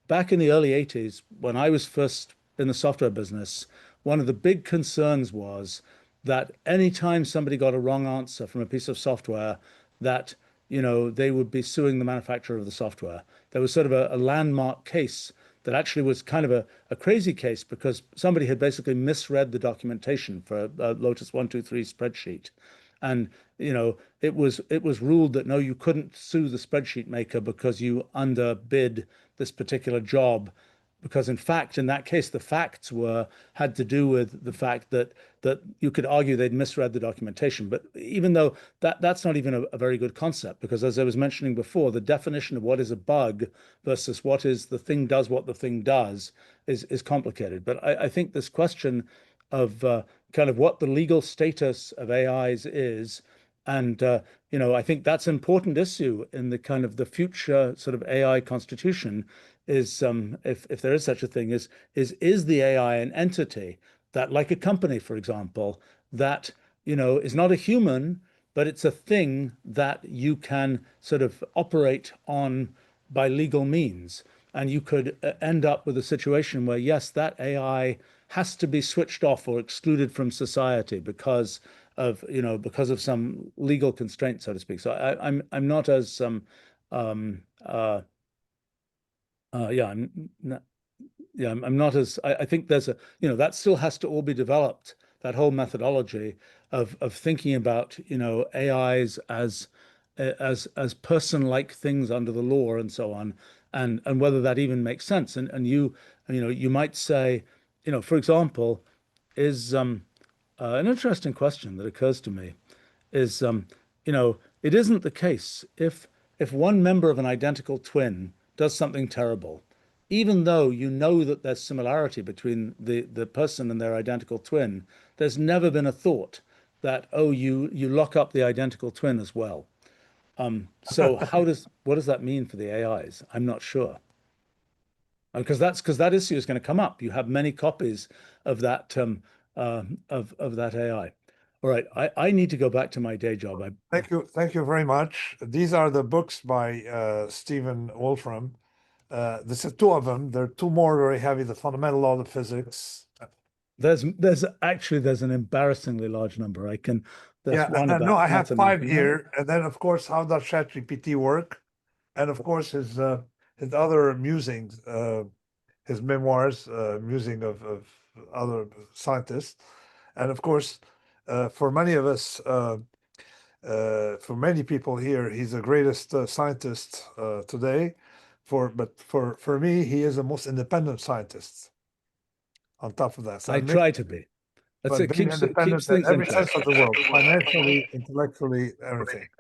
Back in the early 80s, when I was first in the software business, one of the big concerns was that anytime somebody got a wrong answer from a piece of software, that, you know, they would be suing the manufacturer of the software. There was sort of a landmark case that actually was kind of a crazy case because somebody had basically misread the documentation for a Lotus 1-2-3 spreadsheet. And, you know, it was ruled that no, you couldn't sue the spreadsheet maker because you underbid this particular job, because in fact, in that case, the facts had to do with the fact that you could argue they'd misread the documentation. But even though that's not even a very good concept, because as I was mentioning before, the definition of what is a bug versus what is the thing does what the thing does is complicated. But I think this question of kind of what the legal status of AIs is, and you know, I think that's an important issue in the kind of the future sort of AI constitution is, if there is such a thing, is the AI an entity that, like a company, for example, that, you know, is not a human, but it's a thing that you can sort of operate on by legal means. And you could end up with a situation where, yes, that AI has to be switched off or excluded from society because of, you know, because of some legal constraint, so to speak. So I'm not as I'm not as, I think there's a, you know, that still has to all be developed, that whole methodology of thinking about, you know, AIs as person-like things under the law and so on, and whether that even makes sense. And you know, you might say, you know, for example, is an interesting question that occurs to me is, you know, it isn't the case if one member of an identical twin does something terrible, even though you know that there's similarity between the person and their identical twin, there's never been a thought that, oh, you lock up the identical twin as well. So what does that mean for the AIs? I'm not sure. Because that issue is going to come up. You have many copies of that of that AI. All right, I need to go back to my day job. Thank you very much. These are the books by Stephen Wolfram. This is two of them. There are two more very heavy: The Fundamental Law of Physics. There's an embarrassing large number. There's one about no, I have anatomy. 5 here, and then of course, how does ChatGPT work? And of course, his other musings, his memoirs, musing of other scientists, and of course, for many of us, for many people here, he's the greatest scientist today. But for me, he is the most independent scientist. On top of that, so I try to be. But being independent in every sense of the world, financially, intellectually, everything.